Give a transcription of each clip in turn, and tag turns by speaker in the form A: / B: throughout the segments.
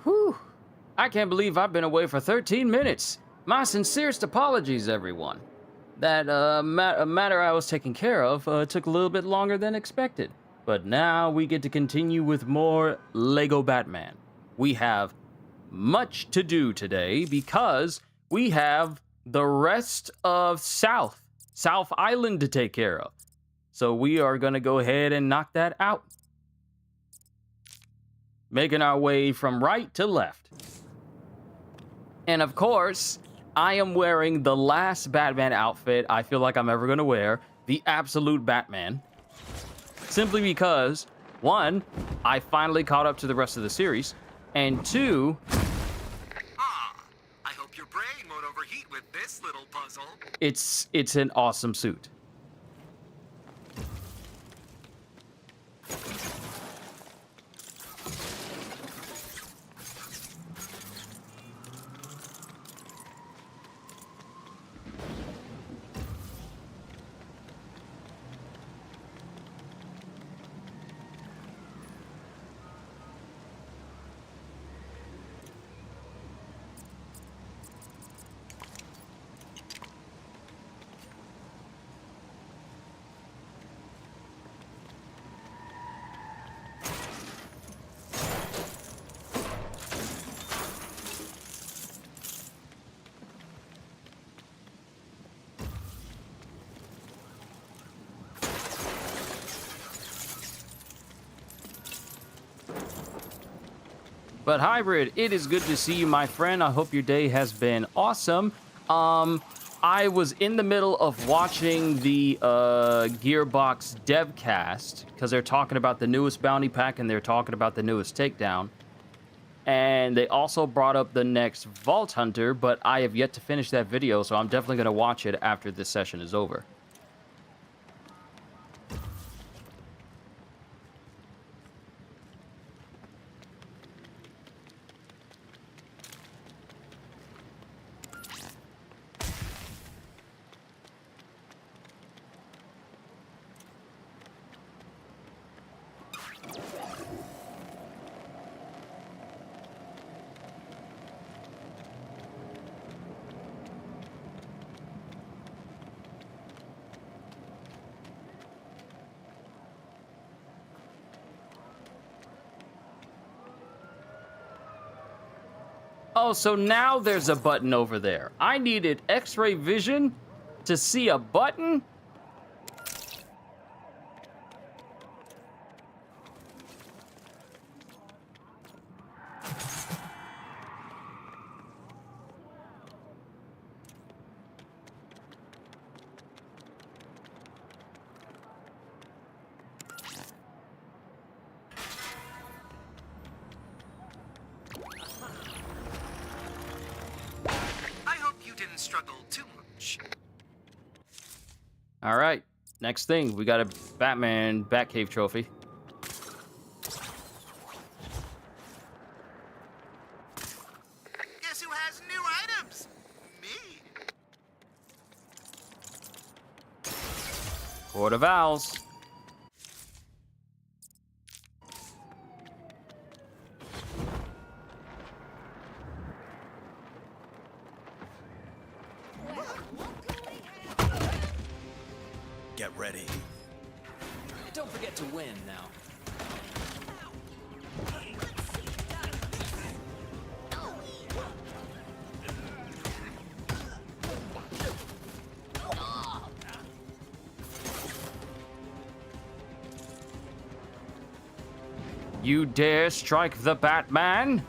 A: Whew. I can't believe I've been away for 13 minutes. My sincerest apologies, everyone. That matter I was taking care of took a little bit longer than expected. But now we get to continue with more Lego Batman. We have much to do today because we have the rest of South Island to take care of. So we are going to go ahead and knock that out. Making our way from right to left. And of course, I am wearing the last Batman outfit I feel like I'm ever going to wear, the absolute Batman. Simply because, one, I finally caught up to the rest of the series, and two...
B: I hope your brain won't overheat with this little puzzle.
A: It's an awesome suit. But Hybrid, it is good to see you, my friend. I hope your day has been awesome. I was in the middle of watching the Gearbox devcast because they're talking about the newest bounty pack and they're talking about the newest takedown. And they also brought up the next Vault Hunter, but I have yet to finish that video, so I'm definitely going to watch it after this session is over. Oh, so now there's a button over there. I needed X-ray vision to see a button?
B: Struggle too much.
A: All right, next thing, we got a Batman Batcave trophy.
B: Guess who has new items? Me.
A: Court of Owls.
C: Get ready.
D: Don't forget to win now.
A: You dare strike the Batman?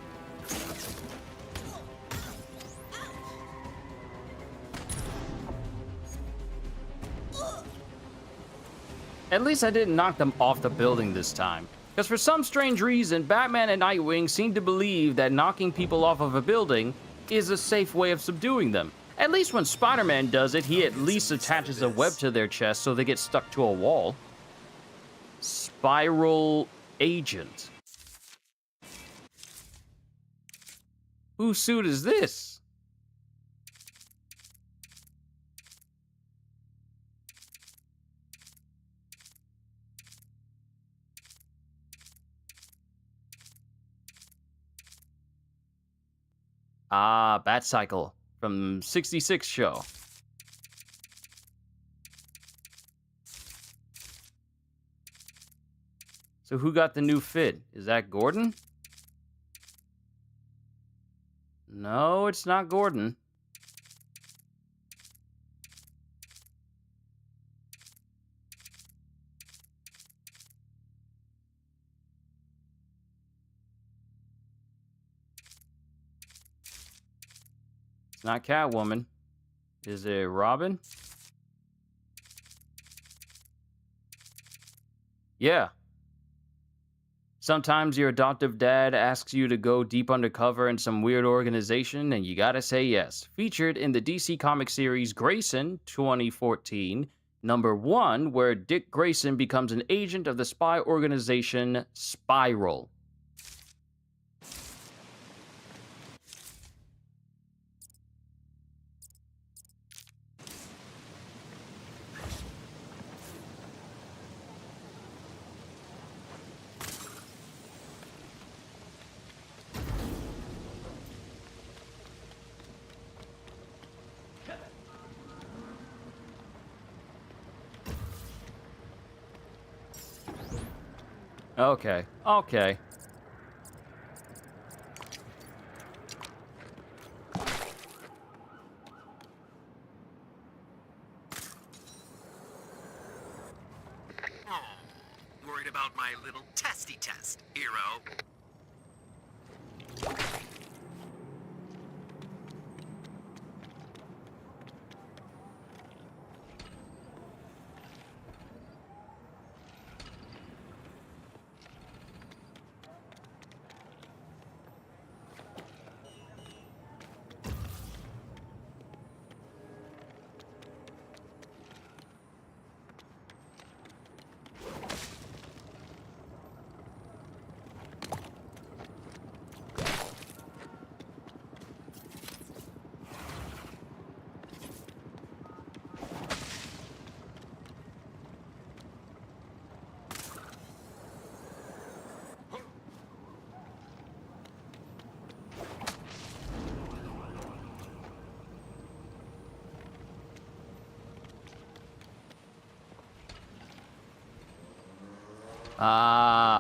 A: At least I didn't knock them off the building this time. Because for some strange reason, Batman and Nightwing seem to believe that knocking people off of a building is a safe way of subduing them. At least when Spider-Man does it, he at least attaches a web to their chest so they get stuck to a wall. Spiral Agent. Whose suit is this? Ah, Bat Cycle from 66 show. So who got the new fit? Is that Gordon? No, it's not Gordon. It's not Catwoman. Is it Robin? Yeah. Sometimes your adoptive dad asks you to go deep undercover in some weird organization, and you gotta say yes. Featured in the DC comic series Grayson 2014, #1, where Dick Grayson becomes an agent of the spy organization Spiral. Okay, okay.
B: Oh, worried about my little testy test, hero.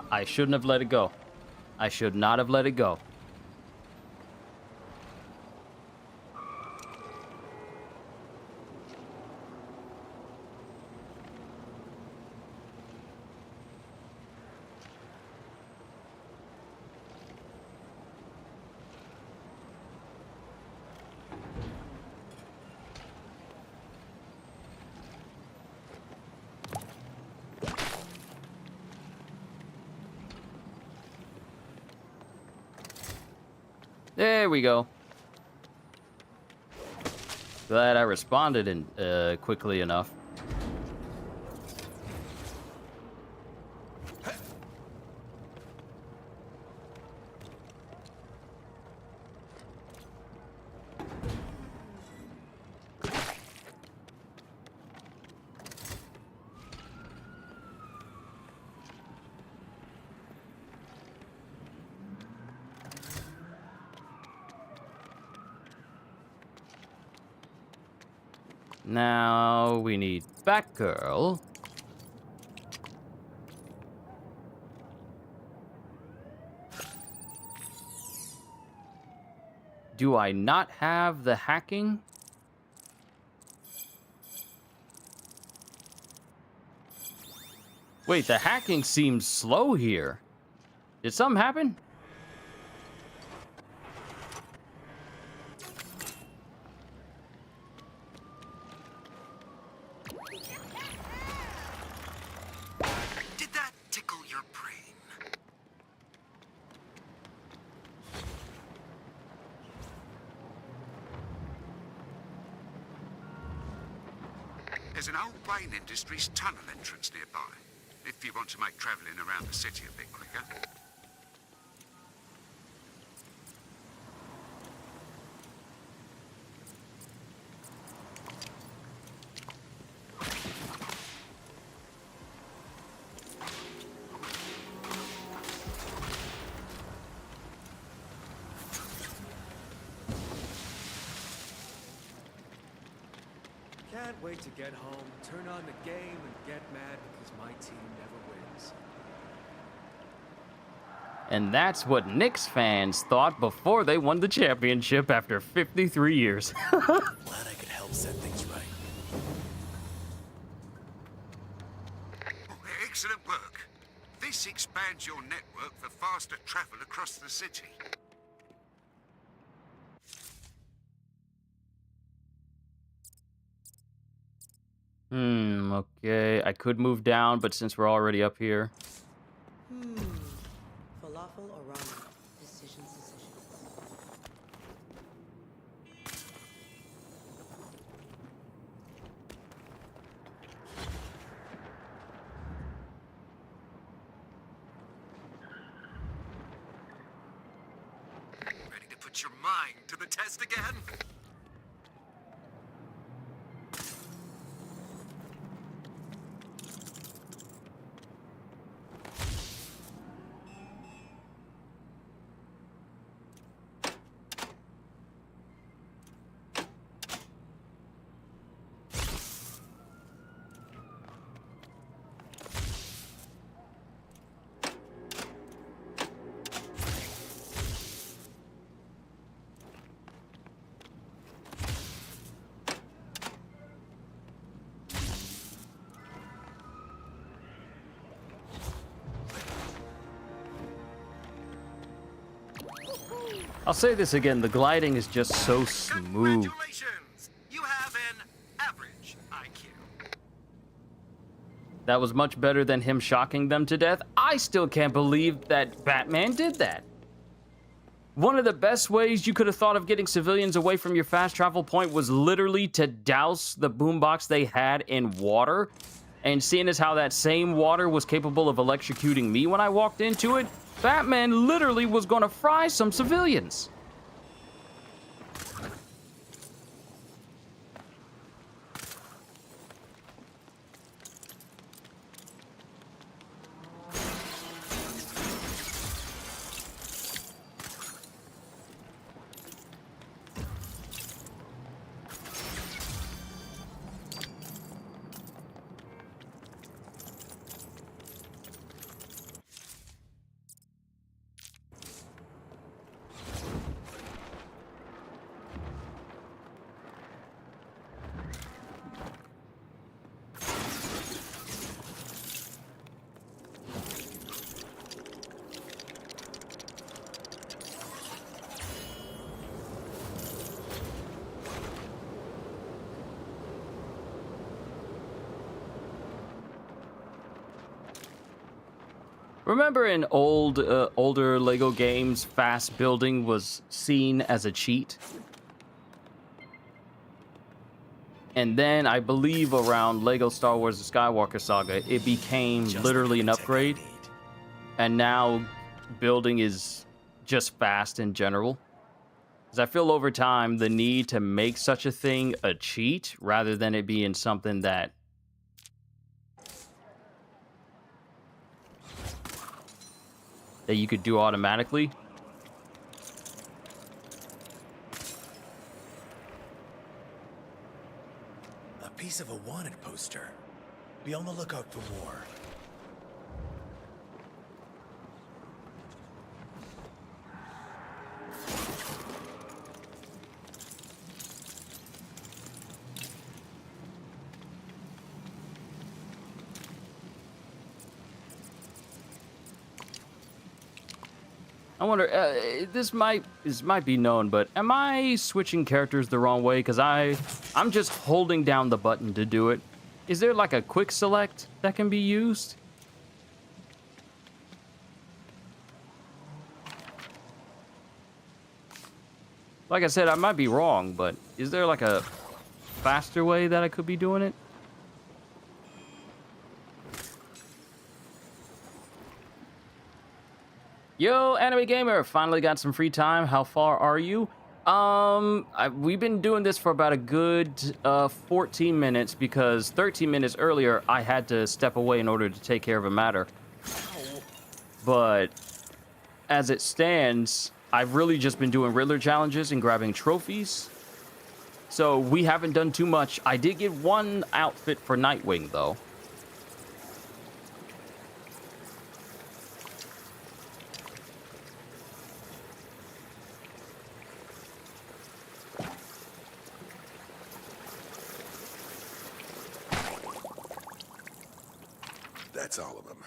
A: I shouldn't have let it go. I should not have let it go. There we go. Glad I responded quickly enough. Now we need Batgirl. Do I not have the hacking? Wait, the hacking seems slow here. Did something happen?
B: Did that tickle your brain?
E: There's an old Wayne Industries tunnel entrance nearby, if you want to make travelling around the city a bit quicker.
F: can't wait to get home, turn on the game, and get mad because my team never wins.
A: And that's what Knicks fans thought before they won the championship after 53 years.
C: Glad I could help set things right.
E: Oh, excellent work. This expands your network for faster travel across the city.
A: Okay. I could move down, but since we're already up here.
G: Falafel or ramen? Decisions.
B: Ready to put your mind to the test again?
A: I'll say this again, the gliding is just so smooth.
B: Congratulations! You have an average IQ.
A: That was much better than him shocking them to death. I still can't believe that Batman did that. One of the best ways you could have thought of getting civilians away from your fast travel point was literally to douse the boombox they had in water. And seeing as how that same water was capable of electrocuting me when I walked into it, Batman literally was gonna fry some civilians. Remember in older Lego games, fast building was seen as a cheat? And then I believe around Lego Star Wars The Skywalker Saga, it became
C: Just
A: literally an
C: the tech I
A: upgrade.
C: need.
A: And now building is just fast in general. Because I feel over time, the need to make such a thing a cheat rather than it being something that you could do automatically.
C: A piece of a wanted poster. Be on the lookout for more.
A: I wonder, this might be known, but am I switching characters the wrong way? Because I'm just holding down the button to do it. Is there like a quick select that can be used? Like I said, I might be wrong, but is there like a faster way that I could be doing it? Yo, Anime Gamer, finally got some free time. How far are you? We've been doing this for about a good 14 minutes because 13 minutes earlier I had to step away in order to take care of a matter. But as it stands, I've really just been doing Riddler challenges and grabbing trophies. So we haven't done too much. I did get one outfit for Nightwing, though.
H: That's all of them.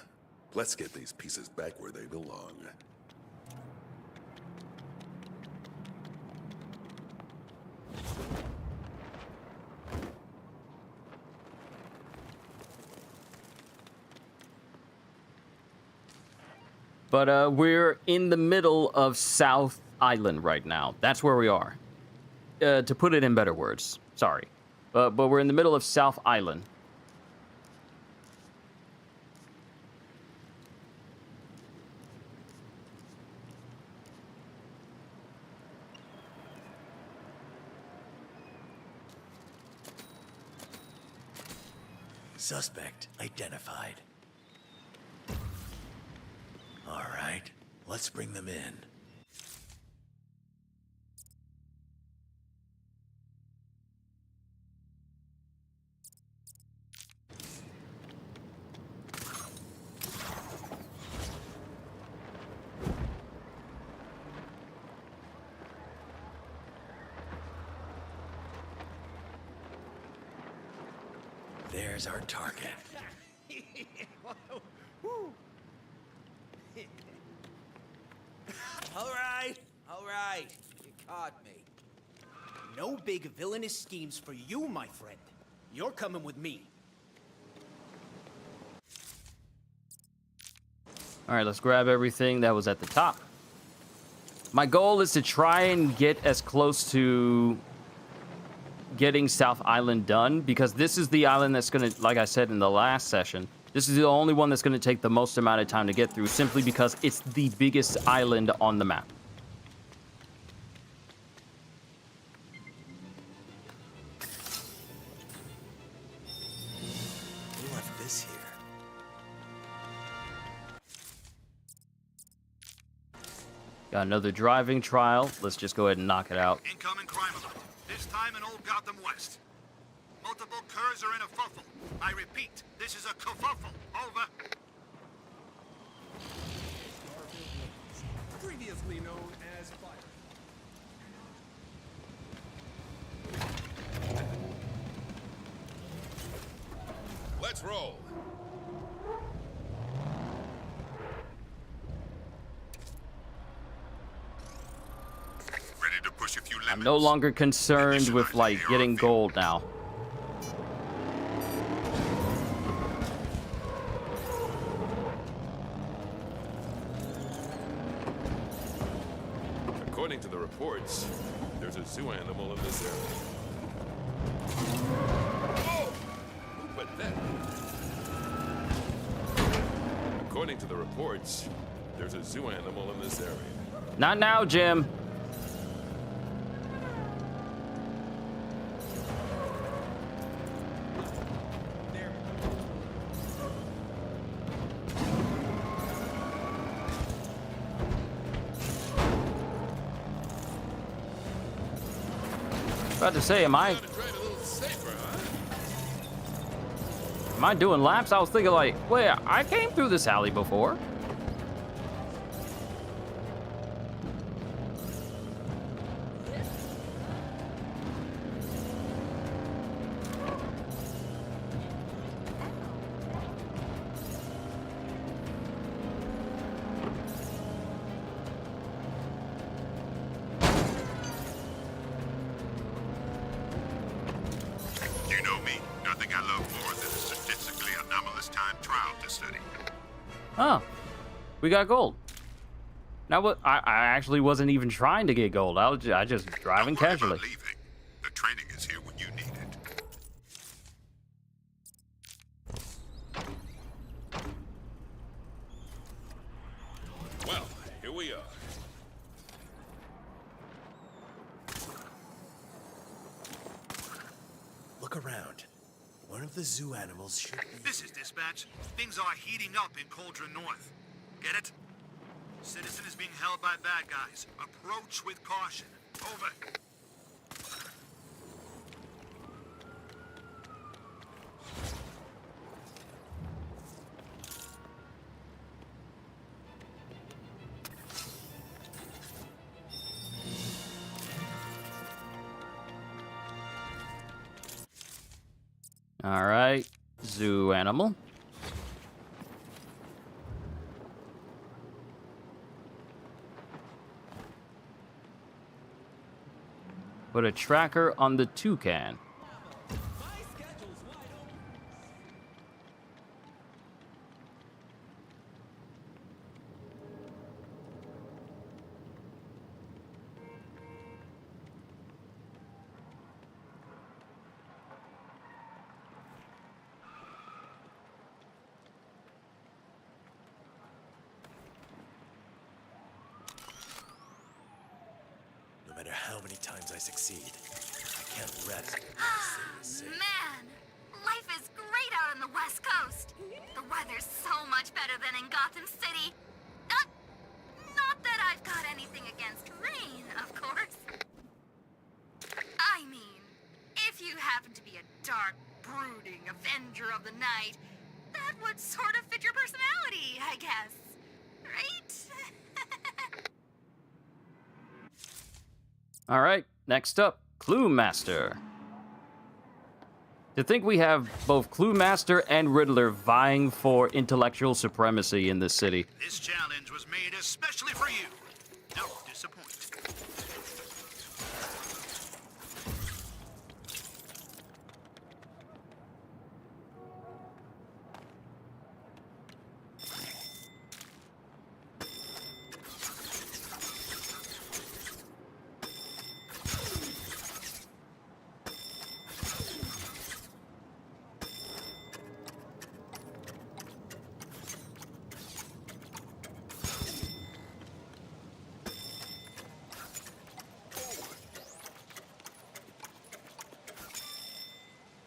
H: Let's get these pieces back where they belong.
A: But we're in the middle of South Island right now. That's where we are. To put it in better words. Sorry. But we're in the middle of South Island.
C: Suspect identified. All right, let's bring them in. There's our target.
D: All right. You caught me. No big villainous schemes for you, my friend. You're coming with me.
A: All right, let's grab everything that was at the top. My goal is to try and get as close to getting South Island done, because this is the island that's going to, like I said in the last session, this is the only one that's going to take the most amount of time to get through, simply because it's the biggest island on the map.
C: Who left this here?
A: Got another driving trial. Let's just go ahead and knock it out.
E: Incoming crime alert. This time in Old Gotham West. Multiple curs are in a fuffle. I repeat, this is a kerfuffle. Over.
F: Previously known as Fire.
H: Let's roll.
E: Ready to push a few lemons.
A: I'm no longer concerned with, like, getting gold now.
H: According to the reports, there's a zoo animal in this area. Oh! Who put that? According to the reports, there's a zoo animal in this area.
A: Not now, Jim. About to say, am I doing laps? I was thinking, like, wait, I came through this alley before.
E: You know me. Nothing I love more than a statistically anomalous time trial to study.
A: Oh, we got gold. Now, what? I actually wasn't even trying to get gold. I just driving
E: Don't worry
A: casually.
E: about leaving. The training is here when you need it.
H: Well, here we are.
C: Look around. One of the zoo animals should be...
E: This is dispatch. Things are heating up in Cauldron North. Get it? Citizen is being held by bad guys. Approach with caution. Over.
A: All right, zoo animal. Put a tracker on the toucan.
C: No matter how many times I succeed, I can't rest.
I: Man, life is great out on the West Coast. The weather's so much better than in Gotham City. Not that I've got anything against rain, of course. I mean, if you happen to be a dark, brooding avenger of the night, that would sort of fit your personality, I guess. Right?
A: All right, next up, Clue Master. To think we have both Clue Master and Riddler vying for intellectual supremacy in this city.
B: This challenge was made especially for you. Don't disappoint.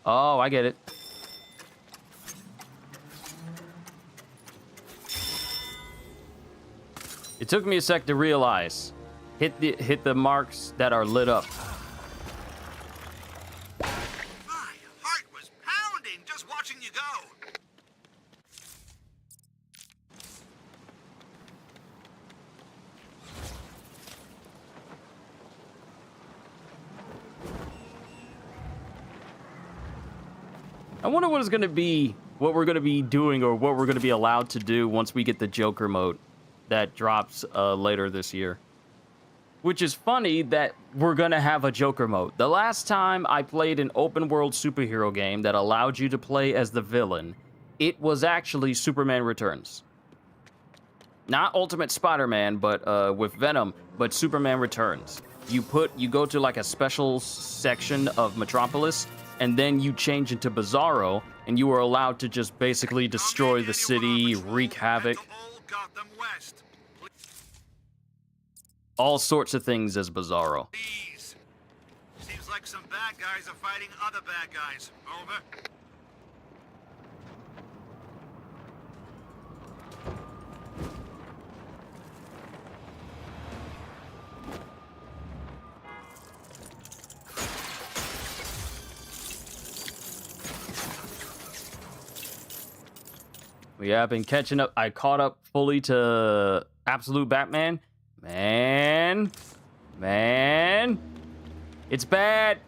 A: Oh, I get it. It took me a sec to realize. Hit the marks that are lit up.
B: My heart was pounding just watching you go.
A: I wonder what we're gonna be doing, or what we're gonna be allowed to do once we get the Joker mode that drops later this year. Which is funny that we're gonna have a Joker mode. The last time I played an open world superhero game that allowed you to play as the villain, it was actually Superman Returns. Not Ultimate Spider-Man, but with Venom, but Superman Returns. You go to like a special section of Metropolis, and then you change into Bizarro, and you are allowed to just basically destroy the city, wreak havoc. All sorts of things as Bizarro.
B: Please. Seems like some bad guys are fighting other bad guys. Over.
A: Yeah, I've been catching up. I caught up fully to Absolute Batman. Man. It's bad.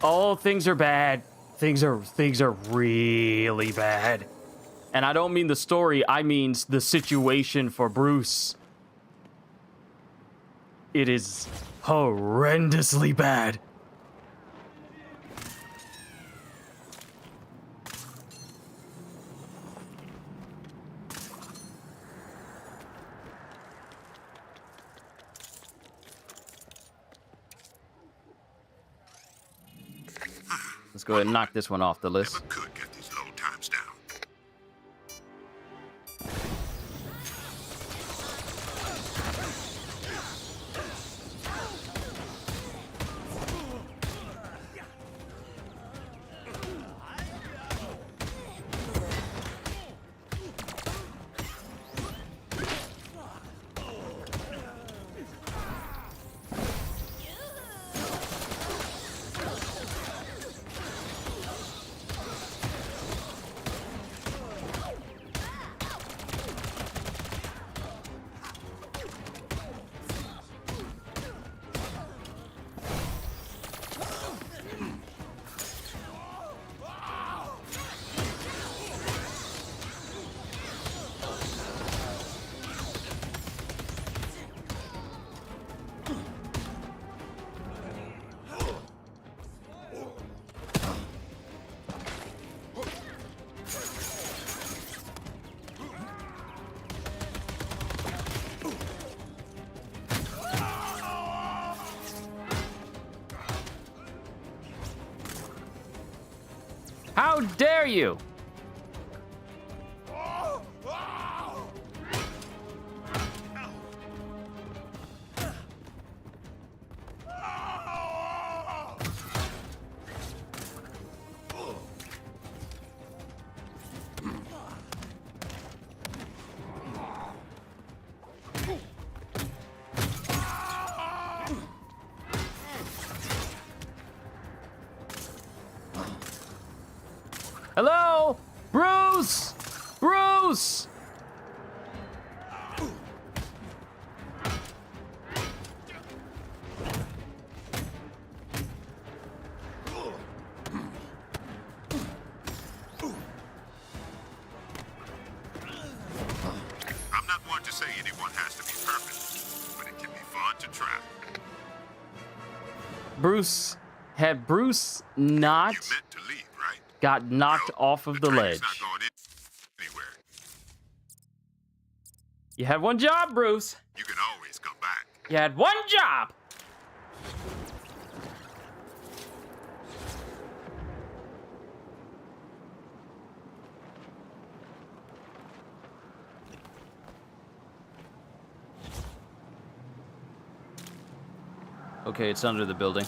A: All things are bad. Things are really bad. And I don't mean the story, I mean the situation for Bruce. It is horrendously bad. Let's go ahead and knock this one off the list.
E: Never could get these low times down.
A: How dare you? Hello? Bruce! Bruce!
E: I'm not one to say anyone has to be perfect, but it can be fun to try.
A: Bruce, had Bruce not
E: You meant to leave, right?
A: got knocked
E: Well,
A: off of the
E: train is
A: ledge.
E: not going anywhere.
A: You had one job, Bruce.
E: You can always come back.
A: You had one job. Okay, it's under the building.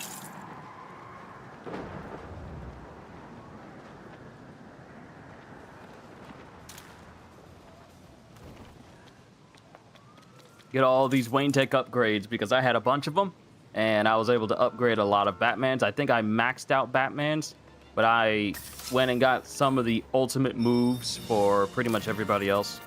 A: Get all these Wayne Tech upgrades because I had a bunch of them, and I was able to upgrade a lot of Batmans. I think I maxed out Batmans, but I went and got some of the ultimate moves for pretty much everybody else.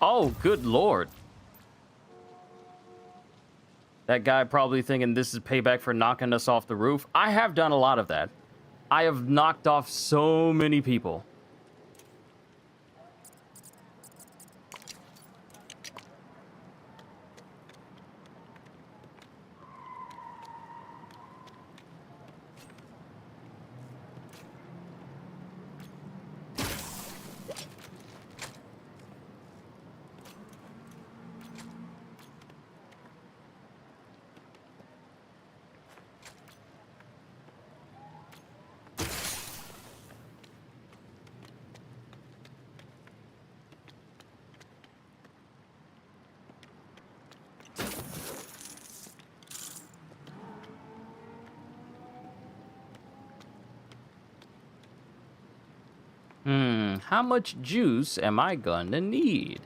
A: Oh, good lord. That guy probably thinking this is payback for knocking us off the roof. I have done a lot of that. I have knocked off so many people. How much juice am I gonna need?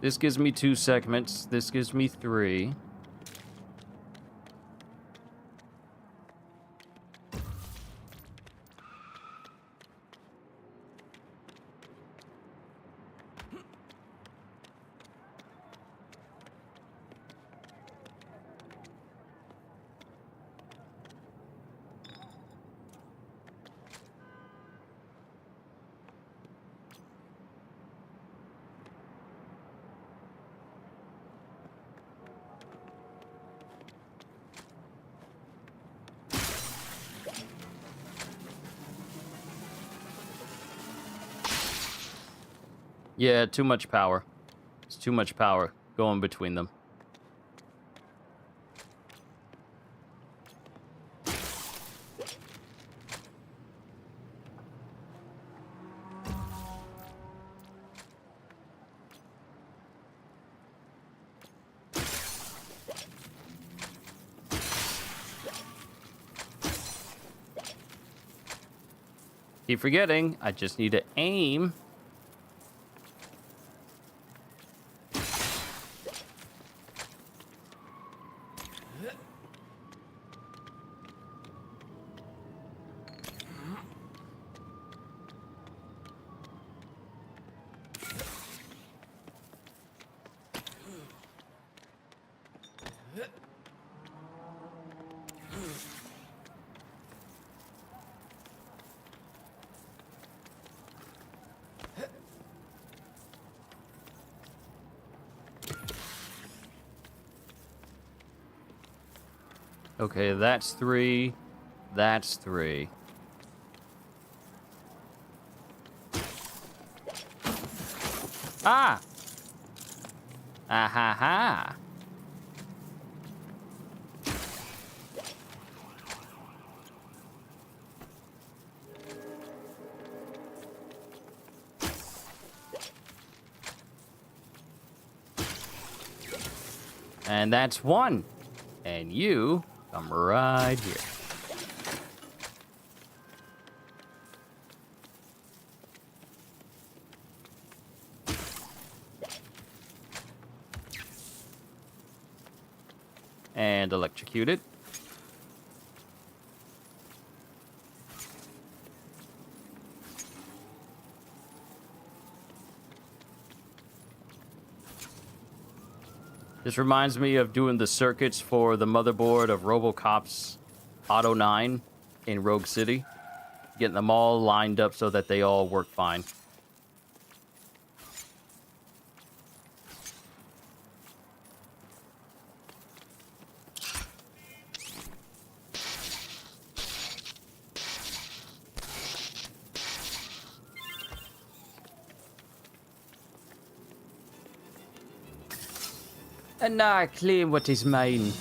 A: This gives me 2 segments. This gives me 3. Yeah, too much power. It's too much power going between them. Keep forgetting, I just need to aim. Okay, that's 3. That's 3. Ah! Ah ha ha! And that's 1. And you come right here. And electrocuted. This reminds me of doing the circuits for the motherboard of RoboCop's Auto 9 in Rogue City. Getting them all lined up so that they all work fine. And now I claim what is mine.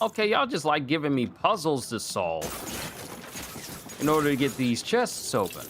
A: Okay, y'all just like giving me puzzles to solve in order to get these chests open.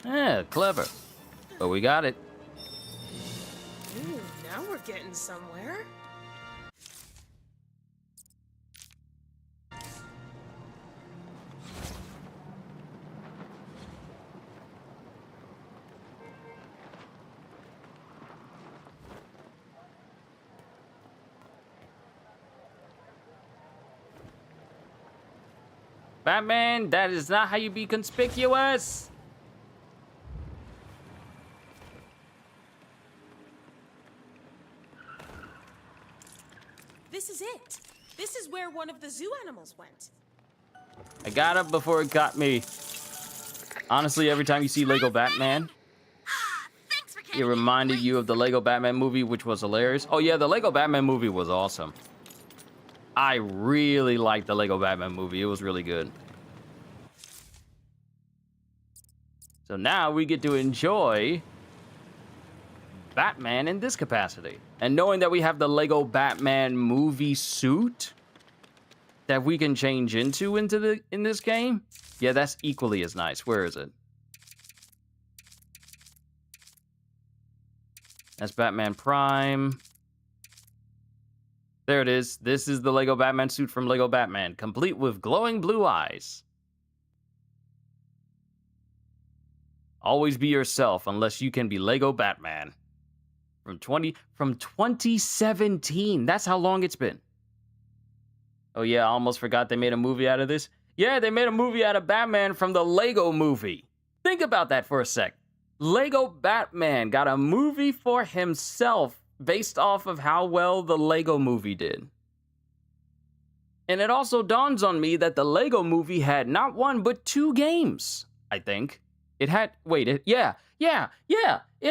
A: Yeah, clever. But we got it.
J: Ooh, now we're getting somewhere.
A: Batman, that is not how you be conspicuous.
J: This is it. This is where one of the zoo animals went.
A: I got it before it got me. Honestly, every time you see Lego Batman,
I: Thanks for
A: it
I: carrying me.
A: reminded you of the Lego Batman movie, which was hilarious. Oh yeah, the Lego Batman movie was awesome. I really liked the Lego Batman movie. It was really good. So now we get to enjoy Batman in this capacity. And knowing that we have the Lego Batman movie suit that we can change into in this game, yeah, that's equally as nice. Where is it? That's Batman Prime. There it is. This is the Lego Batman suit from Lego Batman, complete with glowing blue eyes. Always be yourself unless you can be Lego Batman. From 2017. That's how long it's been. Oh yeah, I almost forgot they made a movie out of this. Yeah, they made a movie out of Batman from the Lego movie. Think about that for a sec. Lego Batman got a movie for himself based off of how well the Lego movie did. And it also dawns on me that the Lego movie had not one, but 2 games, I think. It had, it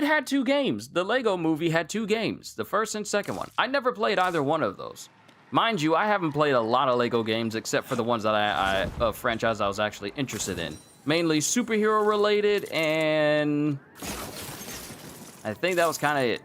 A: had 2 games. The Lego movie had 2 games, the first and second one. I never played either one of those. Mind you, I haven't played a lot of Lego games except for the ones that franchise I was actually interested in. Mainly superhero related, and I think that was kind of it.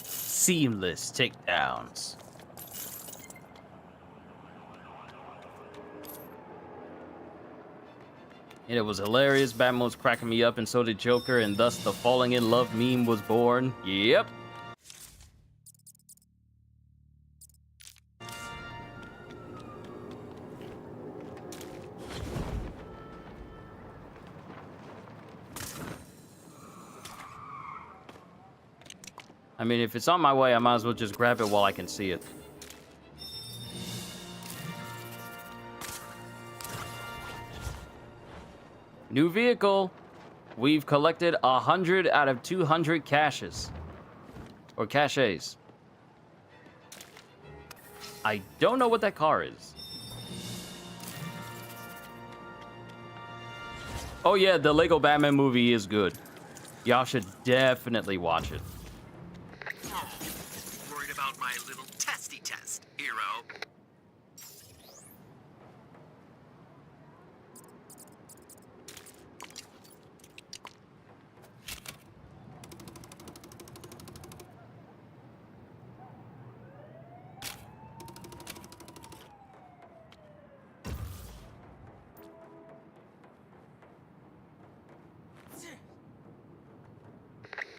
A: Seamless takedowns. And it was hilarious. Batman was cracking me up, and so did Joker, and thus the falling in love meme was born. Yep. I mean, if it's on my way, I might as well just grab it while I can see it. New vehicle. We've collected 100 out of 200 caches. Or caches. I don't know what that car is. Oh yeah, the Lego Batman movie is good. Y'all should definitely watch it.
B: Worried about my little testy test, hero?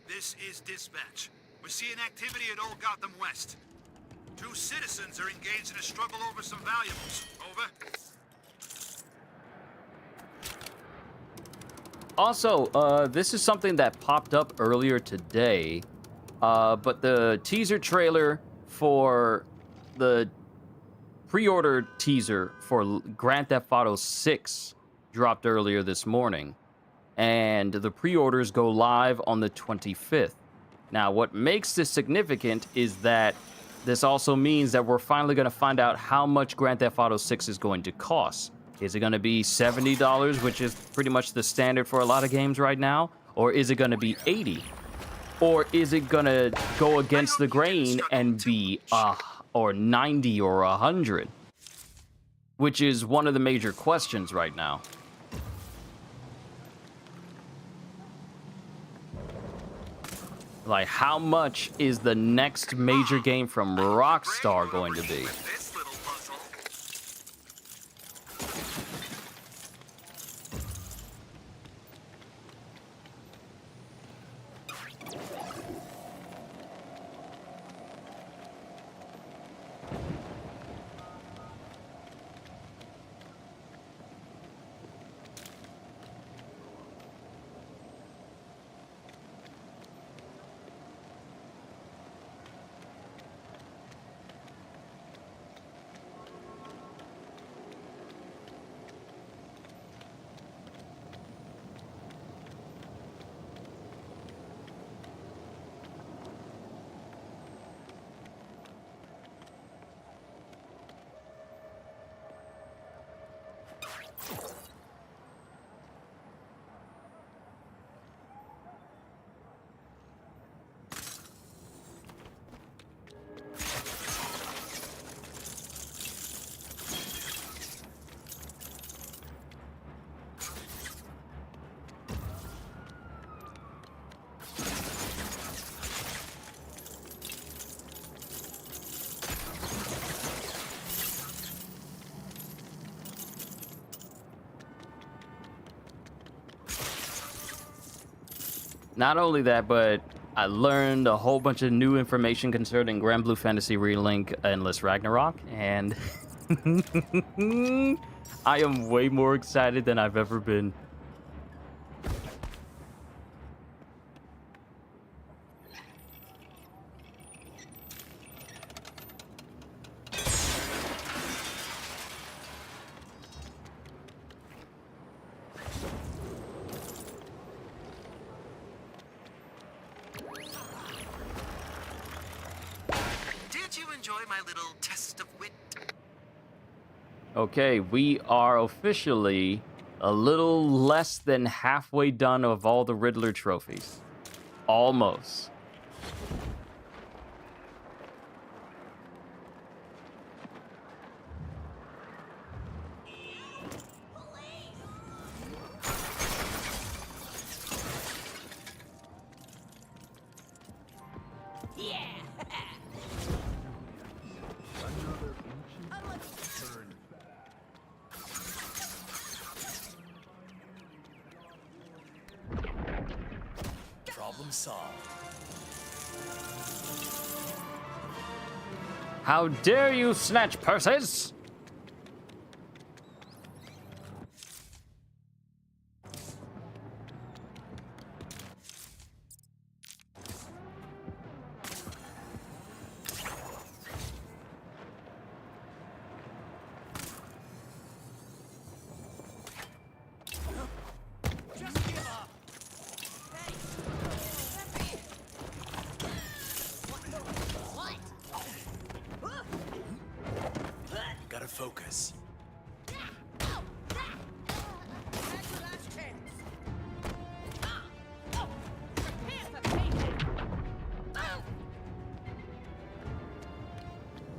E: This is dispatch. We're seeing activity at Old Gotham West. 2 citizens are engaged in a struggle over some valuables. Over.
A: Also, this is something that popped up earlier today, but the teaser trailer for the pre-order teaser for Grand Theft Auto 6 dropped earlier this morning, and the pre-orders go live on the 25th. Now, what makes this significant is that this also means that we're finally going to find out how much Grand Theft Auto 6 is going to cost. Is it going to be $70, which is pretty much the standard for a lot of games right now? Or is it going to be $80? Or is it going to go against the grain and be or $90 or $100? Which is one of the major questions right now. Like, how much is the next major game from Rockstar going to be? Not only that, but I learned a whole bunch of new information concerning Grand Blue Fantasy Relink Endless Ragnarok, and I am way more excited than I've ever been.
B: Did you enjoy my little test of wit?
A: Okay, we are officially a little less than halfway done of all the Riddler trophies. Almost.
C: Problem solved.
A: How dare you snatch purses?
C: Gotta focus.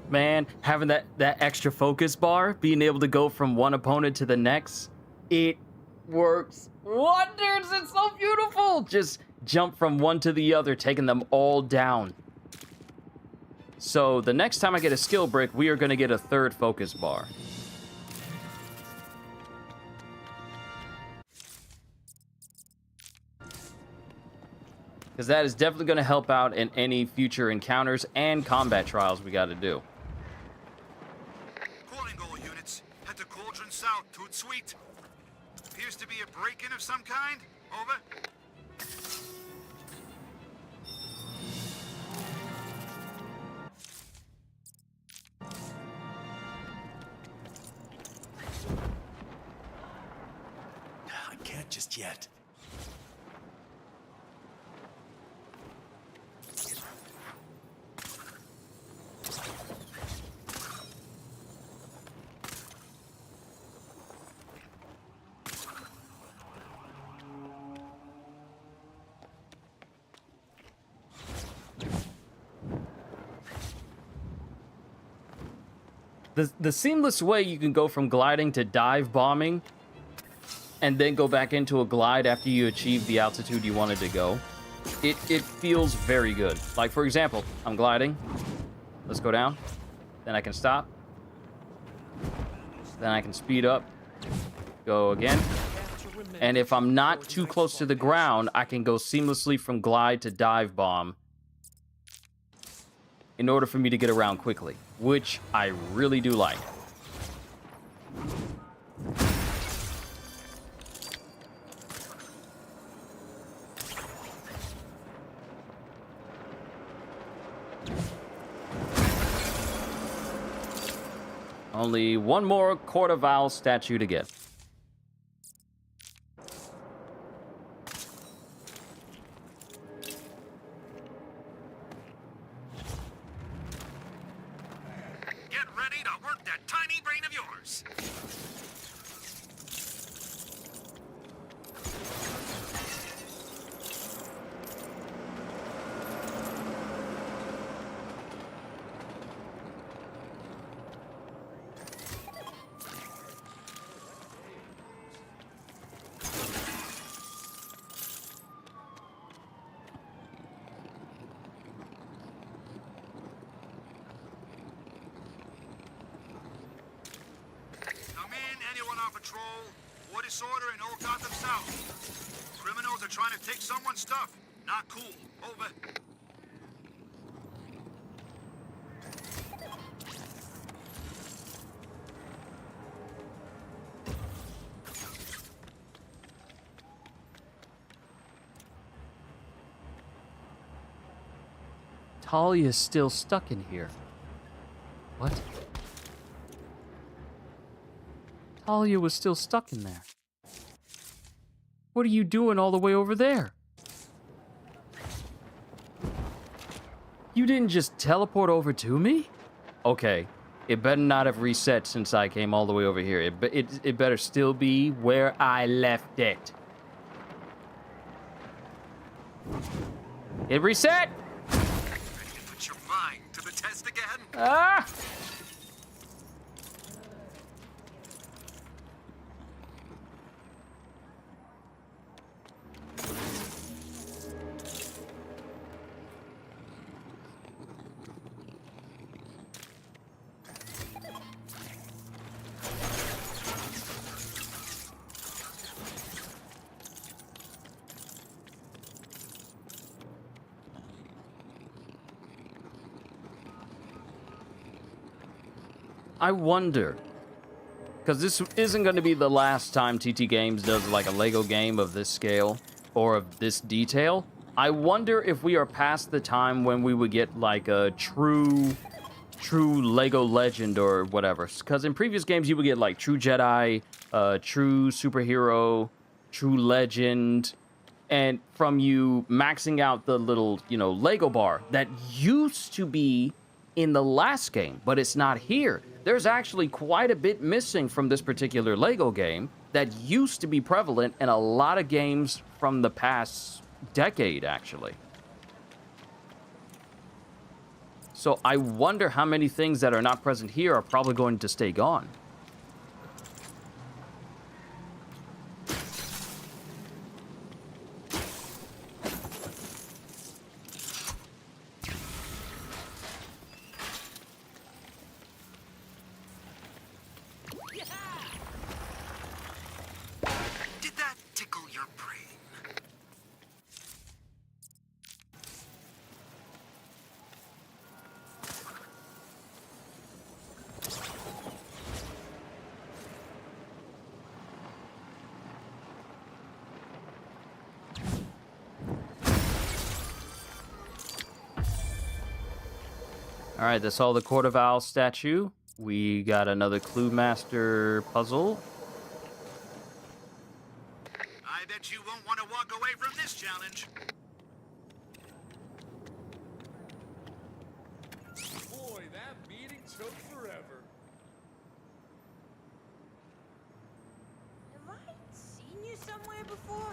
A: Man, having that extra focus bar, being able to go from one opponent to the next, it works wonders. It's so beautiful. Just jump from one to the other, taking them all down. So the next time I get a skill brick, we are going to get a third focus bar. Because that is definitely going to help out in any future encounters and combat trials we got to do.
E: Calling all units. Head to Cauldron South, Toot Sweet. Appears to be a break-in of some kind. Over.
C: I can't just yet.
A: The seamless way you can go from gliding to dive bombing and then go back into a glide after you achieve the altitude you wanted to go, it feels very good. Like, for example, I'm gliding. Let's go down. Then I can stop. Then I can speed up. Go again. And if I'm not too close to the ground, I can go seamlessly from glide to dive bomb in order for me to get around quickly, which I really do like. Only one more Court of Owls statue to get.
E: Get ready to work that tiny brain of yours. Come in, anyone on patrol. War disorder in Old Gotham South. Criminals are trying to take someone's stuff. Not cool. Over.
A: Talia's still stuck in here. What? Talia was still stuck in there. What are you doing all the way over there? You didn't just teleport over to me? Okay, it better not have reset since I came all the way over here. It better still be where I left it. It reset!
E: Ready to put your mind to the test again?
A: Ah! I wonder, because this isn't going to be the last time TT Games does like a Lego game of this scale or of this detail. I wonder if we are past the time when we would get like a true Lego Legend or whatever. Because in previous games you would get like True Jedi, True Superhero, True Legend, and from you maxing out the little, Lego bar that used to be in the last game, but it's not here. There's actually quite a bit missing from this particular Lego game that used to be prevalent in a lot of games from the past decade, actually. So I wonder how many things that are not present here are probably going to stay gone.
B: Did that tickle your brain?
A: All right, that's all the Court of Owls statue. We got another Clue Master puzzle.
E: I bet you won't want to walk away from this challenge.
F: Boy, that meeting took forever.
J: Have I seen you somewhere before?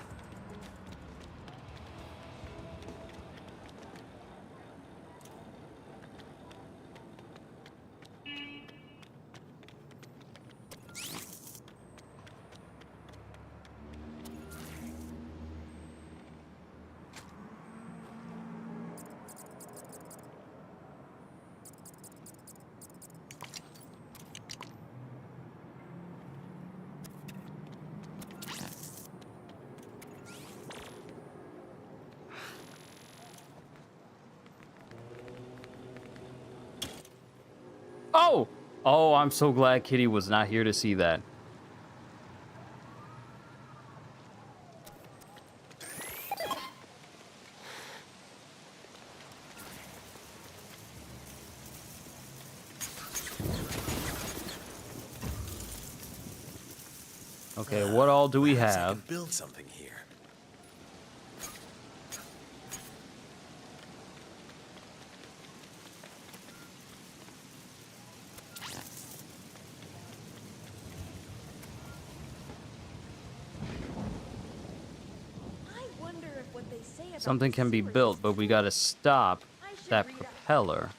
A: Oh! Oh, I'm so glad Kitty was not here to see that. Okay, what all do we
C: Perhaps I
A: have?
C: can build something here.
J: I wonder if what they say about
A: Something
J: the
A: can be
J: sewers
A: built,
J: is
A: but we gotta stop
J: I should
A: that
J: read up.
A: propeller.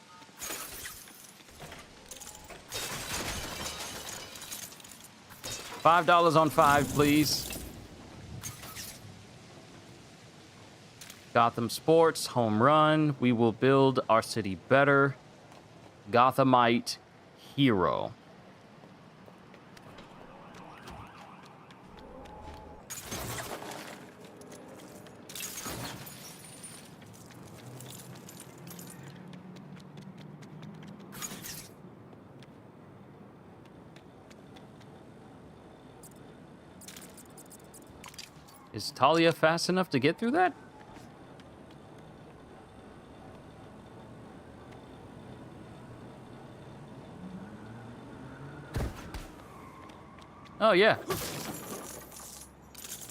A: $5 on 5, please. Gotham Sports, home run. We will build our city better. Gothamite hero. Is Talia fast enough to get through that? Oh, yeah.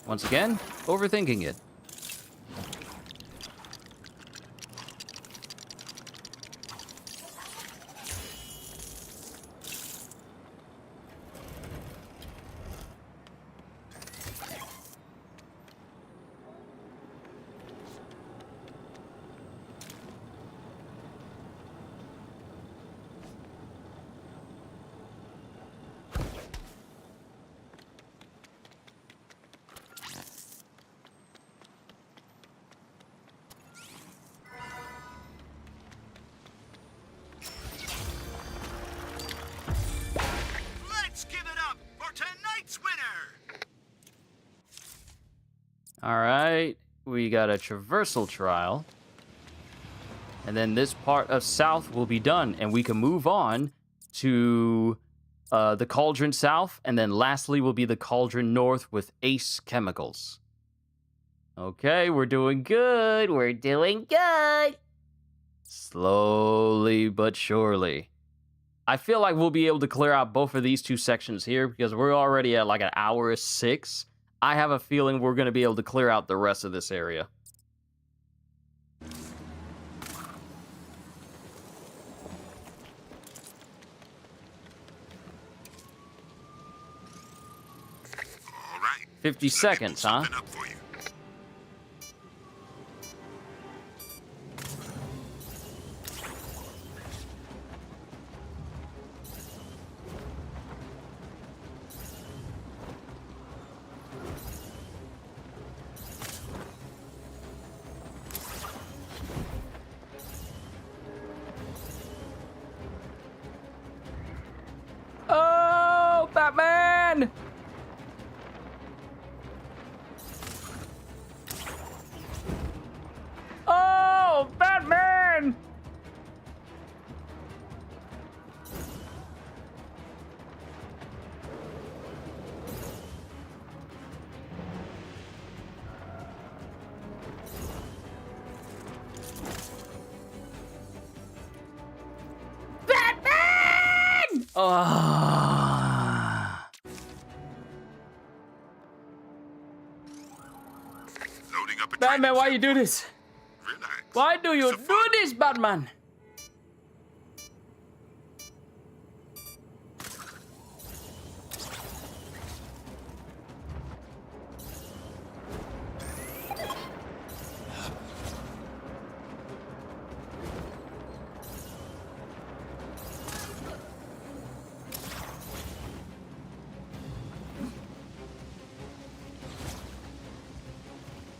A: Once again, overthinking it.
E: Let's give it up for tonight's winner!
A: All right, we got a traversal trial. And then this part of South will be done, and we can move on to the Cauldron South, and then lastly will be the Cauldron North with Ace Chemicals. Okay, we're doing good. We're doing good. Slowly but surely. I feel like we'll be able to clear out both of these two sections here because we're already at like an hour 6. I have a feeling we're going to be able to clear out the rest of this area.
E: All right.
A: 50 seconds, huh?
E: Something up for you.
A: Oh, Batman! Oh, Batman! Batman! Ah.
E: Loading up a
A: Batman, why you do this?
E: Relax.
A: Why do you
E: It's a
A: do
E: fun-
A: this, Batman?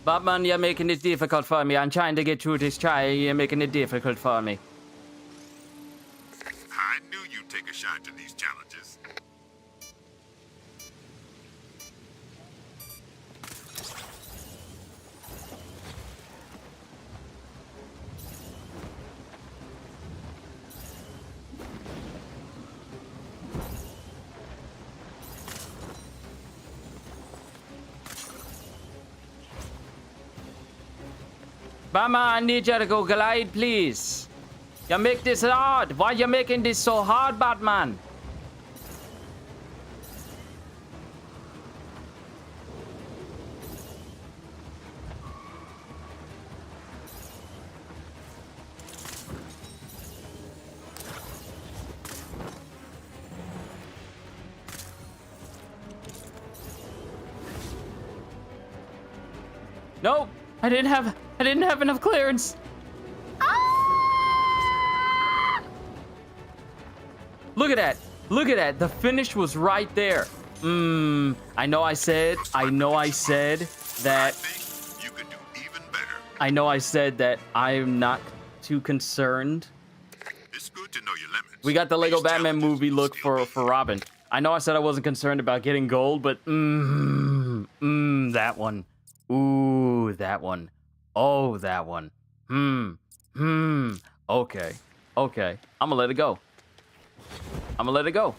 A: Batman, you're making it difficult for me. I'm trying to get through this trial. You're making it difficult for me.
E: I knew you'd take a shot to these challenges.
A: Batman, I need you to go glide, please. You make this hard. Why you making this so hard, Batman? Nope, I didn't have enough clearance. Ah! Look at that. Look at that. The finish was right there. I know I said that
E: I think you could do even better.
A: I know I said that I'm not too concerned.
E: It's good to know your limits.
A: We got the Lego
E: These
A: Batman
E: challenges
A: movie
E: will
A: look
E: still
A: for
E: be-
A: Robin. I know I said I wasn't concerned about getting gold, but that one. Ooh, that one. Oh, that one. Okay. Okay. I'm gonna let it go. I'm gonna let it go.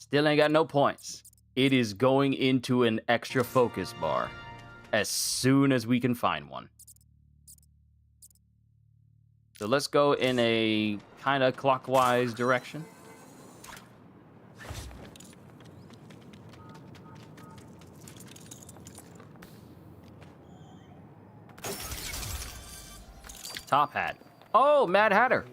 A: Still ain't got no points. It is going into an extra focus bar as soon as we can find one. So let's go in a kind of clockwise direction. Top hat. Oh, Mad Hatter.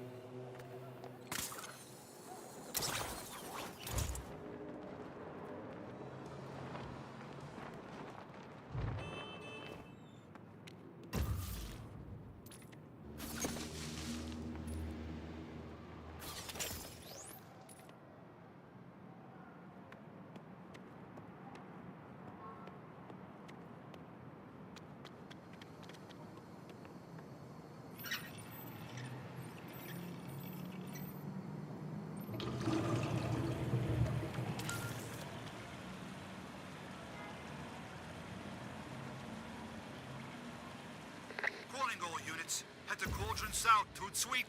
E: Calling all units. Head to Cauldron South, Toot Sweet.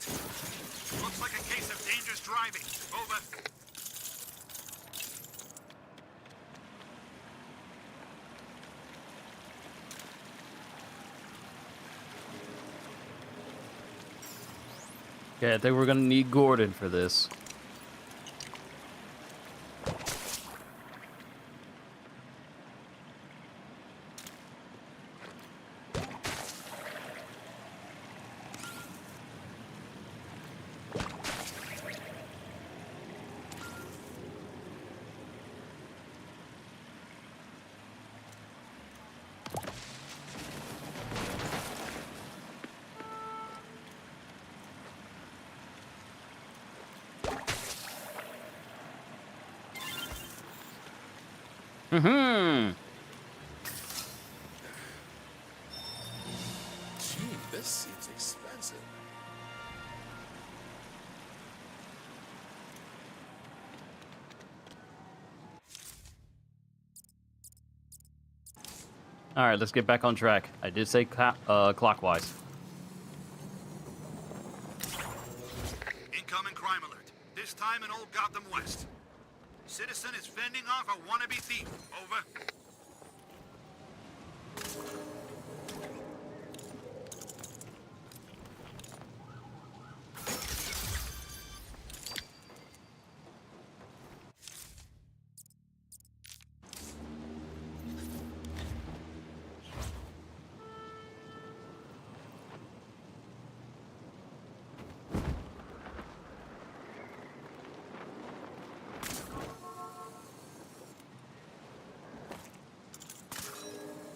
E: Looks like a case of dangerous driving. Over.
A: Okay, I think we're gonna need Gordon for this. Mm-hmm.
H: Gee, this seems expensive.
A: All right, let's get back on track. I did say clockwise.
E: Incoming crime alert. This time in Old Gotham West. Citizen is fending off a wannabe thief. Over.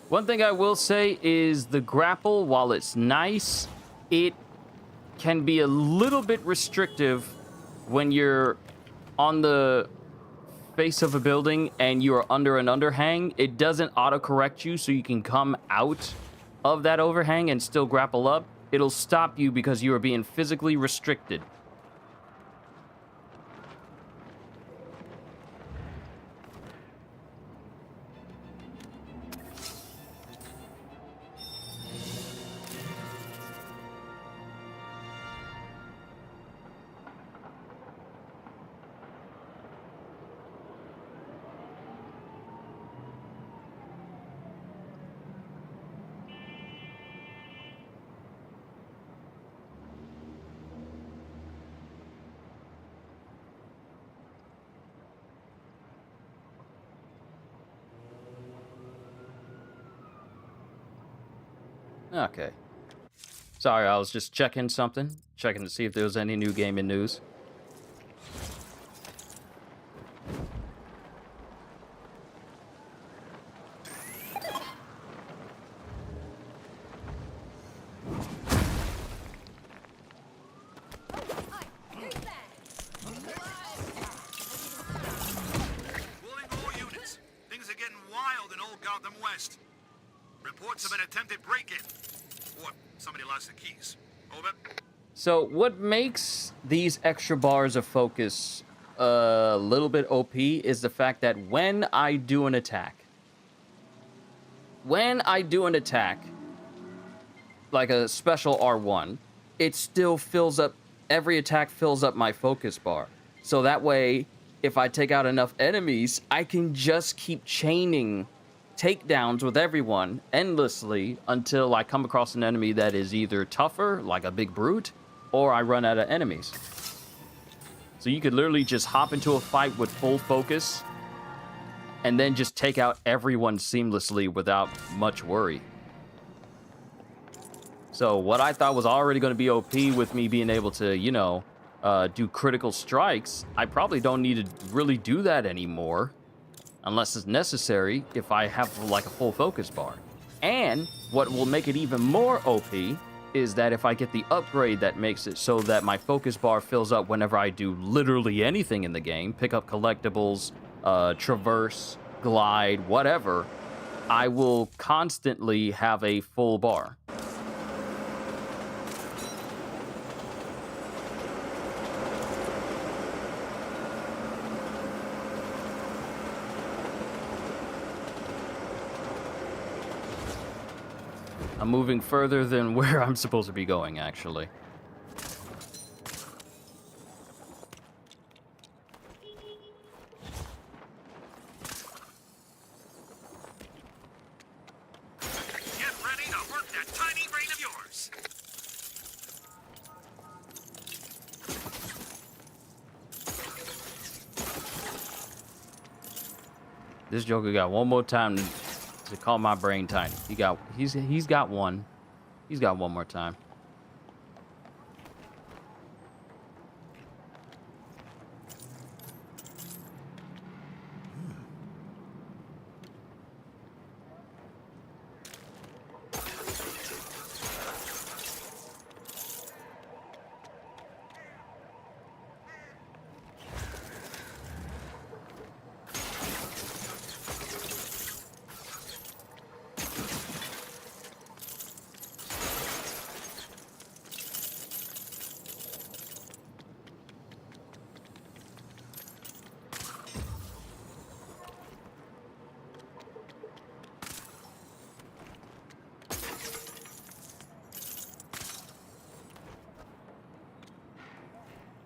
A: One thing I will say is the grapple, while it's nice, it can be a little bit restrictive when you're on the face of a building and you're under an underhang. It doesn't autocorrect you so you can come out of that overhang and still grapple up. It'll stop you because you are being physically restricted. Okay. Sorry, I was just checking something. Checking to see if there was any new gaming news.
E: Calling all units. Things are getting wild in Old Gotham West. Reports of an attempted break-in. Or somebody lost the keys. Over.
A: So what makes these extra bars of focus a little bit OP is the fact that when I do an attack, like a special R1, it still fills up, every attack fills up my focus bar. So that way, if I take out enough enemies, I can just keep chaining takedowns with everyone endlessly until I come across an enemy that is either tougher, like a big brute, or I run out of enemies. So you could literally just hop into a fight with full focus and then just take out everyone seamlessly without much worry. So what I thought was already going to be OP with me being able to, you know, do critical strikes, I probably don't need to really do that anymore. Unless it's necessary if I have like a full focus bar. And what will make it even more OP is that if I get the upgrade that makes it so that my focus bar fills up whenever I do literally anything in the game, pick up collectibles, traverse, glide, whatever, I will constantly have a full bar. I'm moving further than where I'm supposed to be going, actually.
E: Get ready to work that tiny brain of yours.
A: This Joker got one more time to call my brain tiny. He's got one. He's got one more time.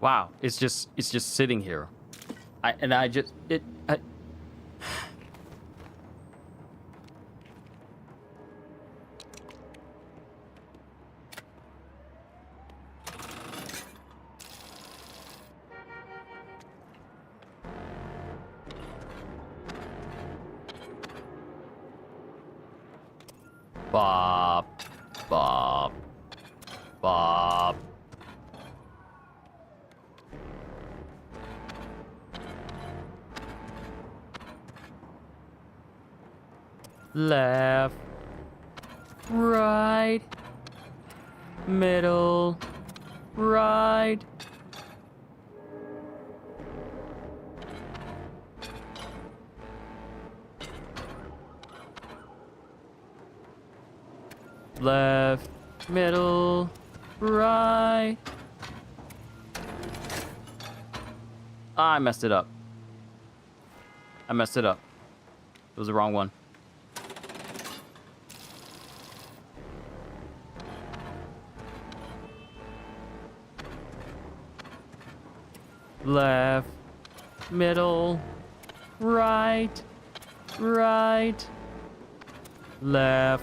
A: Wow, it's just sitting here. Bob, Bob, Bob. Left, right, middle, right. Left, middle, right. I messed it up. It was the wrong one. Left, middle, right, right, left.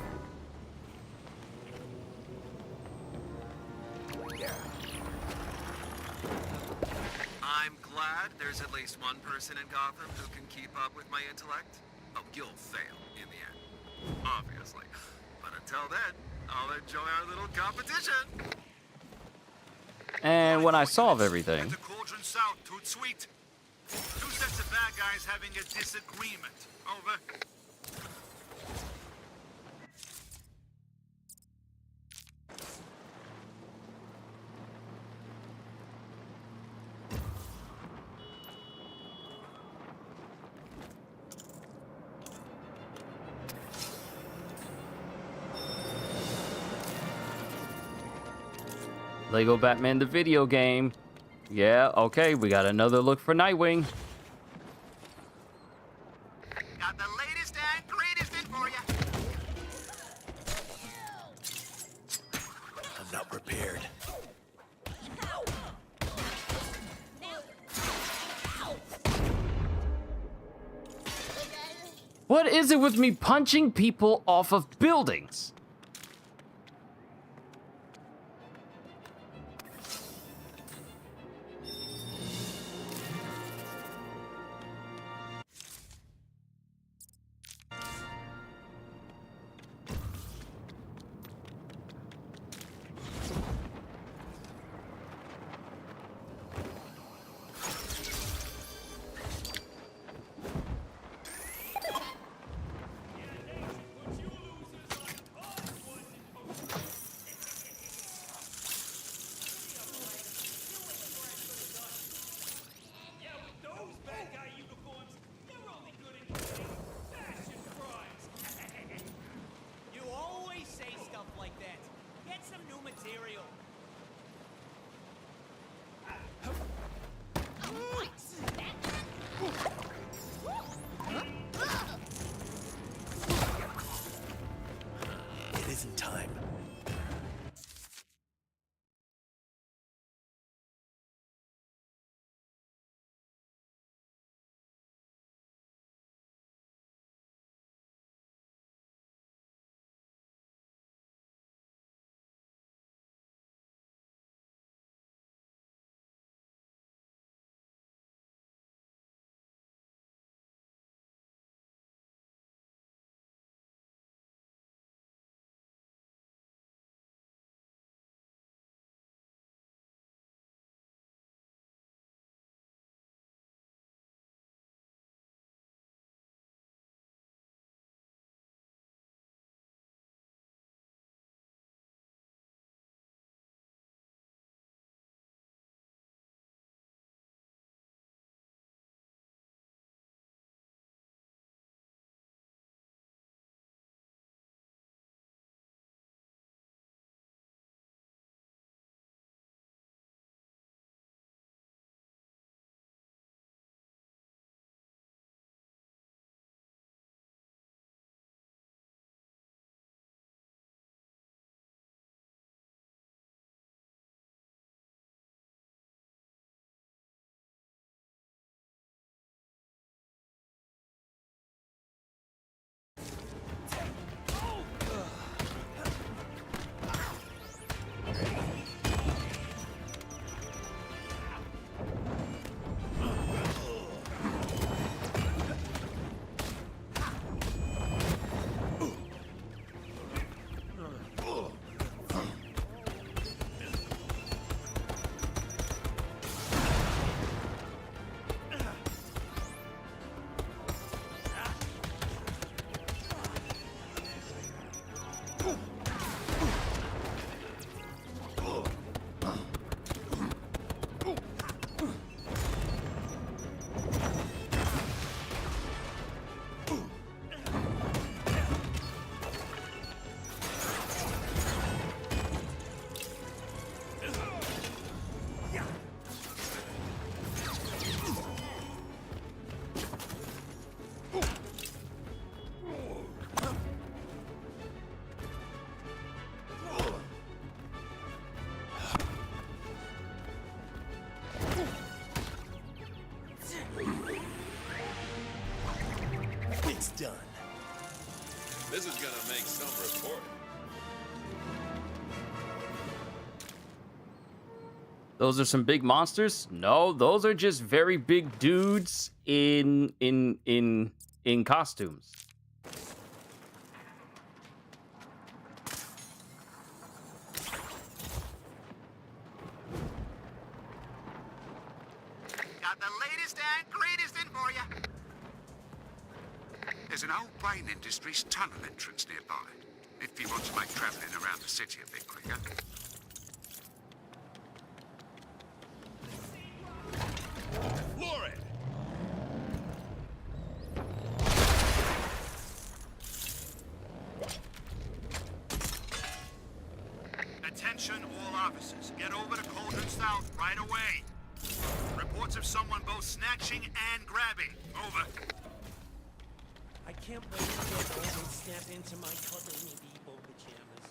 B: I'm glad there's at least one person in Gotham who can keep up with my intellect. Oh, you'll fail in the end, obviously. But until then, I'll enjoy our little competition.
A: And when I solve everything,
E: At the Cauldron South, Toot Sweet. Two sets of bad guys having a disagreement. Over.
A: Lego Batman the video game. Yeah, okay, we got another look for Nightwing.
E: Got the latest and greatest in for you.
C: I'm not prepared.
A: What is it with me punching people off of buildings?
D: You always say stuff like that. Get some new material.
C: It isn't time. It's done.
H: This is gonna make some report.
A: Those are some big monsters? No, those are just very big dudes in costumes.
E: Got the latest and greatest in for you. There's an old Brain Industries tunnel entrance nearby. If you want to make traveling around the city a bit quicker.
H: Floor it!
E: Attention all officers. Get over to Cauldron South right away. Reports of someone both snatching and grabbing. Over.
D: I can't wait to get home and snap into my cuddly Depot pajamas.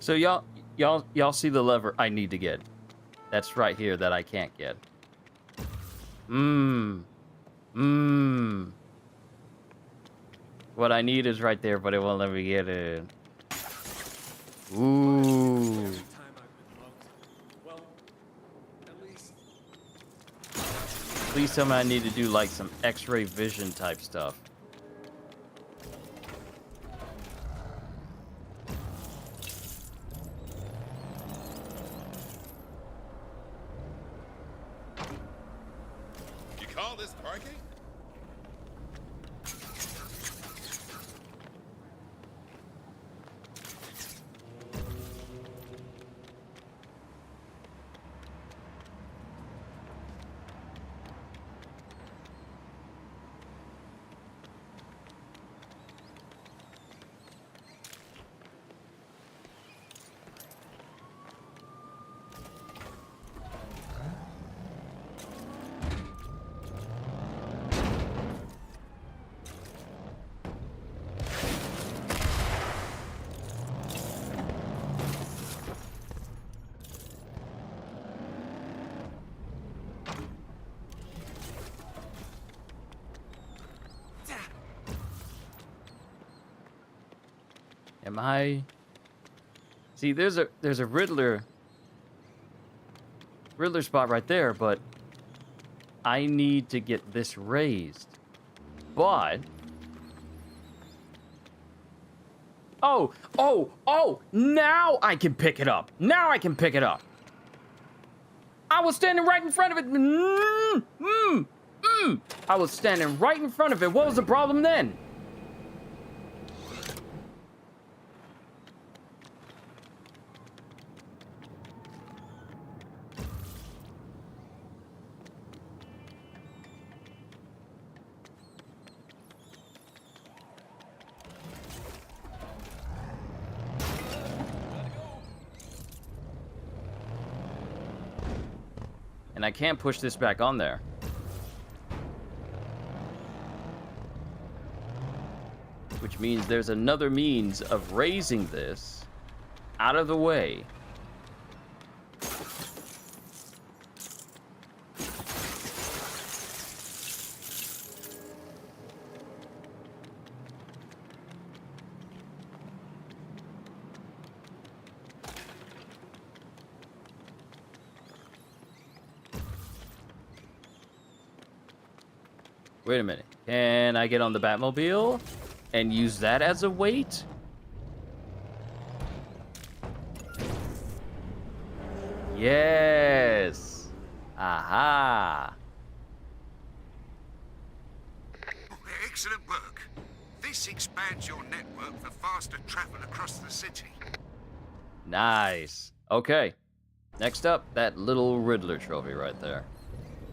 A: So y'all see the lever I need to get. That's right here that I can't get. What I need is right there, but it won't let me get it. Ooh.
F: Every time I've been mugged. Well, at least
A: Please tell me I need to do like some X-ray vision type stuff.
H: You call this parking?
A: Am I? See, there's a Riddler spot right there, but I need to get this raised. But oh, now I can pick it up. Now I can pick it up. I was standing right in front of it. I was standing right in front of it. What was the problem then? And I can't push this back on there. Which means there's another means of raising this out of the way. Wait a minute. Can I get on the Batmobile and use that as a weight? Yes. Aha.
E: Excellent work. This expands your network for faster travel across the city.
A: Nice. Okay. Next up, that little Riddler trophy right there.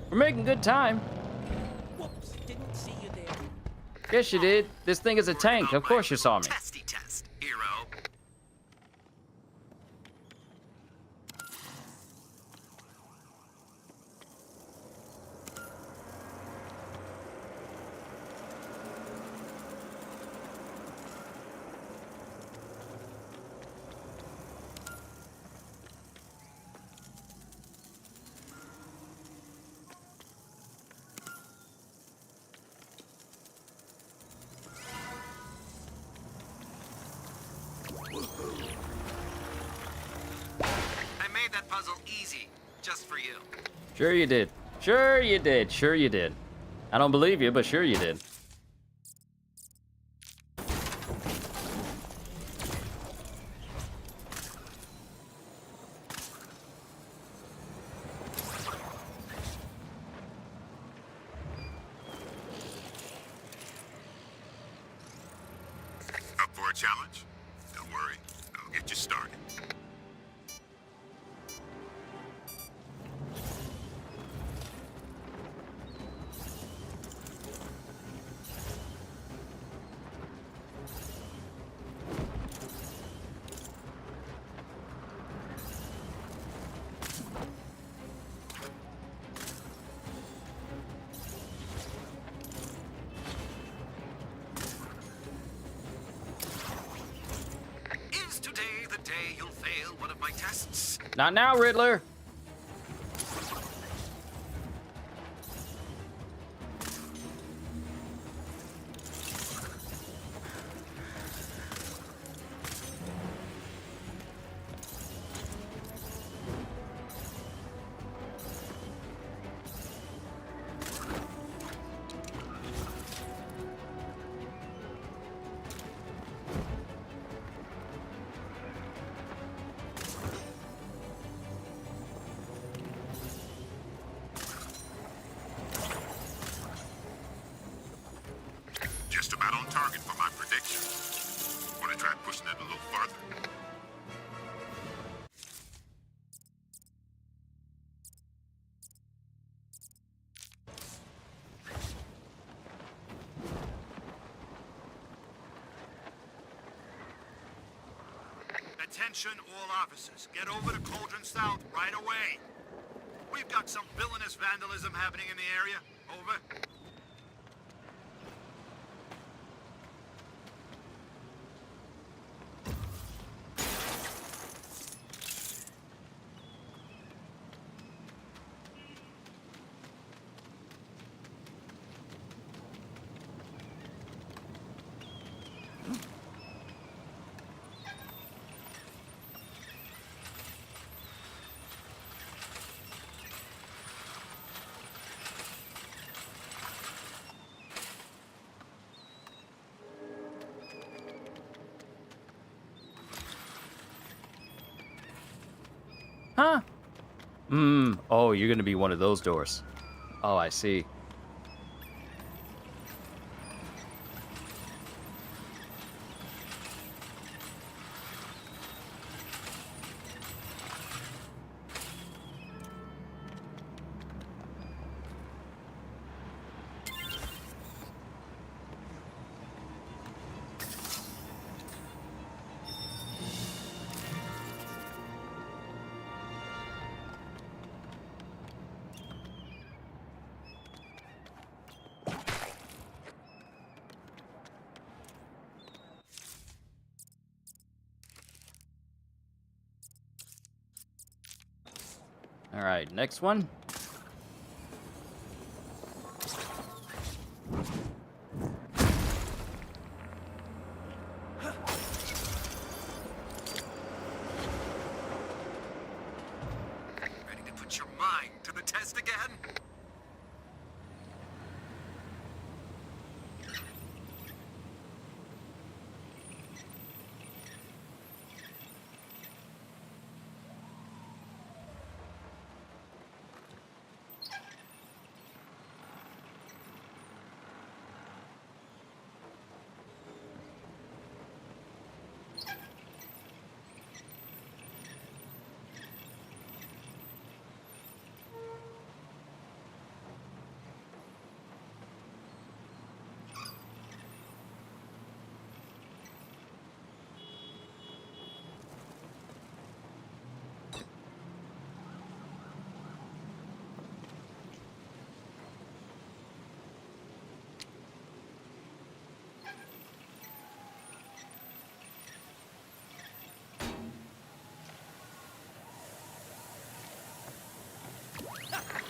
A: We're making good time.
D: Whoops, didn't see you there.
A: Yes, you did. This thing is a tank. Of course you saw me.
B: Testy test, hero. I made that puzzle easy, just for you.
A: Sure you did. Sure you did. Sure you did. I don't believe you, but sure you did.
E: Up for a challenge? Don't worry, I'll get you started. Is today the day you'll fail
B: one of my tests.
A: Not now, Riddler.
E: Just about on target for my prediction. Want to try pushing it a little farther? Attention all officers. Get over to Cauldron South right away. We've got some villainous vandalism happening in the area. Over.
A: Huh? Oh, you're gonna be one of those doors. Oh, I see. All right, next one.
B: Ready to put your mind to the test again?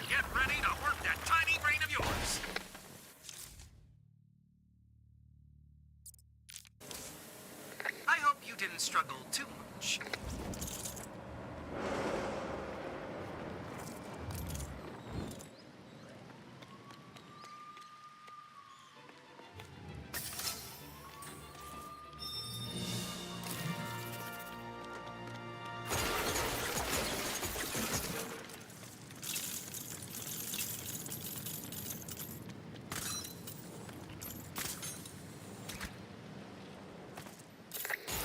B: Get ready to work that tiny brain of yours. I hope you didn't struggle too much.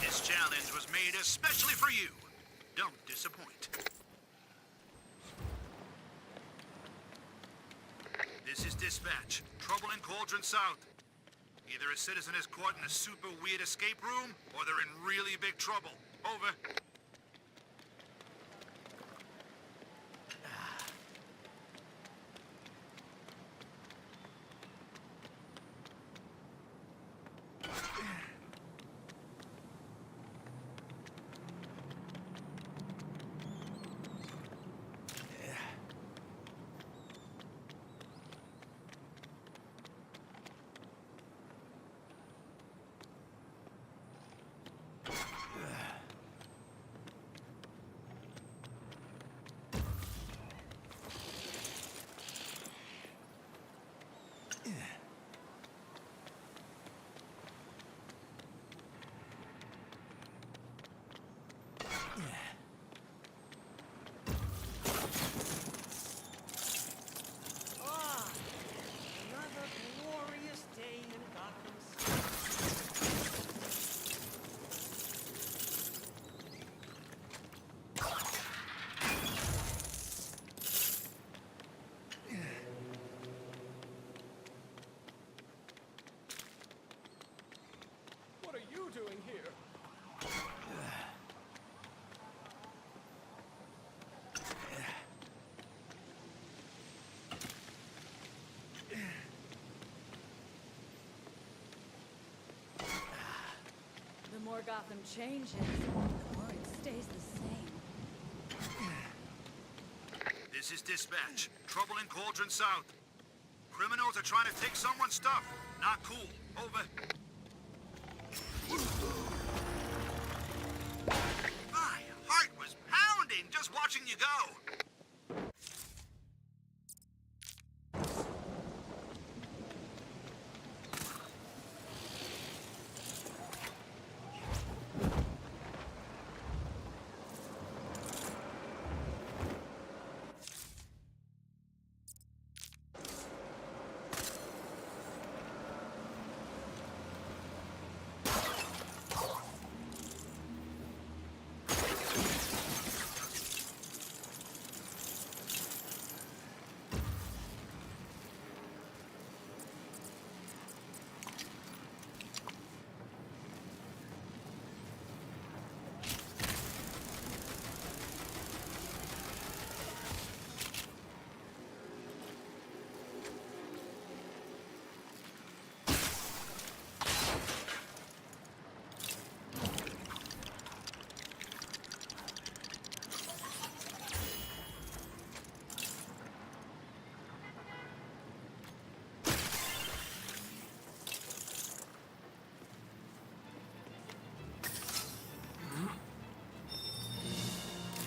B: This challenge was made especially for you. Don't disappoint. This is dispatch. Trouble in Cauldron South. Either a citizen is caught in a super weird escape room, or they're in really big trouble. Over.
K: or Gotham changes, or it stays the same.
E: This is dispatch. Trouble in Cauldron South. Criminals are trying to take someone's stuff. Not cool. Over. My heart was pounding just watching you go.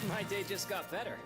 D: My day just got better.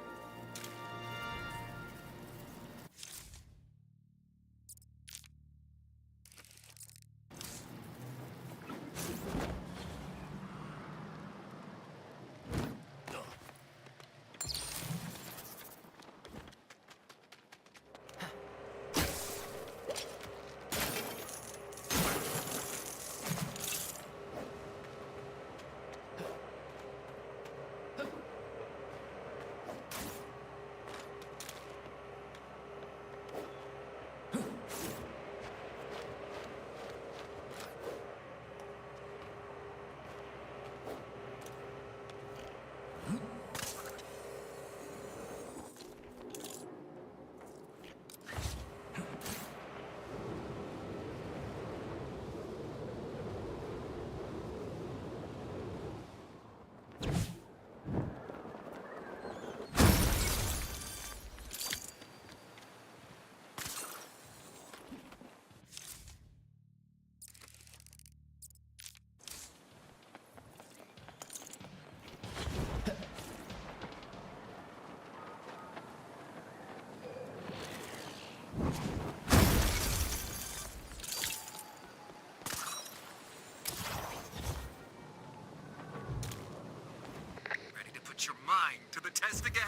B: Ready to put your mind to the test again?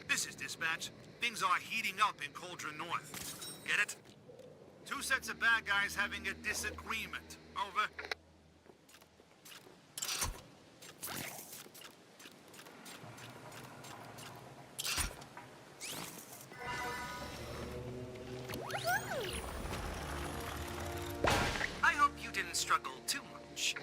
B: This is dispatch. Things are heating up in Cauldron North. Get it? Two sets of bad guys having a disagreement. Over. I hope you didn't struggle too much.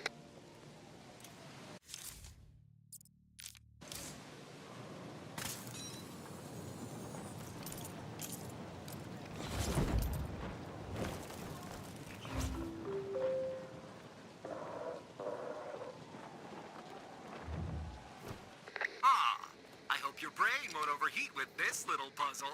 B: I hope your brain won't overheat with this little puzzle.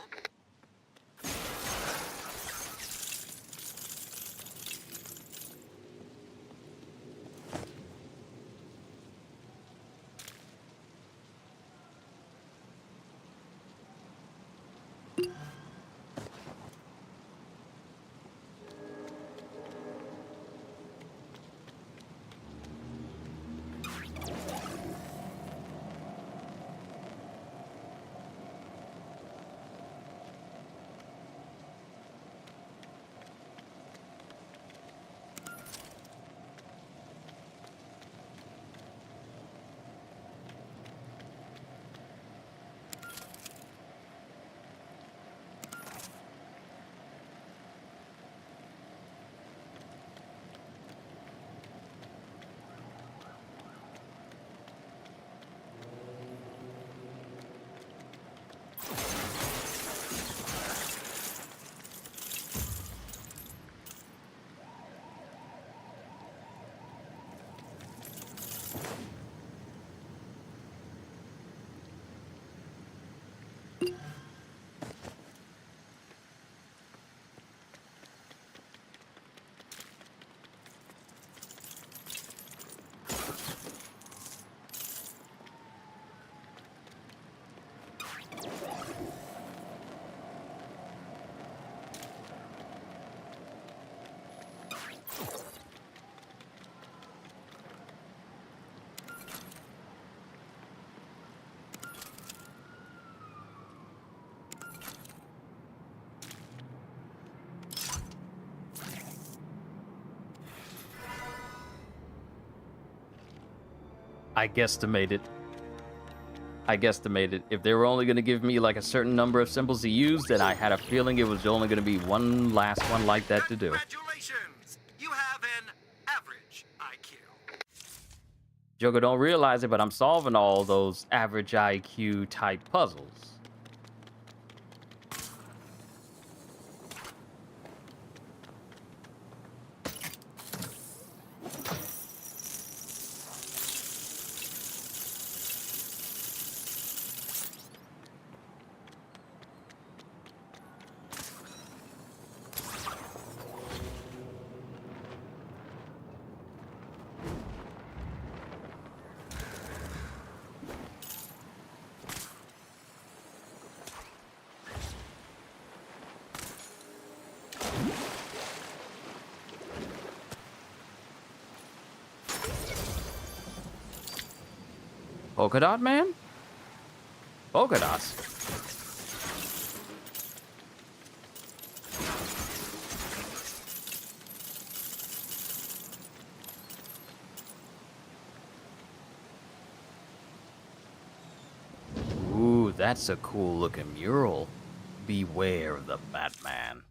A: I guesstimated. If they were only going to give me like a certain number of symbols to use, then I had a feeling it was only going to be one last one like that to do.
E: Congratulations! You have an average IQ.
A: Joker don't realize it, but I'm solving all those average IQ type puzzles. Polka dot man? Polka dots. Ooh, that's a cool looking mural. Beware of the Batman.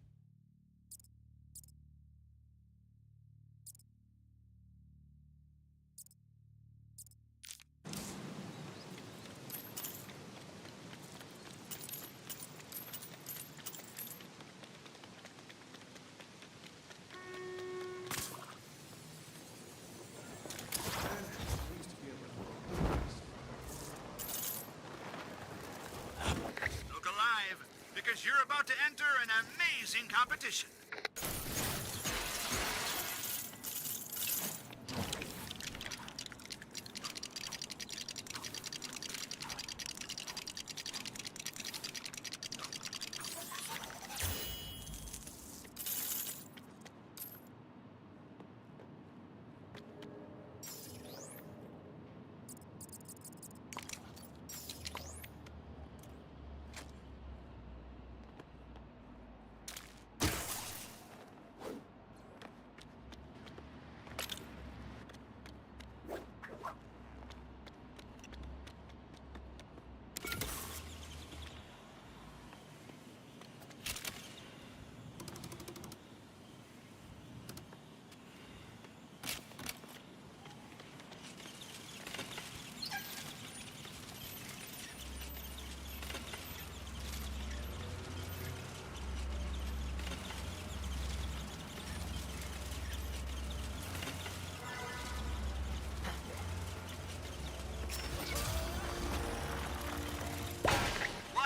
E: Look alive, because you're about to enter an amazing competition.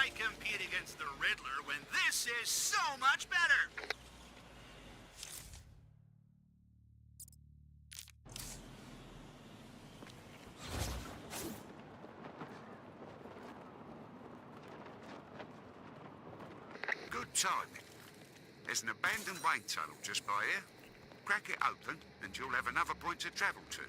E: Why compete against the Riddler when this is so much better? Good timing. There's an abandoned wind tunnel just by here. Crack it open, and you'll have another point to travel to.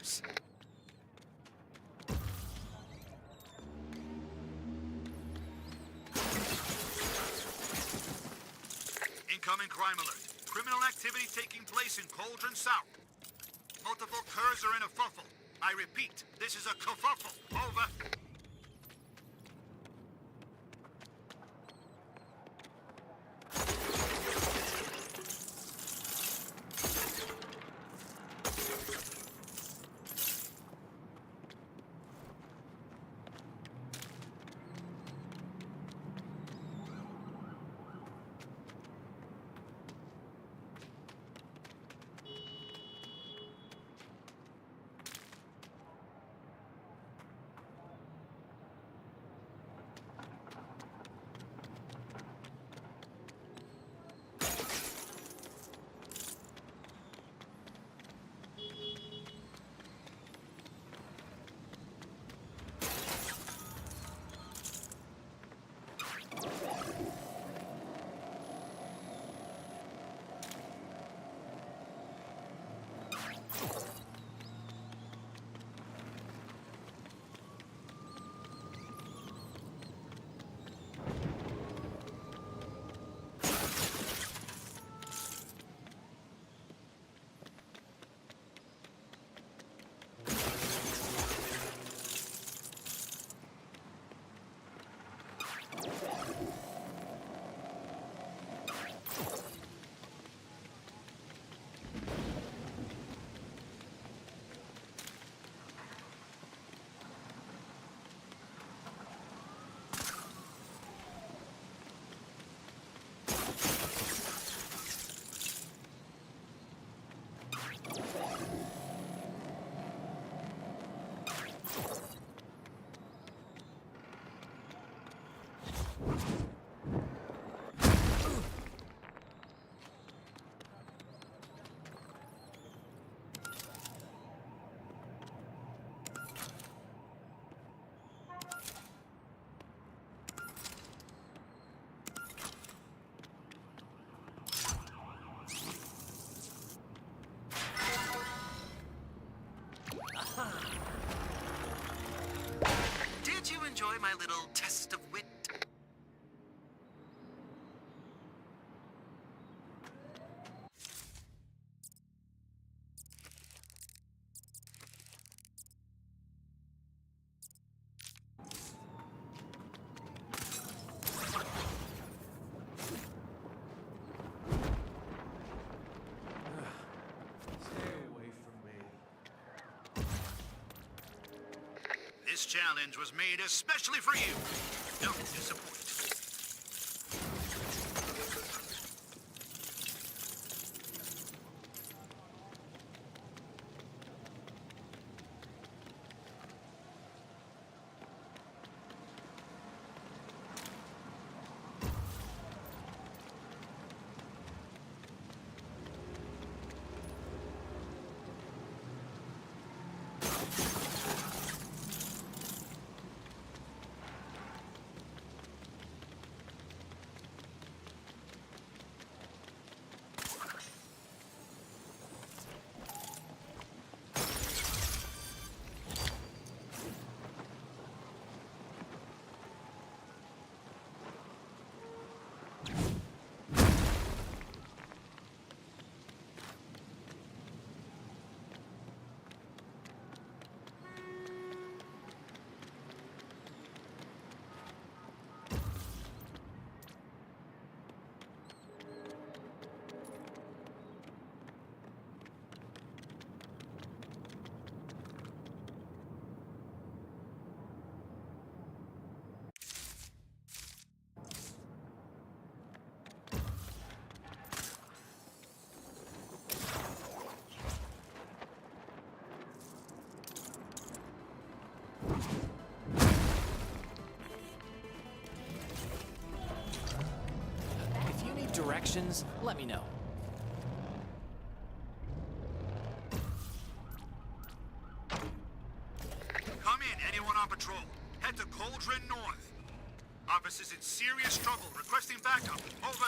E: orders. Incoming crime alert. Criminal activity taking place in Cauldron South. Multiple curs are in a fuffle. I repeat, this is a kerfuffle. Over. Did you enjoy my little test of wit?
F: Stay away from me.
E: This challenge was made especially for you. Don't disappoint.
D: If you need directions, let me know.
E: Come in, anyone on patrol. Head to Cauldron North. Office is in serious trouble, requesting backup. Over.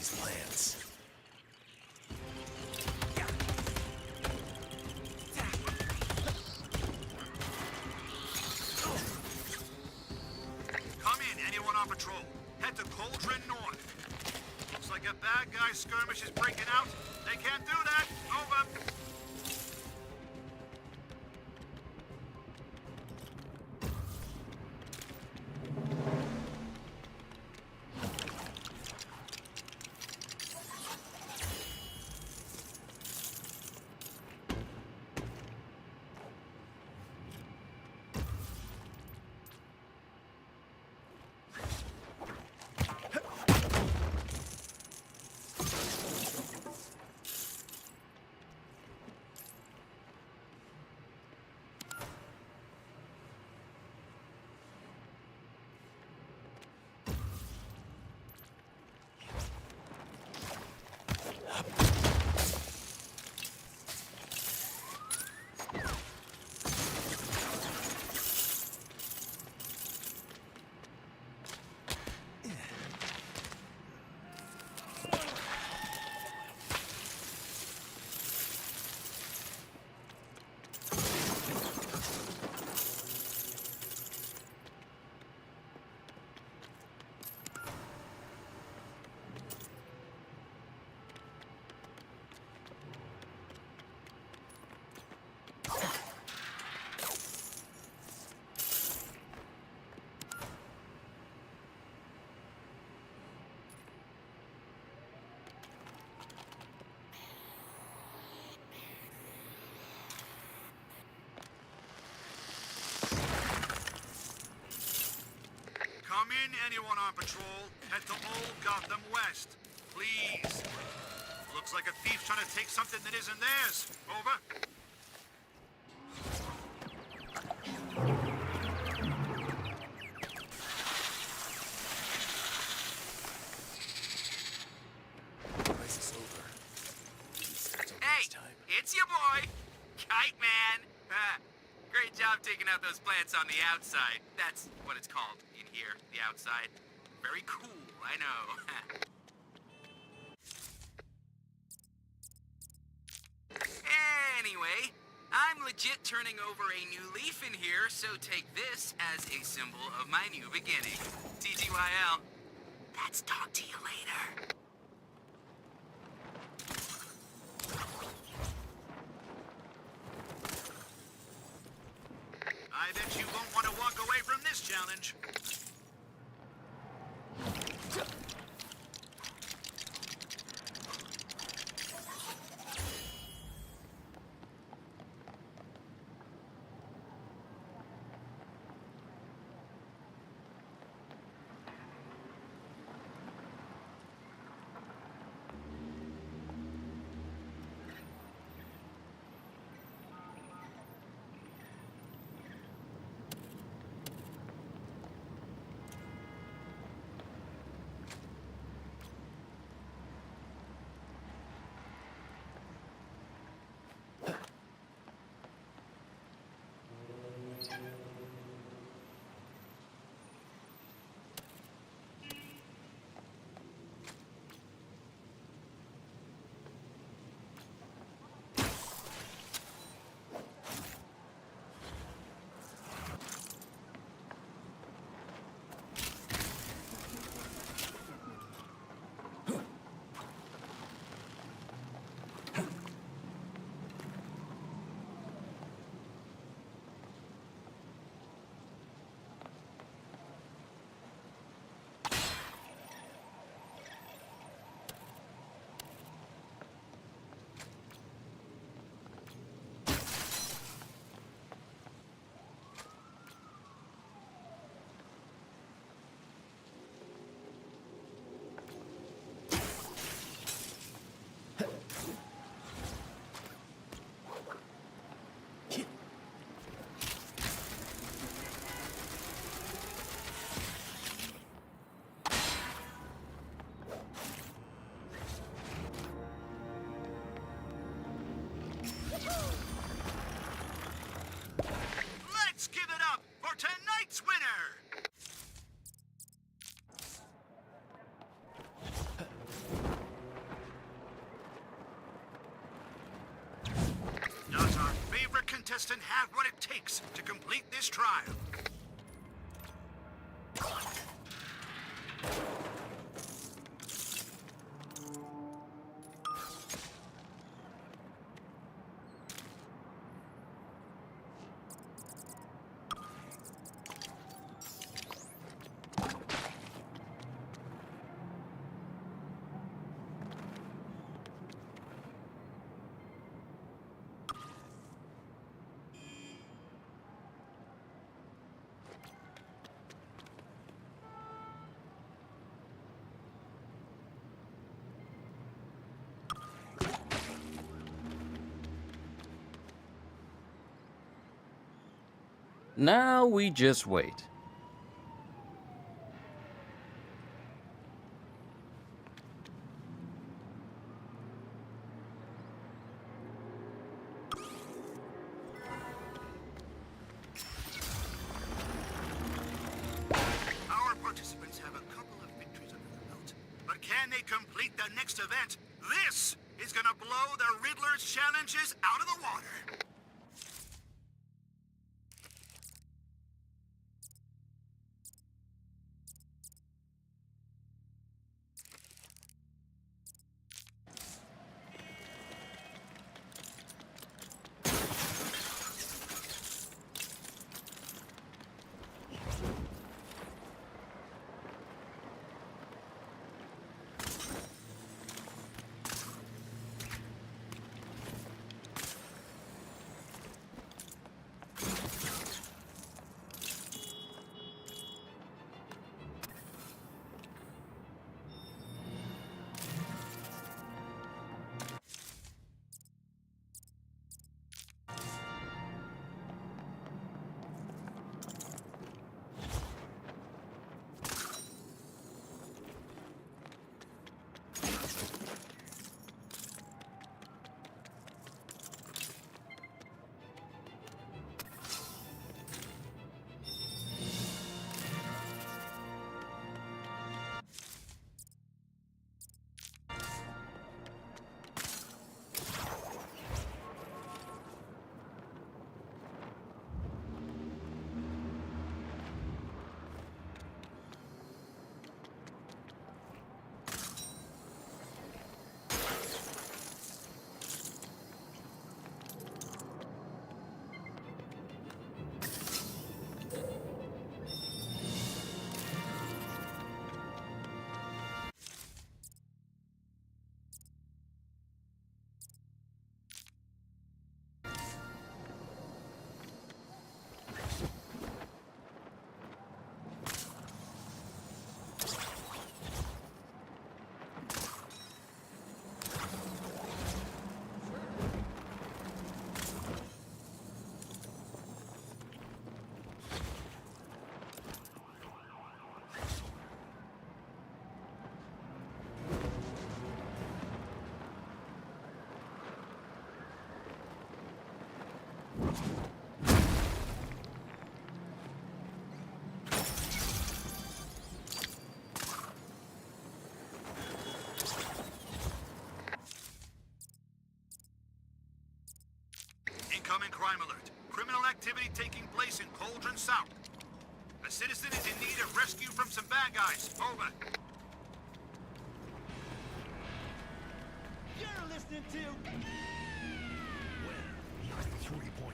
C: these plans.
E: Come in, anyone on patrol. Head to Cauldron North. Looks like a bad guy skirmish is breaking out. They can't do that. Over. Come in, anyone on patrol. Head to Old Gotham West. Please. Looks like a thief's trying to take something that isn't theirs. Over.
C: Crisis over.
B: Hey, it's your boy, Kite Man. Great job taking out those plants on the outside. That's what it's called in here, the outside. Very cool, I know. Anyway, I'm legit turning over a new leaf in here, so take this as a symbol of my new beginning. TTYL. Let's talk to you later.
E: I bet you won't want to walk away from this challenge. favorite contestant have what it takes to complete this trial?
A: Now we just wait.
E: Our participants have a couple of victories under their belt, but can they complete the next event? This is gonna blow the Riddler's challenges out of the water. Incoming crime alert. Criminal activity taking place in Cauldron South. A citizen is in need of rescue from some bad guys. Over.
D: You're listening to...
E: Well, 3.9.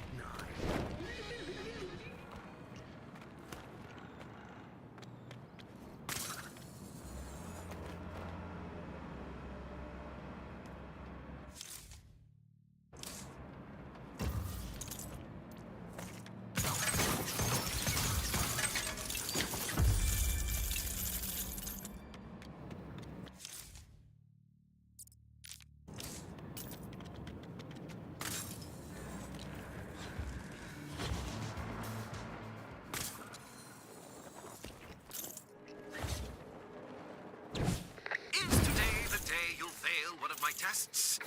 E: Tests.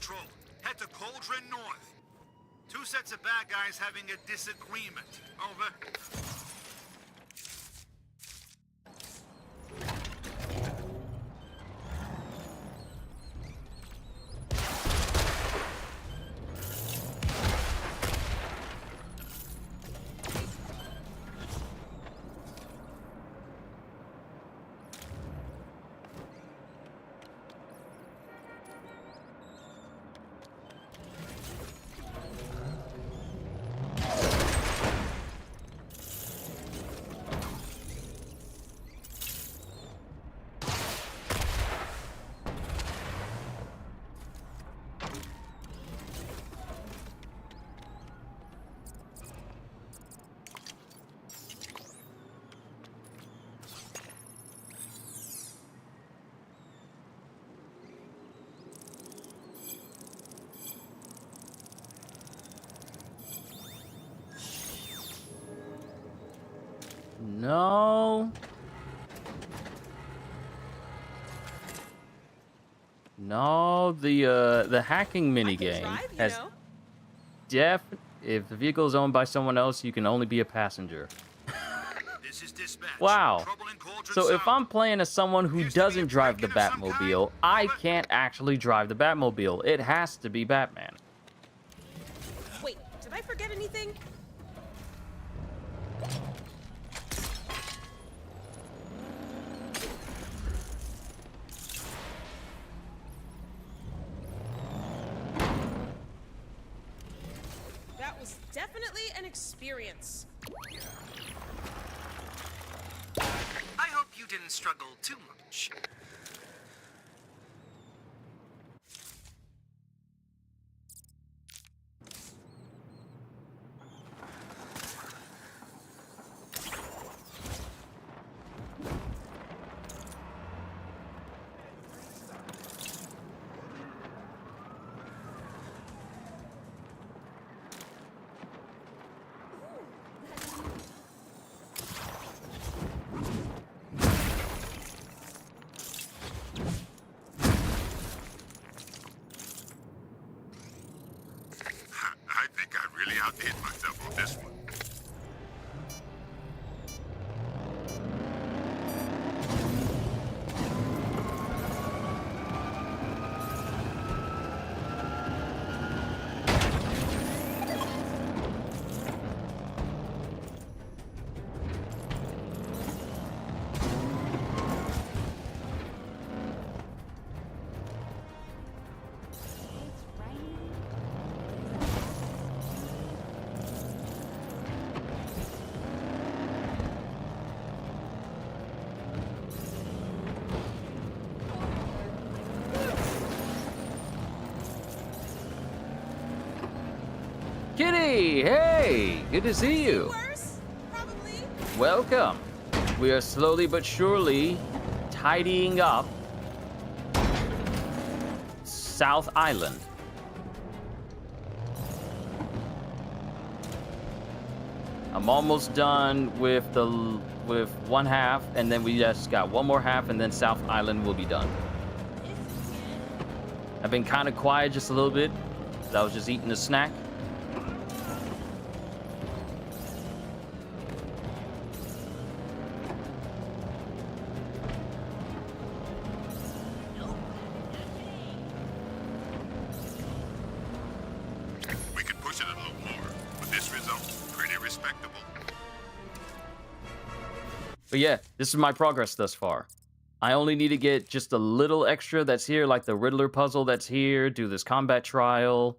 E: Patrol. Head to Cauldron North. 2 sets of bad guys having a disagreement. Over.
A: No. No, the hacking minigame
J: Drive, you
A: has
J: know.
A: if the vehicle is owned by someone else, you can only be a passenger.
E: This is dispatch.
A: Wow.
E: Trouble in Cauldron
A: So if
E: South.
A: I'm playing as someone who
E: Appears to be a
A: doesn't drive the
E: break-in of some
A: Batmobile,
E: kind.
A: I
E: Over.
A: can't actually drive the Batmobile. It has to be Batman.
J: Wait, did I forget anything? That was definitely an experience.
B: I hope you didn't struggle too much.
E: I think I really outdid myself on this one.
A: Kitty, hey, good to see you.
J: Worse? Probably.
A: Welcome. We are slowly but surely tidying up South Island. I'm almost done with one half, and then we just got one more half, and then South Island will be done. I've been kind of quiet just a little bit. I was just eating a snack.
E: We could push it a little more, but this result's pretty respectable.
A: But yeah, this is my progress thus far. I only need to get just a little extra that's here, like the Riddler puzzle that's here, do this combat trial,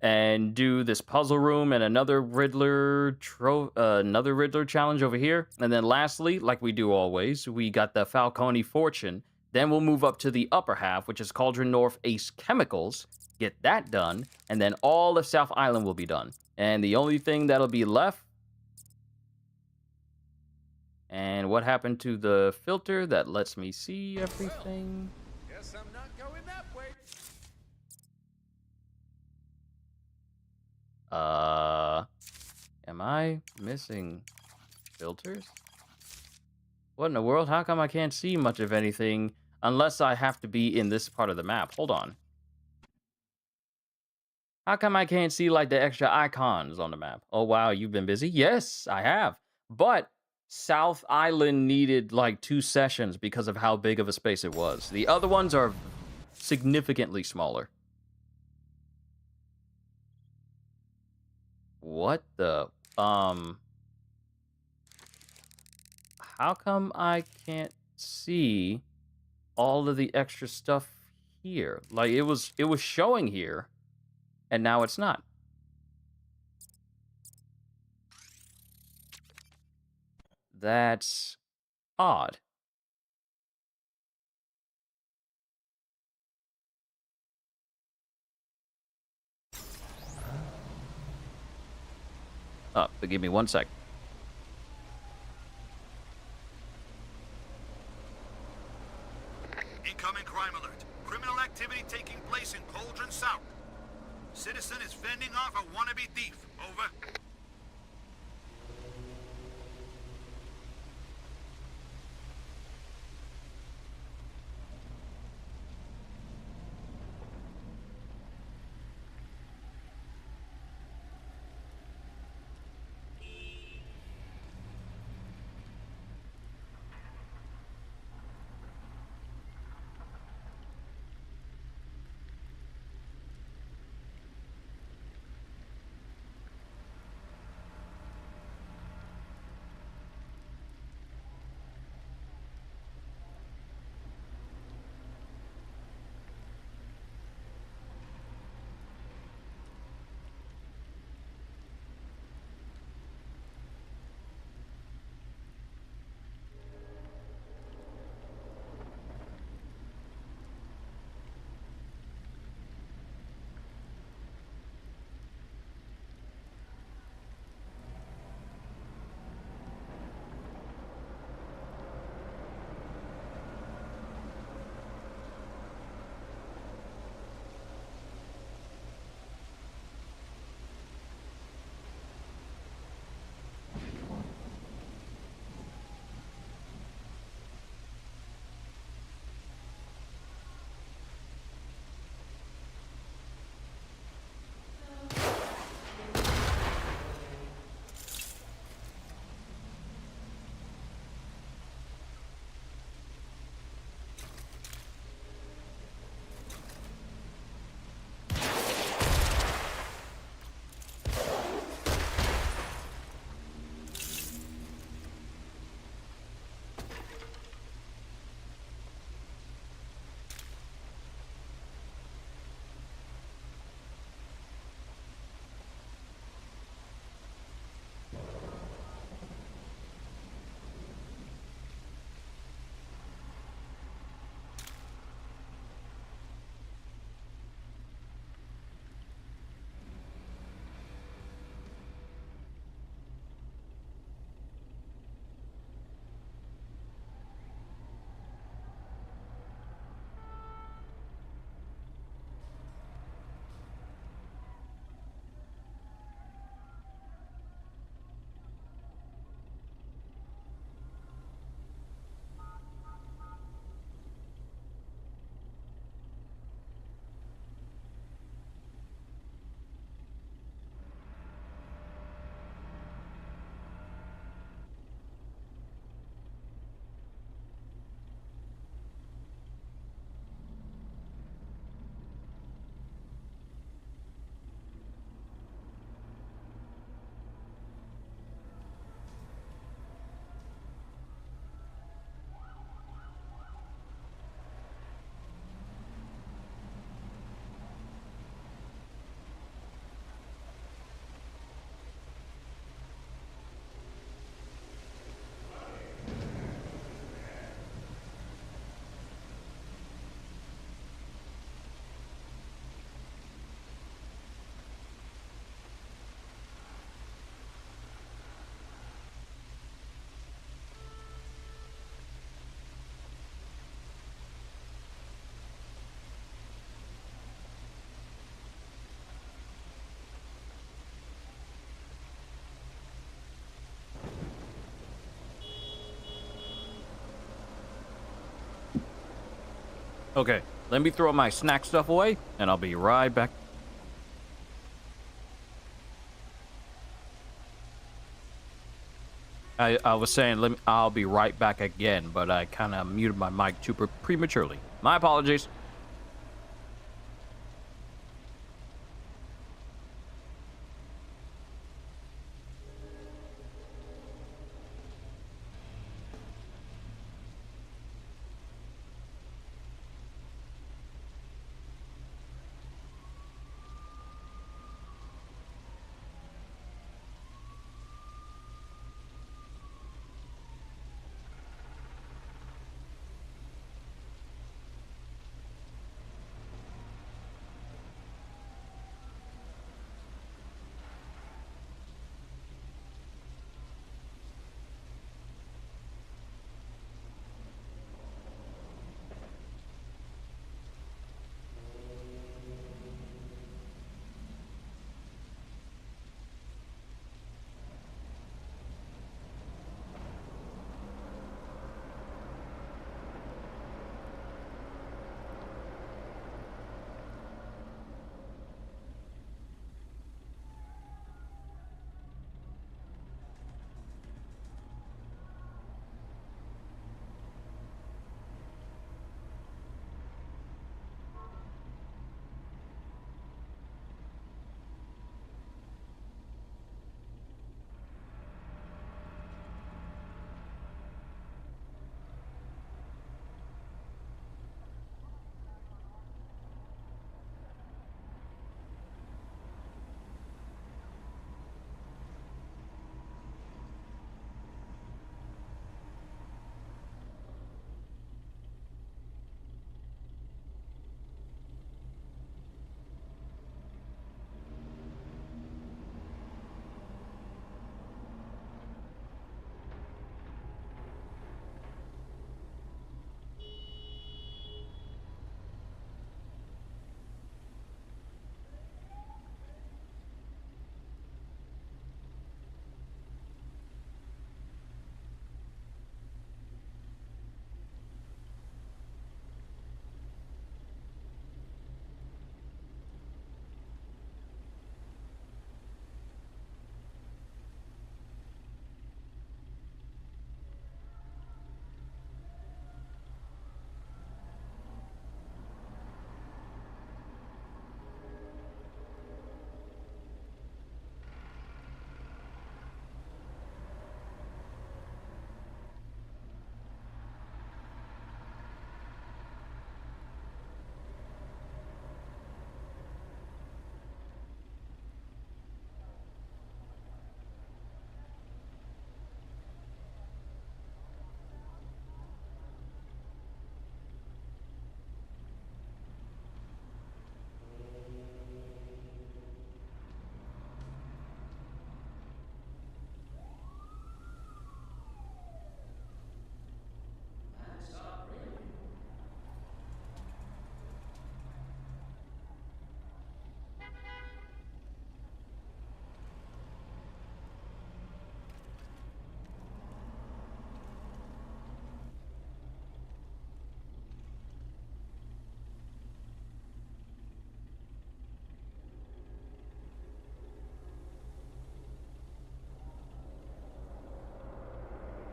A: and do this puzzle room and another Riddler challenge over here. And then lastly, like we do always, we got the Falcone Fortune. Then we'll move up to the upper half, which is Cauldron North Ace Chemicals. Get that done, and then all of South Island will be done. And the only thing that'll be left. And what happened to the filter that lets me see everything?
F: Guess I'm not going that way.
A: Am I missing filters? What in the world? How come I can't see much of anything unless I have to be in this part of the map? Hold on. How come I can't see like the extra icons on the map? Oh wow, you've been busy? Yes, I have. But South Island needed like 2 sessions because of how big of a space it was. The other ones are significantly smaller. What the how come I can't see all of the extra stuff here? Like it was showing here and now it's not. That's odd. But give me 1 sec.
E: Incoming crime alert. Criminal activity taking place in Cauldron South. Citizen is fending off a wannabe thief. Over.
A: Okay, let me throw my snack stuff away, and I'll be right back. I was saying I'll be right back again, but I kind of muted my mic too prematurely. My apologies.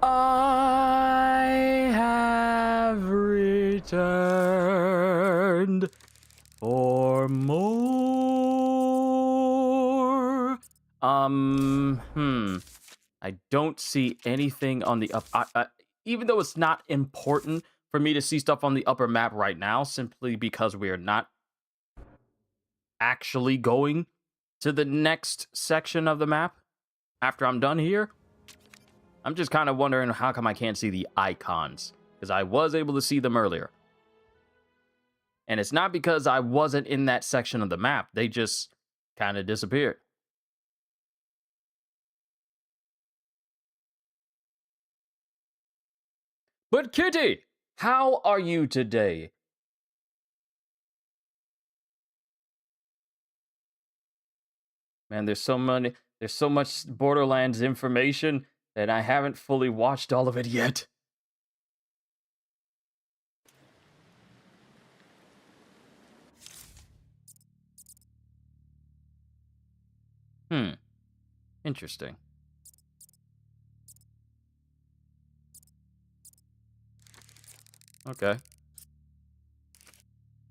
A: I have returned for more. I don't see anything on the up. Even though it's not important for me to see stuff on the upper map right now, simply because we are not actually going to the next section of the map after I'm done here. I'm just kind of wondering how come I can't see the icons, because I was able to see them earlier. And it's not because I wasn't in that section of the map. They just kind of disappeared. But Kitty, how are you today? Man, there's so much Borderlands information that I haven't fully watched all of it yet. Interesting. Okay.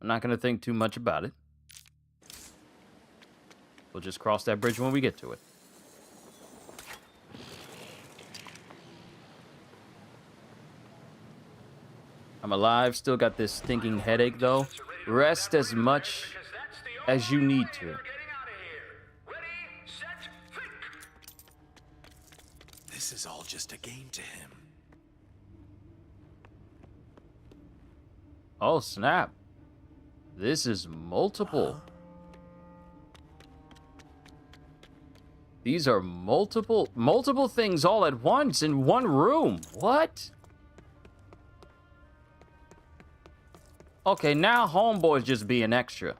A: I'm not going to think too much about it. We'll just cross that bridge when we get to it. I'm alive, still got this stinking headache though. Rest as much as you need to.
C: This is all just a game to him.
A: Oh, snap. This is multiple. These are multiple things all at once in one room. What? Okay, now Homeboy's just being extra.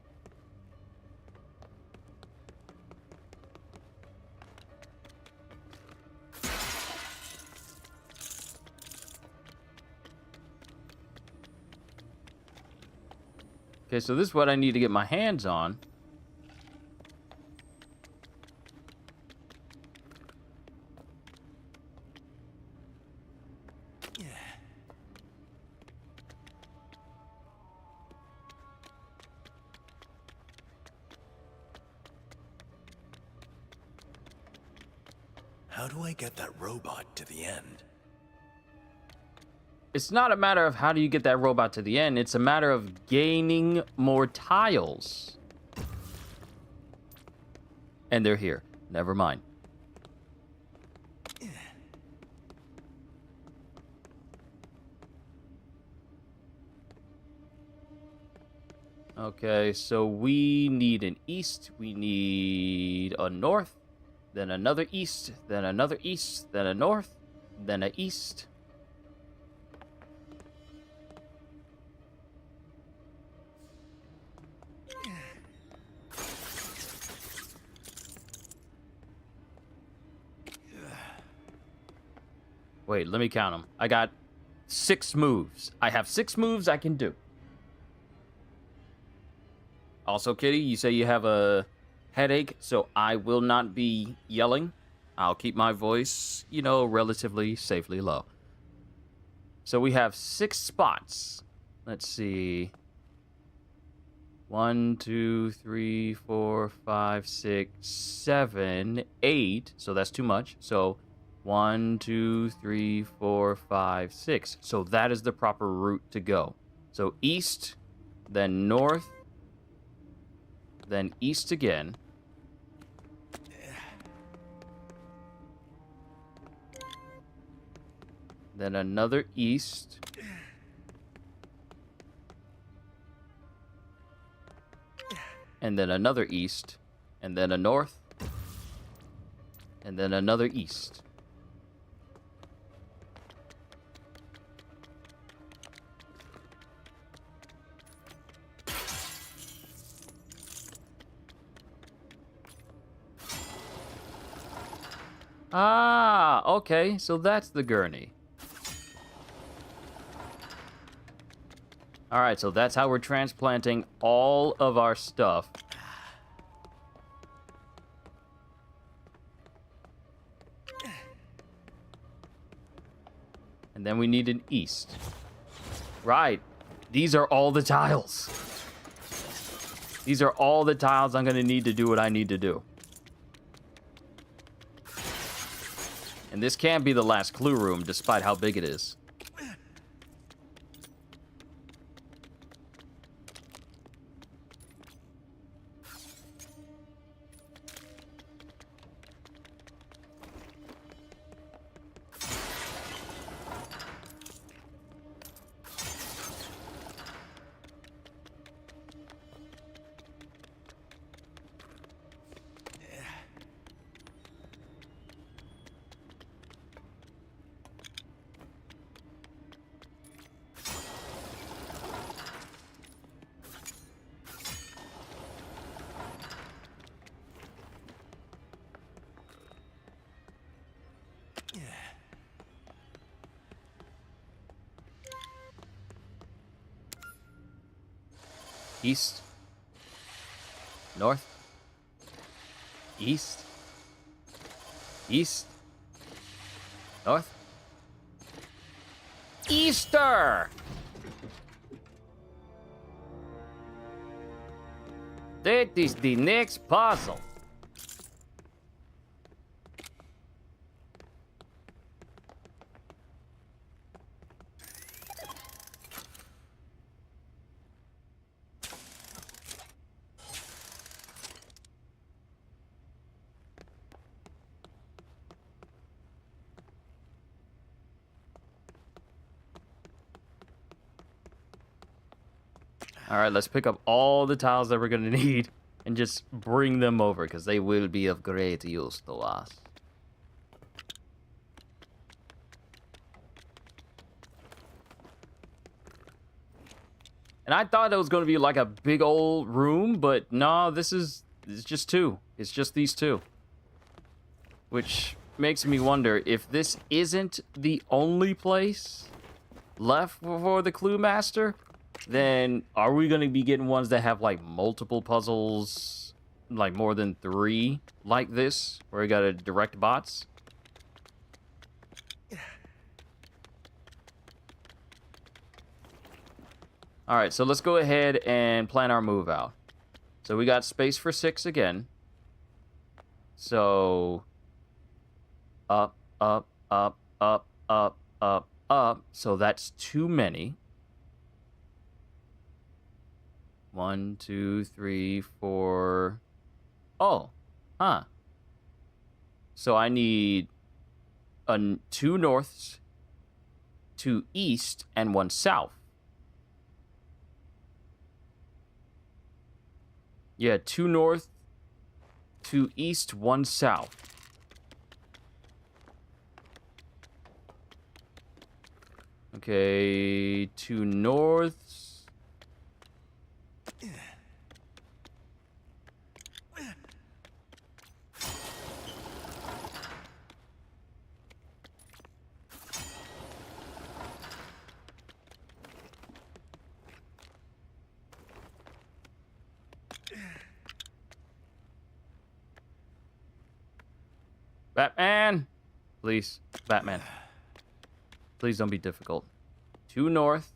A: Okay, so this is what I need to get my hands on.
C: How do I get that robot to the end?
A: It's not a matter of how do you get that robot to the end. It's a matter of gaining more tiles. And they're here. Never mind. Okay, so we need an east. We need a north. Then another east. Then another east. Then a north. Then a east. Wait, let me count them. I got 6 moves. I have 6 moves I can do. Also, Kitty, you say you have a headache, so I will not be yelling. I'll keep my voice, you know, relatively safely low. So we have 6 spots. Let's see. 1, 2, 3, 4, 5, 6, 7, 8. So that's too much. So 1, 2, 3, 4, 5, 6. So that is the proper route to go. So east, then north, then east again. Then another east. And then another east. And then a north. And then another east. Ah, okay, so that's the gurney. All right, so that's how we're transplanting all of our stuff. And then we need an east. Right, these are all the tiles. These are all the tiles I'm gonna need to do what I need to do. And this can't be the last clue room, despite how big it is. East. North. East. East. North. Easter! That is the next puzzle. All right, let's pick up all the tiles that we're gonna need and just bring them over because they will be of great use to us. And I thought it was gonna be like a big old room, but no, it's just two. It's just these two. Which makes me wonder if this isn't the only place left for the Clue Master, then are we going to be getting ones that have like multiple puzzles, like more than 3 like this, where we got to direct bots? All right, so let's go ahead and plan our move out. So we got space for 6 again. So up, up, up, up, up, up, up. So that's too many. 1, 2, 3, 4. Oh, huh. So I need 2 norths, 2 east, and 1 south. Yeah, 2 north, 2 east, 1 south. Okay, 2 norths. Batman! Please, Batman. Please don't be difficult. 2 north.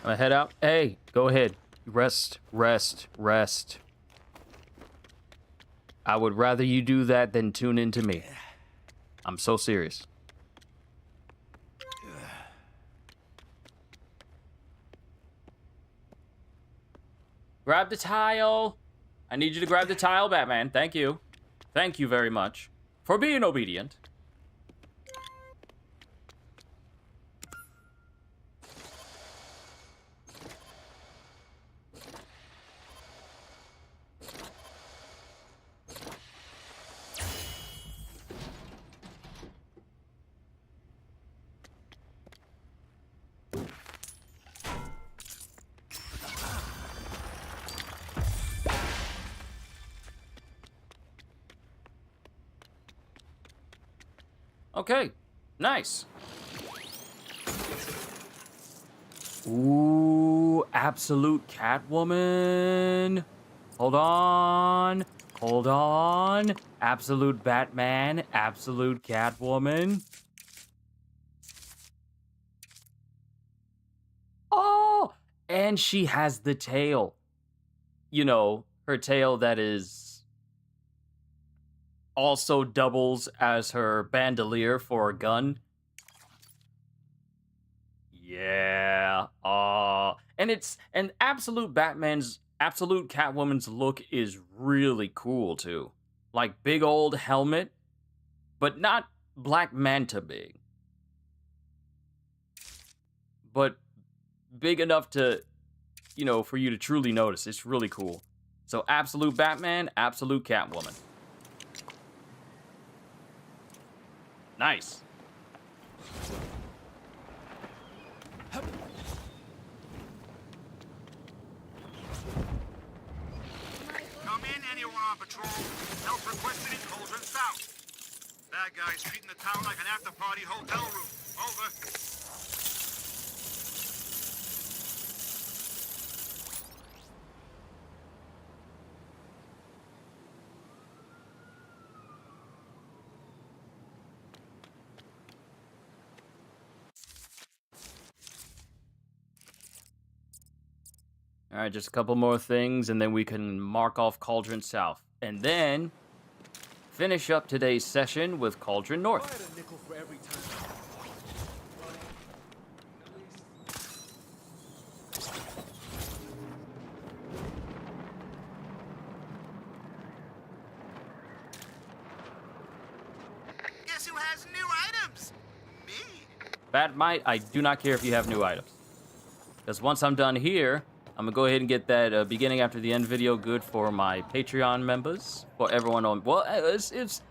A: I'm gonna head out. Hey, go ahead. Rest, rest, rest. I would rather you do that than tune into me. I'm so serious. Grab the tile. I need you to grab the tile, Batman. Thank you. Thank you very much for being obedient. Okay, nice. Ooh, absolute Catwoman. Hold on. Hold on. Absolute Batman. Absolute Catwoman. Oh, and she has the tail. You know, her tail that is also doubles as her bandolier for a gun. Yeah. And absolute Catwoman's look is really cool too. Like big old helmet, but not Black Manta big. But big enough to, you know, for you to truly notice. It's really cool. So absolute Batman, absolute Catwoman. Nice.
E: Come in, anyone on patrol. Help requested in Cauldron South. Bad guys treating the town like an after-party hotel room. Over.
A: All right, just a couple more things, and then we can mark off Cauldron South. And then finish up today's session with Cauldron North.
F: I had a nickel for every time.
E: Guess who has new items? Me.
A: Batmite, I do not care if you have new items. Because once I'm done here, I'm going to go ahead and get that beginning after the end video good for my Patreon members. For everyone on... Well, it's...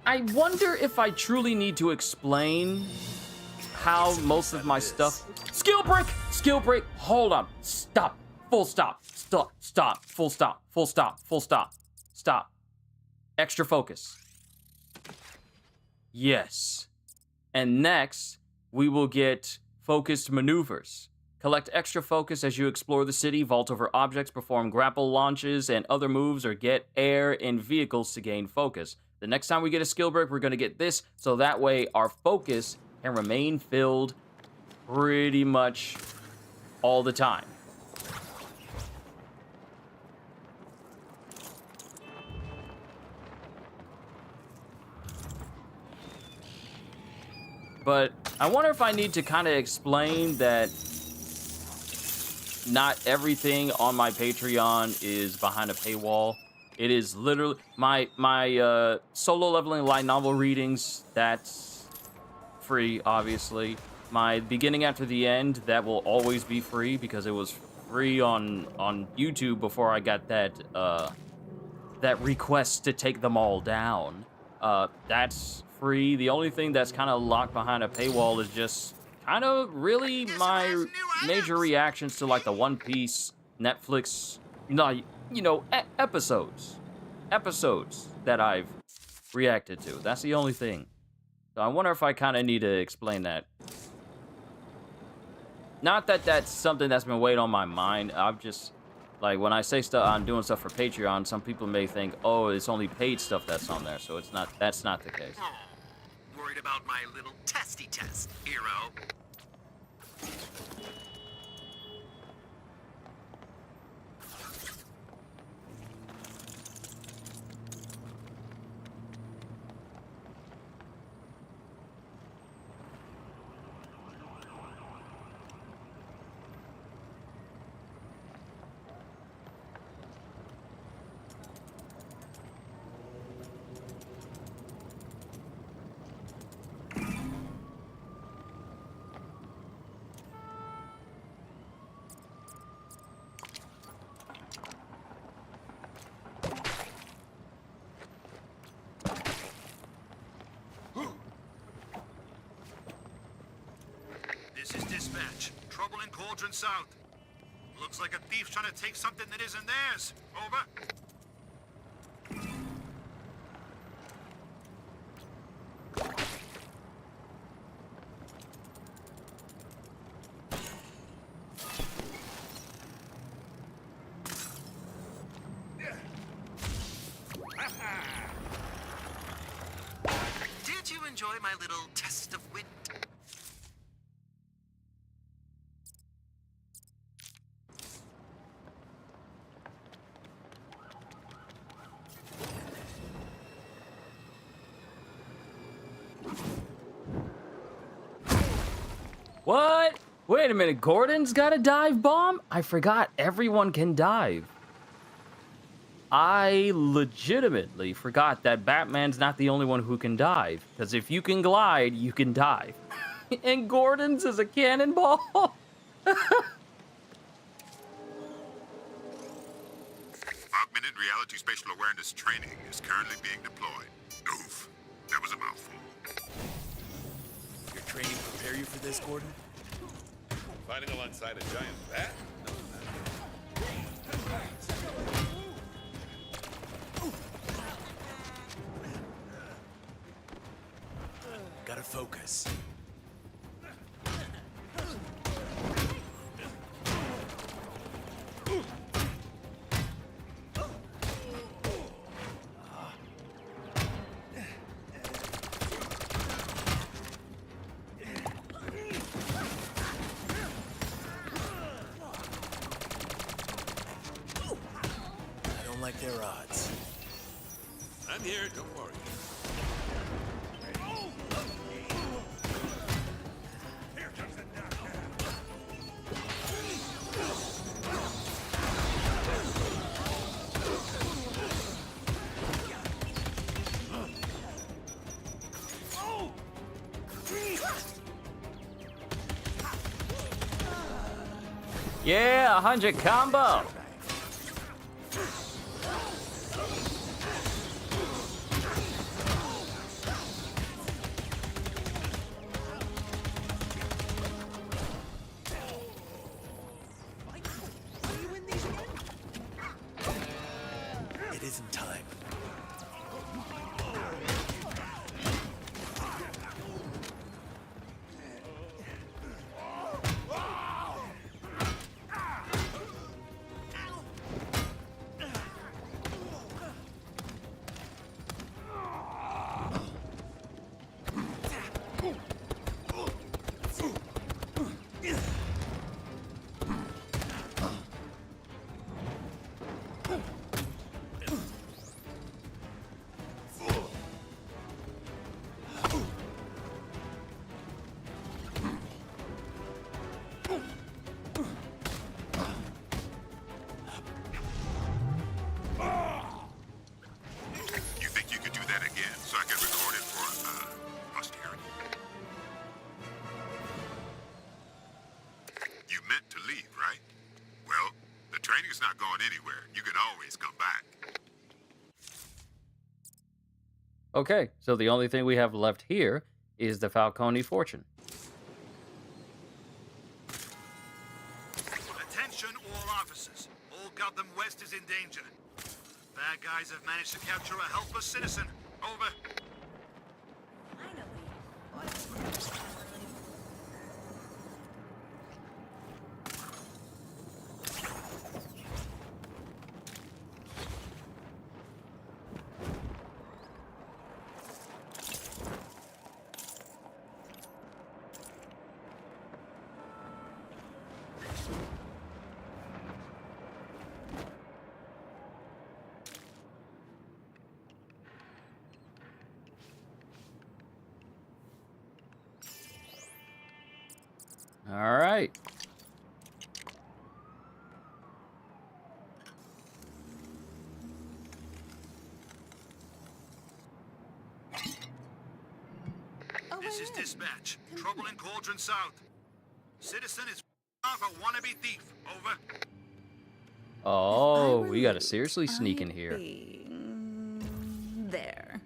A: I wonder if I truly need to explain how most of my stuff... Skill break! Skill break! Hold on. Stop. Full stop. Stop. Stop. Full stop. Full stop. Full stop. Stop. Extra focus. Yes. And next, we will get focused maneuvers. Collect extra focus as you explore the city, vault over objects, perform grapple launches and other moves, or get air in vehicles to gain focus. The next time we get a skill break, we're going to get this, so that way our focus can remain filled pretty much all the time. But I wonder if I need to kind of explain that not everything on my Patreon is behind a paywall. It is literally my solo leveling light novel readings. That's free, obviously. My beginning after the end, that will always be free because it was free on YouTube before I got that that request to take them all down. That's free. The only thing that's kind of locked behind a paywall is just kind of really my major reactions to like the One Piece Netflix, episodes that I've reacted to. That's the only thing. So I wonder if I kind of need to explain that. Not that that's something that's been weighing on my mind. I'm just like, when I say stuff, I'm doing stuff for Patreon, some people may think, oh, it's only paid stuff that's on there. So it's not. That's not the case.
B: Worried about my little testy test, hero.
E: This is dispatch. Trouble in Cauldron South. Looks like a thief's trying to take something that isn't theirs. Over.
B: Did you enjoy my little test of wit?
A: What? Wait a minute, Gordon's got a dive bomb? I forgot everyone can dive. I legitimately forgot that Batman's not the only one who can dive. Because if you can glide, you can dive. And Gordon's is a cannonball?
E: Augmented reality spatial awareness training is currently being deployed. Oof, that was a mouthful.
C: Your training prepare you for this, Gordon?
H: Fighting alongside a giant bat?
C: Gotta focus. I don't like their odds.
H: I'm here, don't worry.
A: Yeah, 100 combo.
C: It isn't time.
E: You think you could do that again so I can record it for, posterity? You meant to leave, right? Well, the training's not going anywhere. You can always come back.
A: Okay, so the only thing we have left here is the Falcone fortune.
E: Attention all officers. Old Gotham West is in danger. Bad guys have managed to capture a helpless citizen. Over.
A: All right.
E: This is dispatch. Trouble in Cauldron South. Citizen is off a wannabe thief. Over.
A: Oh, we gotta seriously sneak in here.
K: There.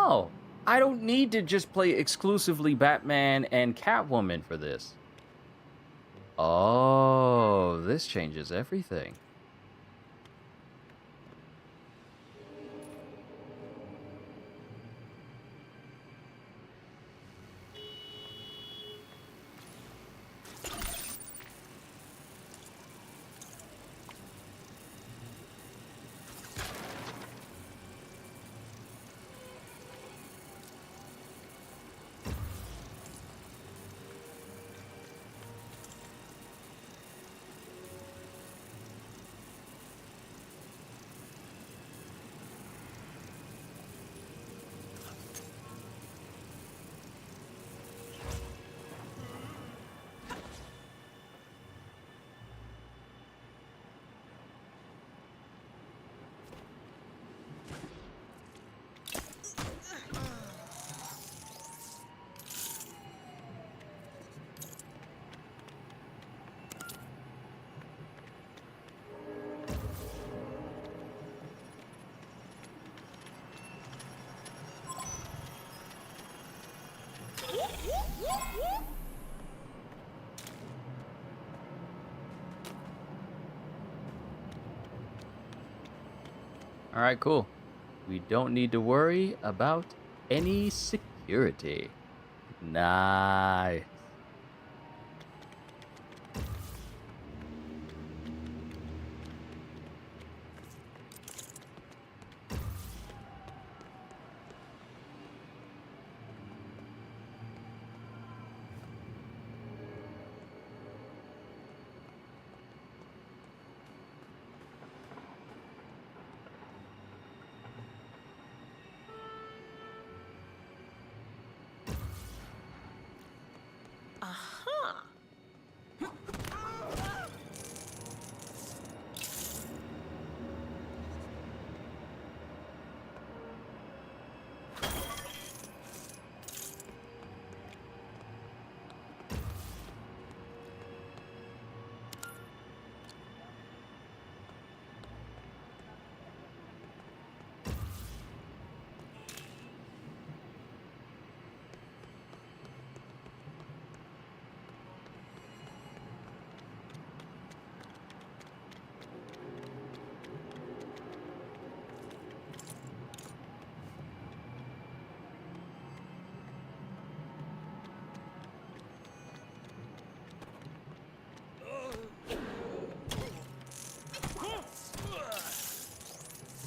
A: Oh, I don't need to just play exclusively Batman and Catwoman for this. Oh, this changes everything. All right, cool. We don't need to worry about any security. Nice.
J: Aha!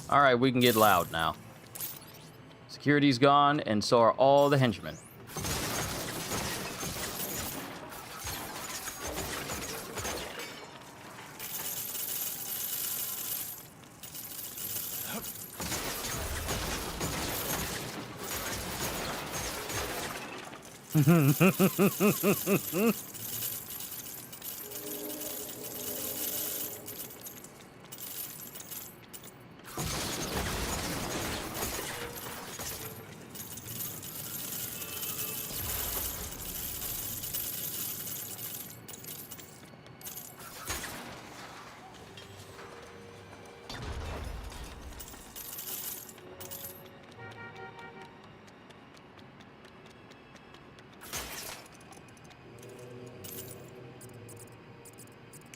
A: All right, we can get loud now. Security's gone, and so are all the henchmen.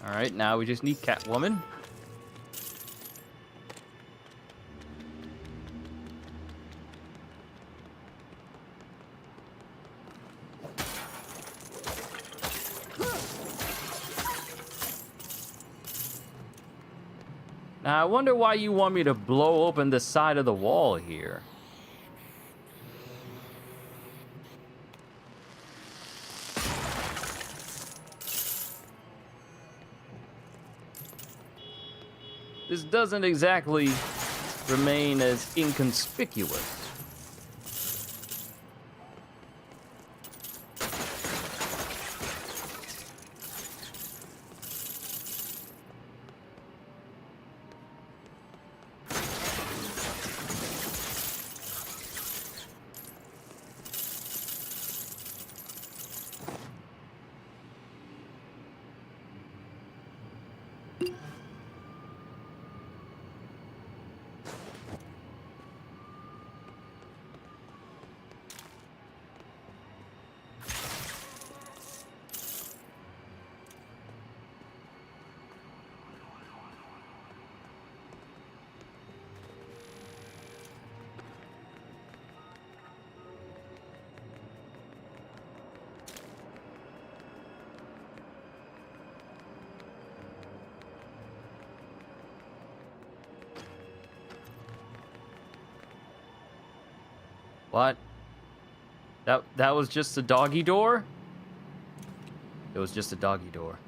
A: All right, now we just need Catwoman. Now, I wonder why you want me to blow open the side of the wall here. This doesn't exactly remain as inconspicuous. What? That was just a doggy door? It was just a doggy door.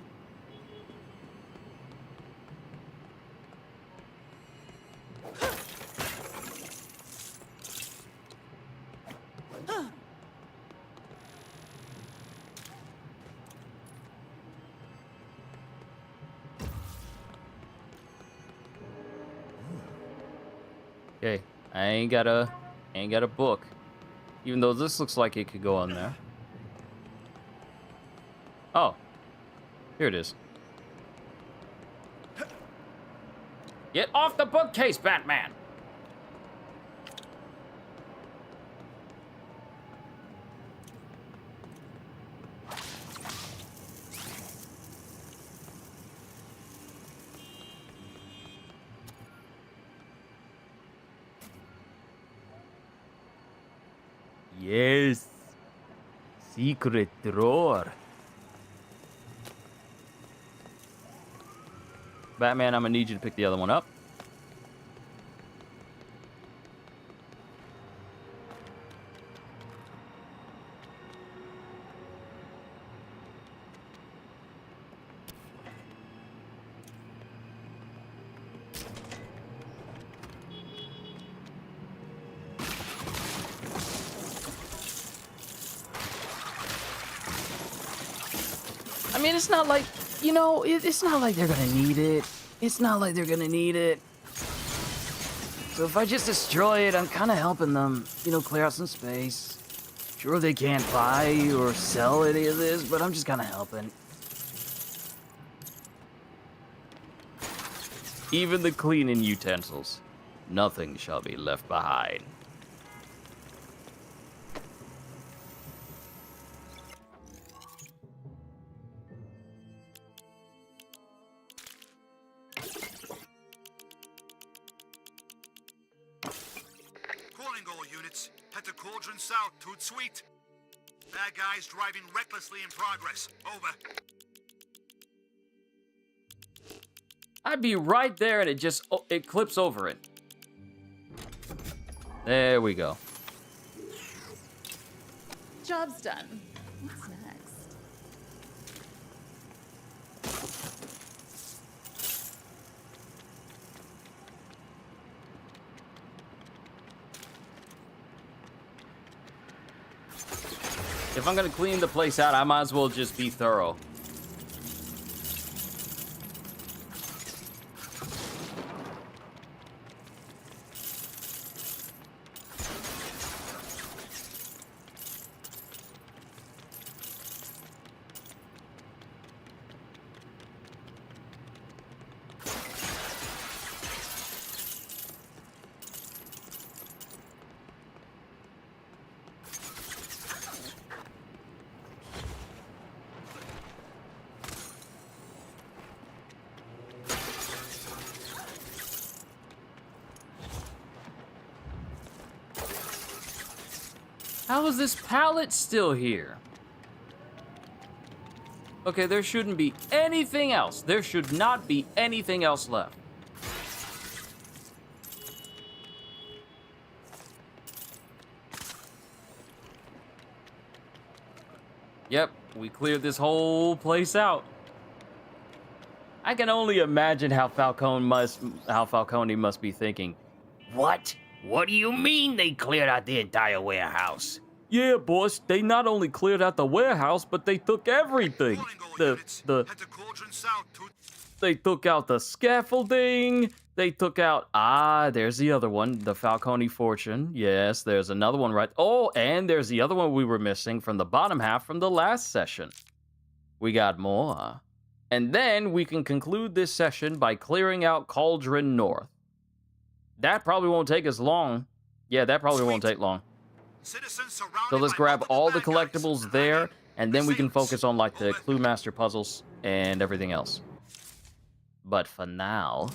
A: Okay, I ain't got a book. Even though this looks like it could go on there. Oh. Here it is. Get off the bookcase, Batman! Yes. Secret drawer. Batman, I'm gonna need you to pick the other one up. I mean, it's not like, you know, it's not like they're gonna need it. It's not like they're gonna need it. So if I just destroy it, I'm kind of helping them, you know, clear out some space. Sure, they can't buy or sell any of this, but I'm just kind of helping. Even the cleaning utensils. Nothing shall be left behind.
E: Calling all units. Head to Cauldron South, Toot Sweet. Bad guys driving recklessly in progress. Over.
A: I'd be right there and it clips over it. There we go.
K: Job's done. What's next?
A: If I'm gonna clean the place out, I might as well just be thorough. How is this pallet still here? Okay, there shouldn't be anything else. There should not be anything else left. Yep, we cleared this whole place out. I can only imagine how Falcone must be thinking. What? What do you mean they cleared out the entire warehouse? Yeah, boss, they not only cleared out the warehouse, but they took everything. They took out the scaffolding. They took out, there's the other one, the Falcone fortune. Yes, there's another one right. Oh, and there's the other one we were missing from the bottom half from the last session. We got more. And then we can conclude this session by clearing out Cauldron North. That probably won't take us long. Yeah, that probably won't take long. So let's grab all the collectibles there, and then we can focus on like the Clue Master puzzles and everything else. But for now...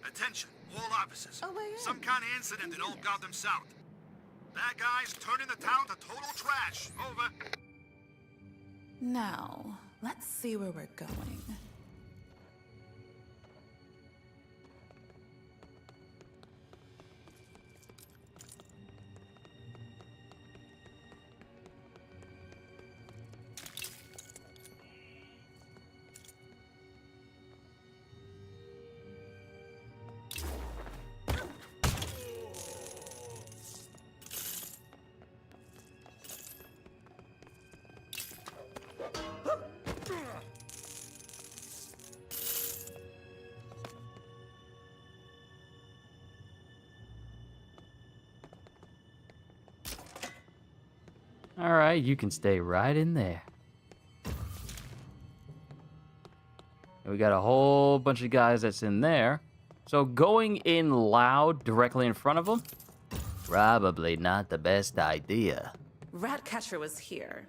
E: Attention, all officers.
K: Oh, way in.
E: Some kind of incident in Old Gotham South. Bad guys turning the town to total trash. Over.
K: Now, let's see where we're going.
A: All right, you can stay right in there. And we got a whole bunch of guys that's in there. So going in loud directly in front of them, probably not the best idea.
K: Ratcatcher was here.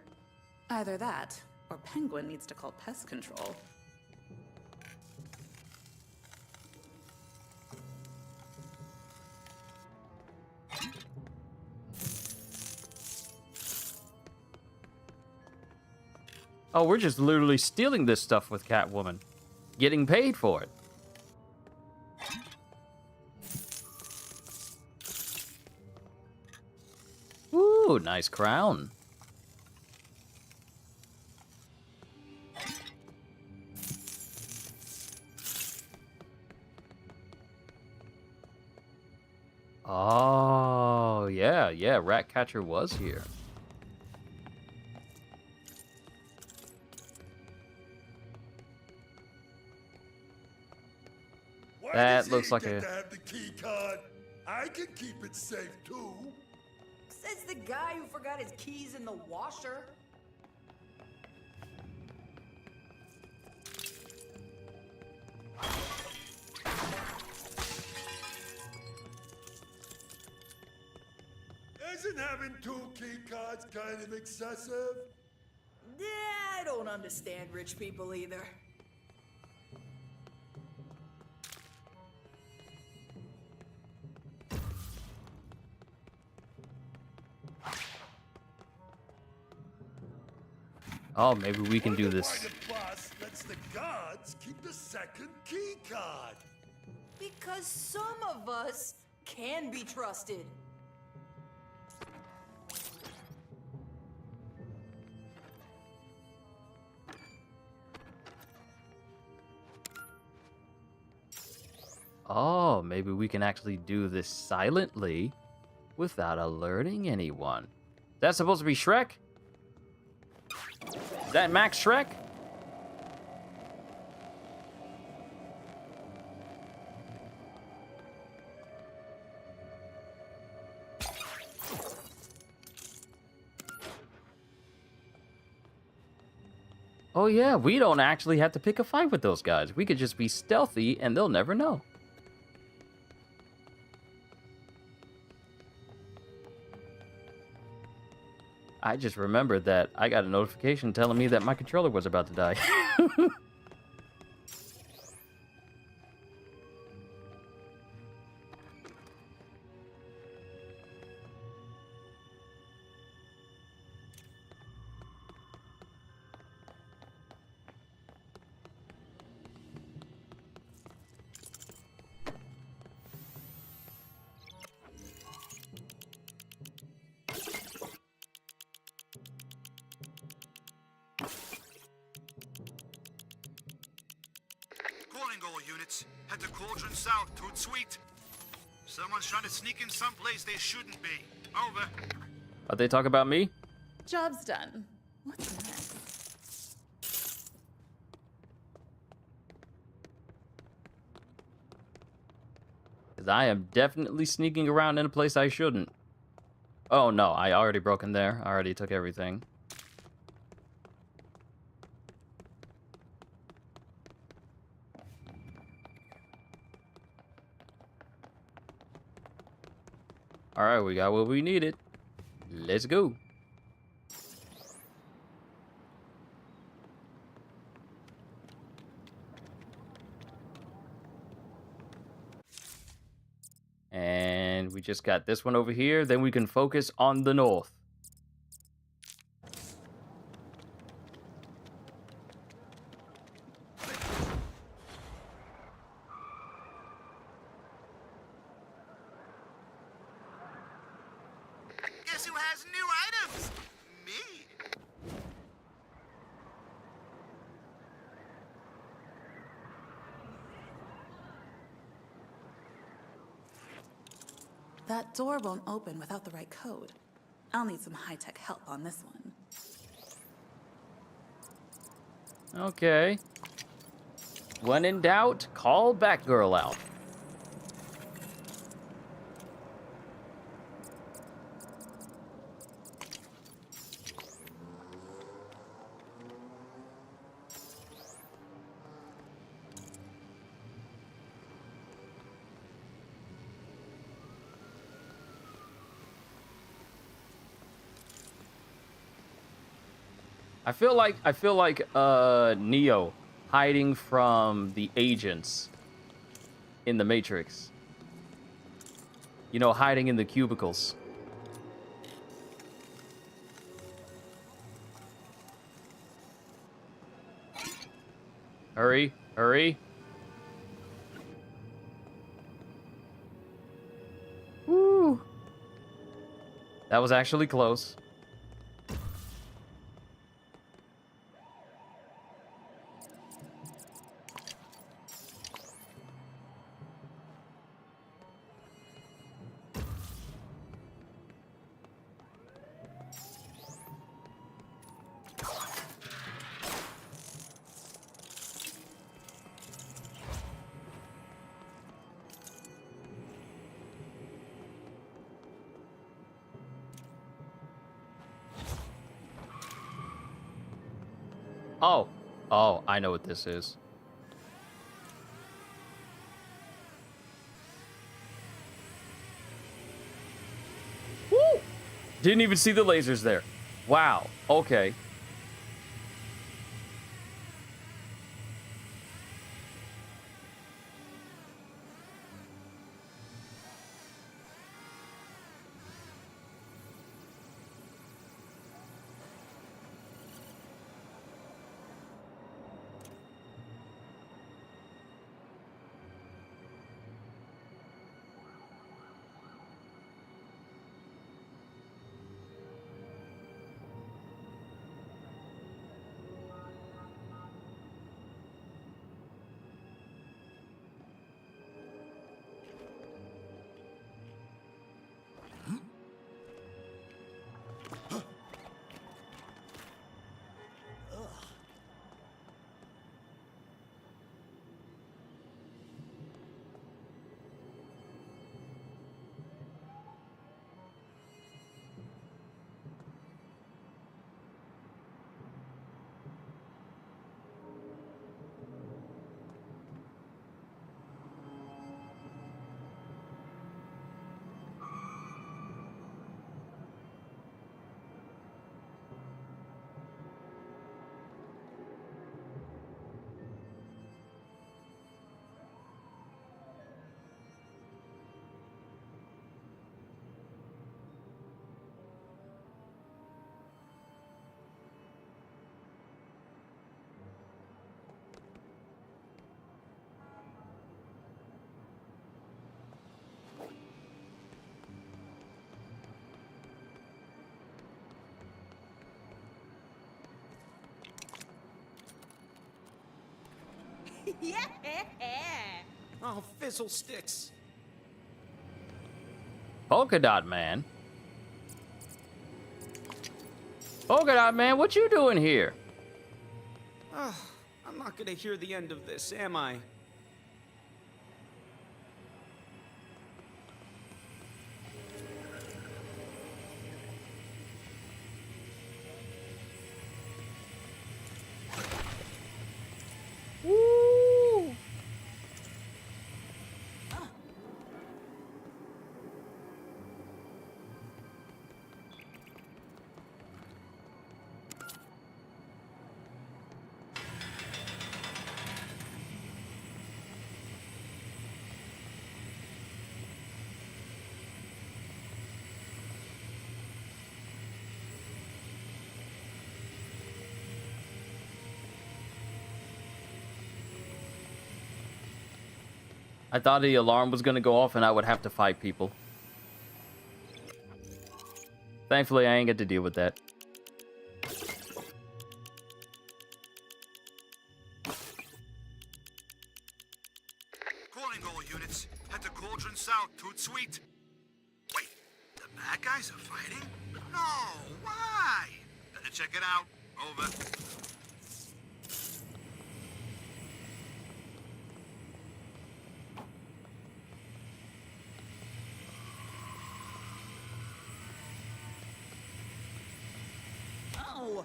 K: Either that, or Penguin needs to call pest control.
A: Oh, we're just literally stealing this stuff with Catwoman. Getting paid for it. Ooh, nice crown. Oh, yeah, Ratcatcher was here. That looks like a...
L: To have the key card? I can keep it safe too.
G: Says the guy who forgot his keys in the washer.
L: Isn't having 2 key cards kind of excessive?
G: Yeah, I don't understand rich people either.
A: Oh, maybe we can do this.
L: Why the boss lets the guards keep the second key card?
G: Because some of us can be trusted.
A: Oh, maybe we can actually do this silently without alerting anyone. Is that supposed to be Shrek? Is that Max Shrek? Oh yeah, we don't actually have to pick a fight with those guys. We could just be stealthy and they'll never know. I just remembered that I got a notification telling me that my controller was about to die.
E: Calling all units. Head to Cauldron South, Toot Sweet. Someone's trying to sneak in someplace they shouldn't be. Over.
A: Are they talking about me?
K: Job's done. What's next?
A: Because I am definitely sneaking around in a place I shouldn't. Oh no, I already broke in there. I already took everything. All right, we got what we needed. Let's go. And we just got this one over here. Then we can focus on the north.
E: Guess who has new items? Me.
K: That door won't open without the right code. I'll need some high-tech help on this one.
A: Okay. When in doubt, call Batgirl out. I feel like Neo hiding from the agents in the Matrix. You know, hiding in the cubicles. Hurry, hurry. Woo. That was actually close. Oh. Oh, I know what this is. Woo! Didn't even see the lasers there. Wow. Okay.
D: Yeah! Oh, fizzle sticks.
A: Polka Dot Man. Polka Dot Man, what you doing here?
D: I'm not gonna hear the end of this, am I?
A: Woo! I thought the alarm was gonna go off and I would have to fight people. Thankfully, I ain't get to deal with that.
E: Calling all units. Head to Cauldron South, Toot Sweet. Wait, the bad guys are fighting? No, why? Better check it out. Over.
D: Oh!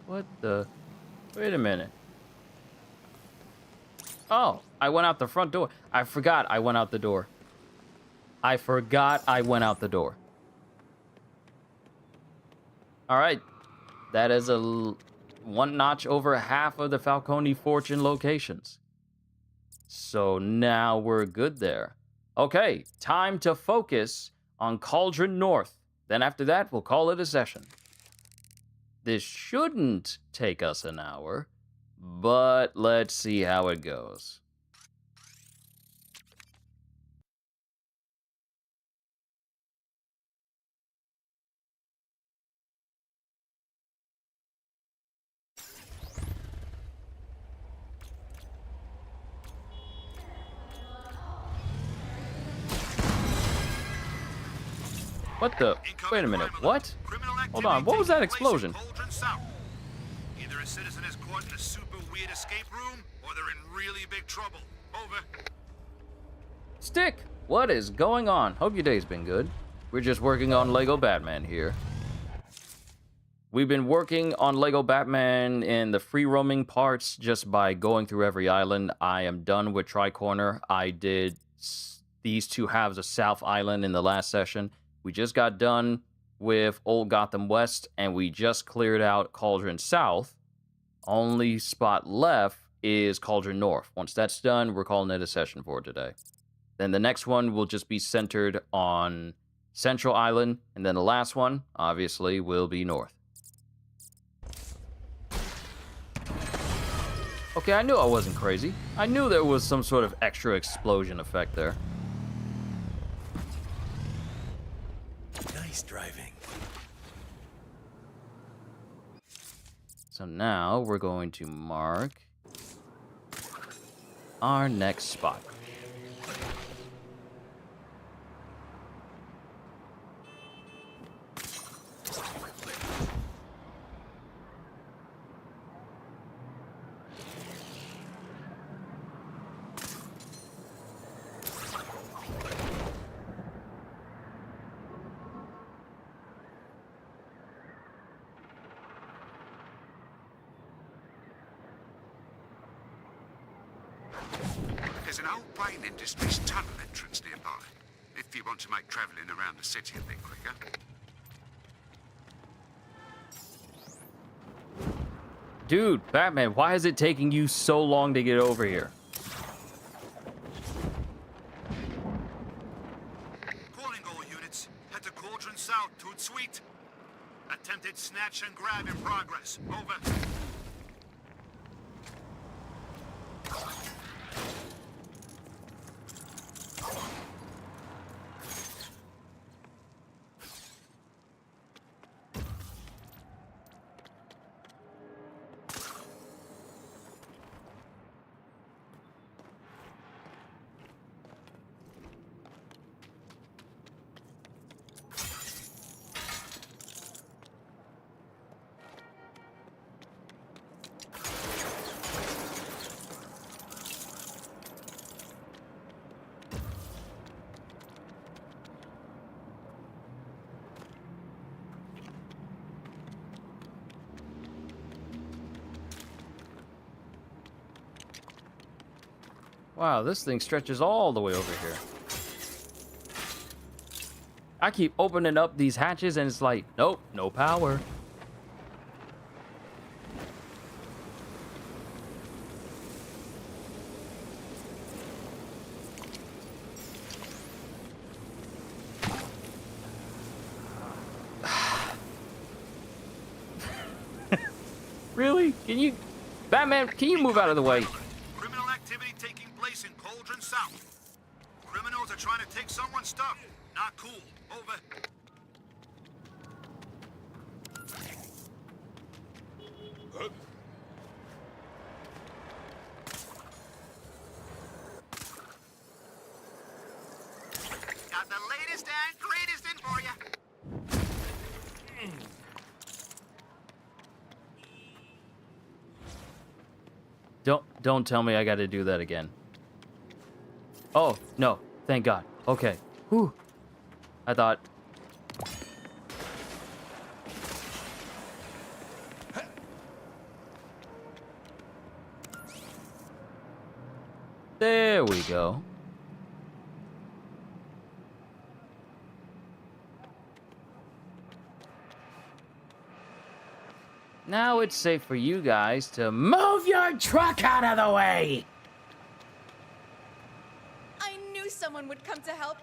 A: What the? Wait a minute. Oh, I went out the front door. I forgot I went out the door. I forgot I went out the door. All right. That is one notch over half of the Falcone Fortune locations. So now we're good there. Okay, time to focus on Cauldron North. Then after that, we'll call it a session. This shouldn't take us an hour, but let's see how it goes. What the? Wait a minute, what? Hold on, what was that explosion?
E: Either a citizen is caught in a super weird escape room, or they're in really big trouble. Over.
A: Stick, what is going on? Hope your day's been good. We're just working on Lego Batman here. We've been working on Lego Batman in the free roaming parts just by going through every island. I am done with Tricorner. I did these two halves of South Island in the last session. We just got done with Old Gotham West, and we just cleared out Cauldron South. Only spot left is Cauldron North. Once that's done, we're calling it a session for today. Then the next one will just be centered on Central Island, and then the last one, obviously, will be North. Okay, I knew I wasn't crazy. I knew there was some sort of extra explosion effect there.
C: Nice driving.
A: So now we're going to mark our next spot.
E: There's an old Brain Industries tunnel entrance nearby, if you want to make travelling around the city a bit quicker.
A: Dude, Batman, why is it taking you so long to get over here?
E: Calling all units. Head to Cauldron South, Toot Sweet. Attempted snatch and grab in progress. Over.
A: Wow, this thing stretches all the way over here. I keep opening up these hatches and it's like, nope, no power. Really? Can you... Batman, can you move out of the way?
E: Criminal activity taking place in Cauldron South. Criminals are trying to take someone's stuff. Not cool. Over. Got the latest and greatest in for you.
A: Don't tell me I got to do that again. Oh, no. Thank God. Okay. Whew. I thought... There we go. Now it's safe for you guys to move your truck out of the way!
G: I knew someone would come to help.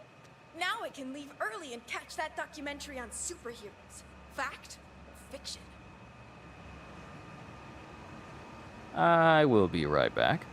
G: Now I can leave early and catch that documentary on superheroes. Fact or fiction?
A: I will be right back.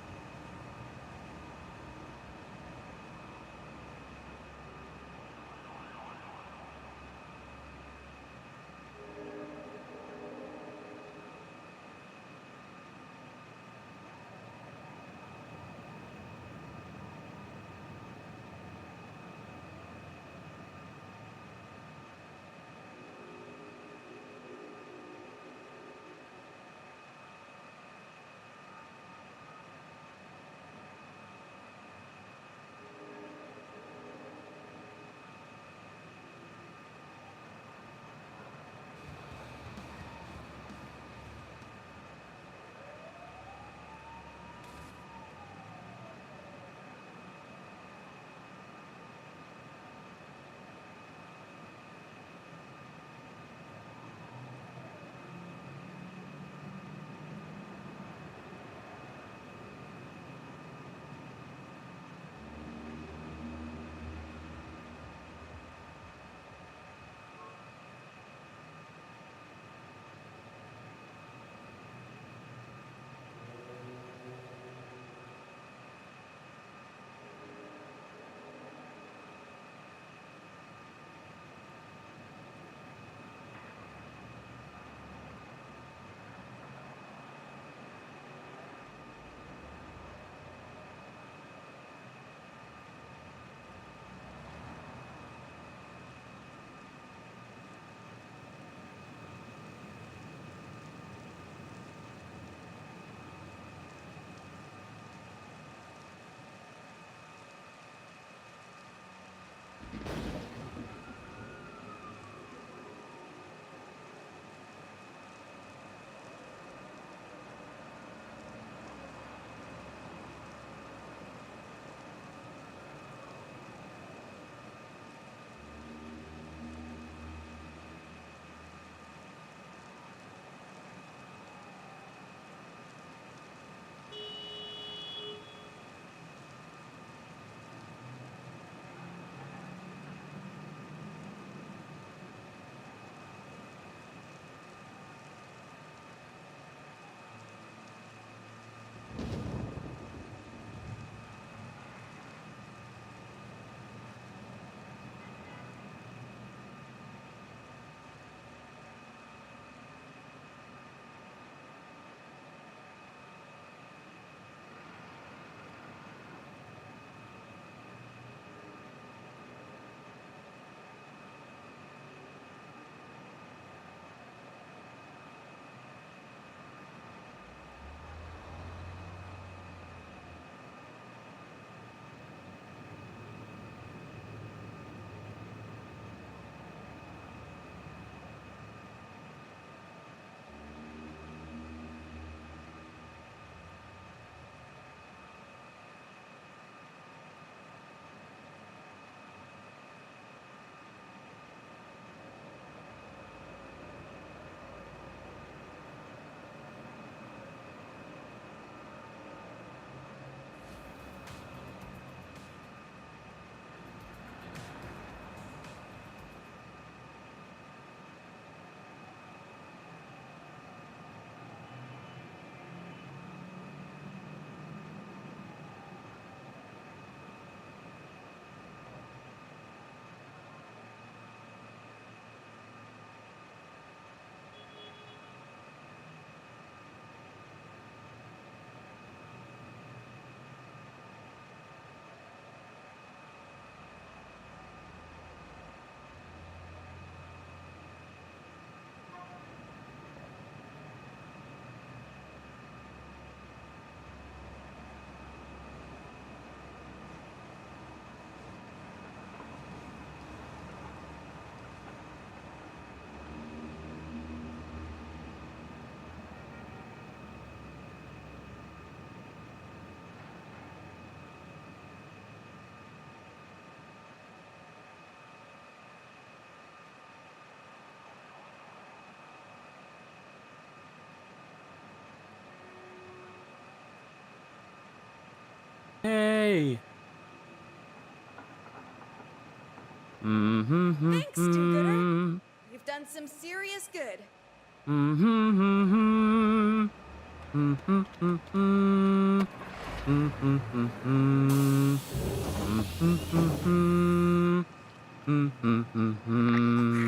G: Thanks, do-gooder. You've done some serious good.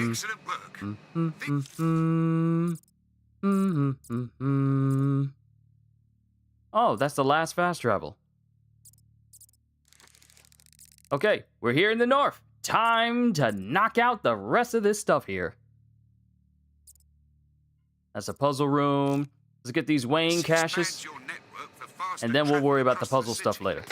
E: Excellent work.
A: Oh, that's the last fast travel. Okay, we're here in the north. Time to knock out the rest of this stuff here. That's a puzzle room. Let's get these Wayne caches, and then we'll worry about the puzzle stuff later.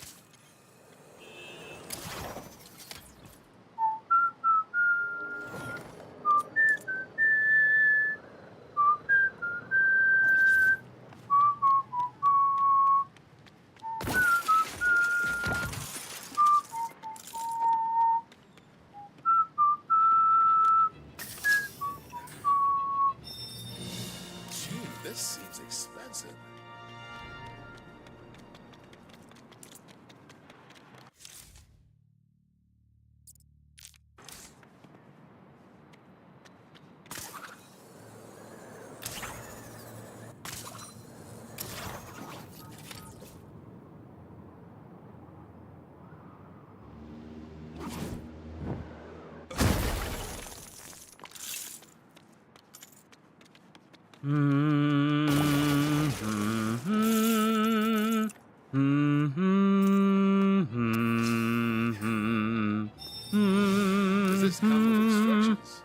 H: Gee, this seems expensive. Does this come with instructions?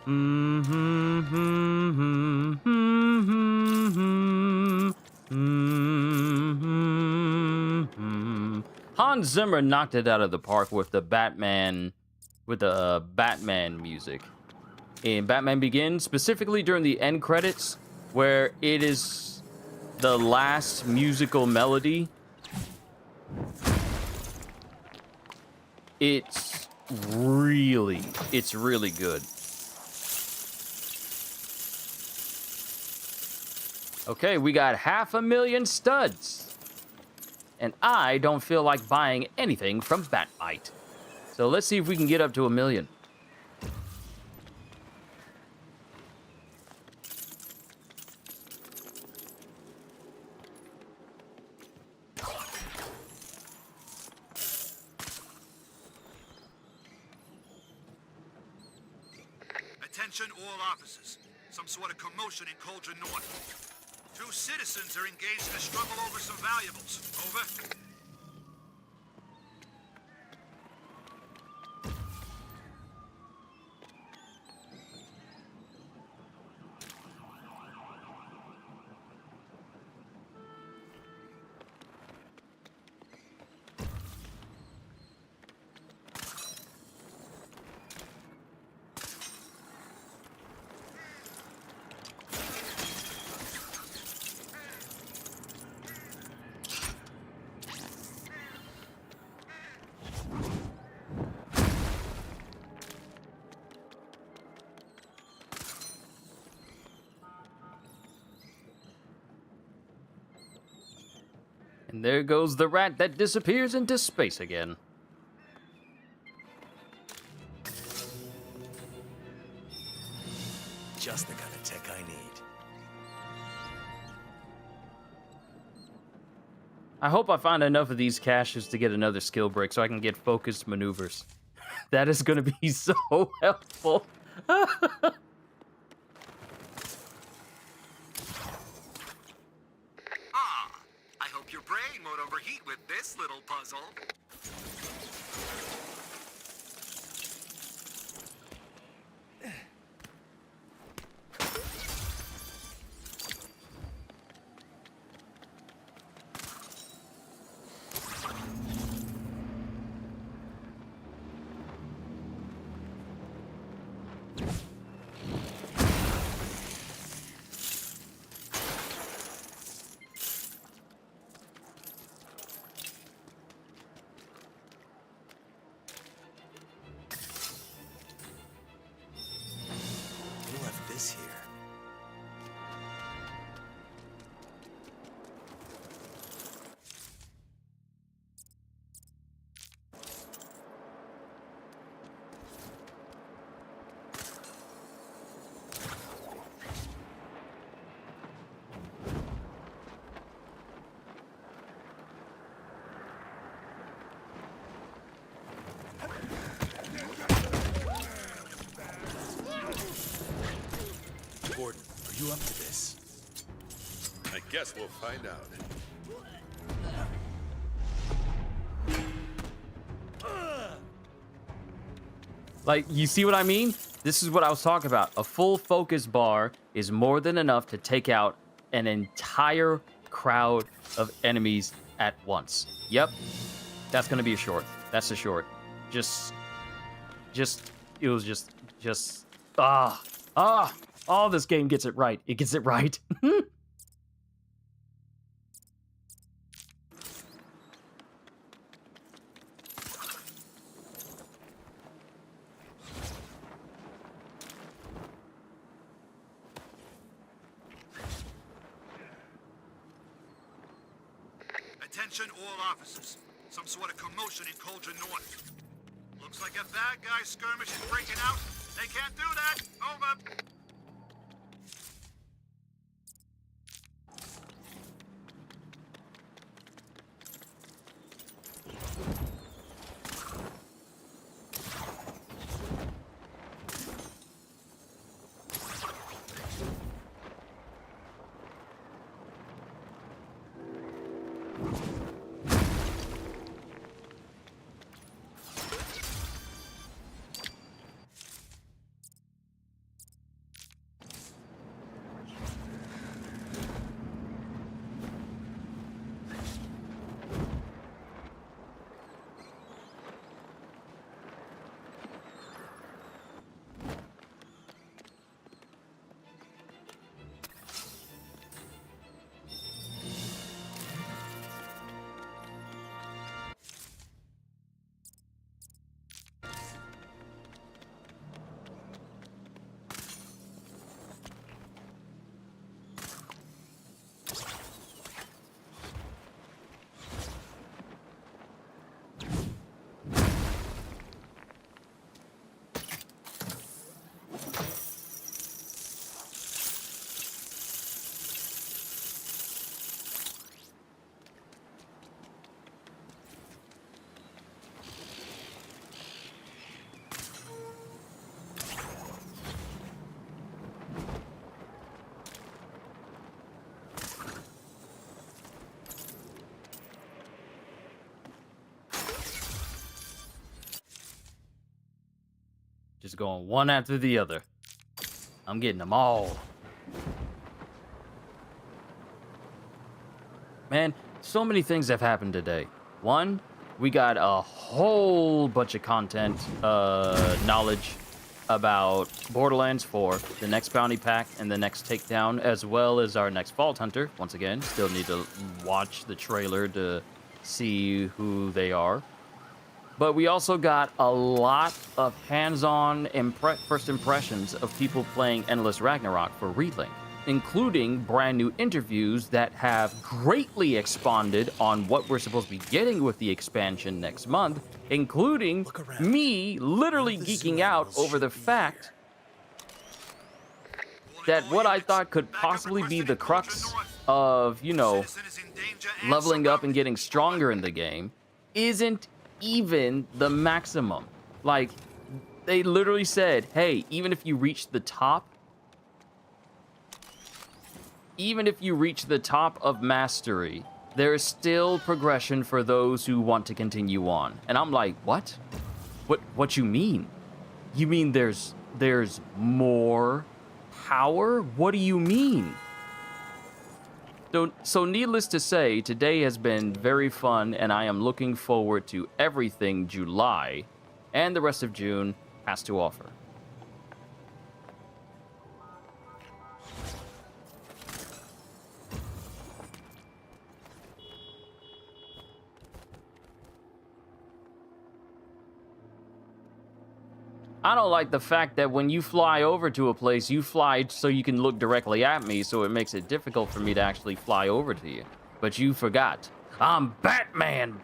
A: Hans Zimmer knocked it out of the park with the Batman music. In Batman Begins, specifically during the end credits, where it is the last musical melody. It's really good. Okay, we got 500,000 studs. And I don't feel like buying anything from Batmite. So let's see if we can get up to 1 million.
E: Attention all officers. Some sort of commotion in Cauldron North. 2 citizens are engaged in a struggle over some valuables. Over.
A: And there goes the rat that disappears into space again.
C: Just the kind of tech I need.
A: I hope I find enough of these caches to get another skill break so I can get focused maneuvers. That is going to be so helpful.
B: I hope your brain won't overheat with this little puzzle.
C: Who left this here? You up to this?
H: I guess we'll find out.
A: Like, you see what I mean? This is what I was talking about. A full focus bar is more than enough to take out an entire crowd of enemies at once. Yep. That's gonna be a short. That's a short. It was just, oh, this game gets it right. It gets it right.
E: Attention all officers. Some sort of commotion in Cauldron North. Looks like a bad guy skirmish is breaking out. They can't do that. Over.
A: Just going one after the other. I'm getting them all. Man, so many things have happened today. One, we got a whole bunch of content, knowledge about Borderlands 4, the next bounty pack, and the next takedown, as well as our next Vault Hunter. Once again, still need to watch the trailer to see who they are. But we also got a lot of hands-on first impressions of people playing Endless Ragnarok for Relink, including brand new interviews that have greatly expanded on what we're supposed to be getting with the expansion next month, including me literally geeking out over the fact that what I thought could possibly be the crux of, you know, leveling up and getting stronger in the game isn't even the maximum. Like, they literally said, hey, even if you reach the top of mastery, there is still progression for those who want to continue on. And I'm like, what? What you mean? You mean there's more power? What do you mean? So needless to say, today has been very fun, and I am looking forward to everything July and the rest of June has to offer. I don't like the fact that when you fly over to a place, you fly so you can look directly at me, so it makes it difficult for me to actually fly over to you. But you forgot. I'm Batman!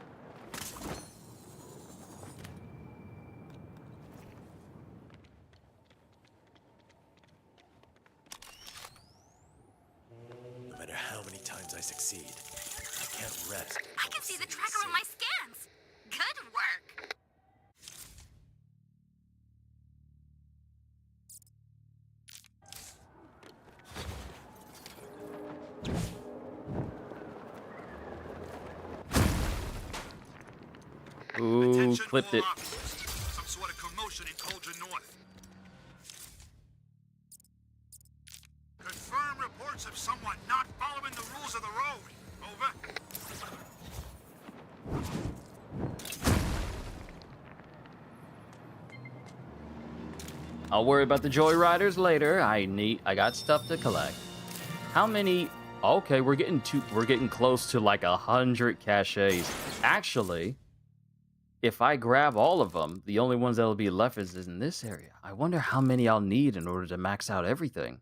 C: No matter how many times I succeed, I can't rest.
I: I can see the tracker on my scans. Good work.
A: smooth clipped it.
E: Some sort of commotion in Cauldron North. Confirm reports of someone not following the rules of the road. Over.
A: I'll worry about the joyriders later. I got stuff to collect. How many? Okay, we're getting close to like 100 caches. Actually, if I grab all of them, the only ones that'll be left is in this area. I wonder how many I'll need in order to max out everything.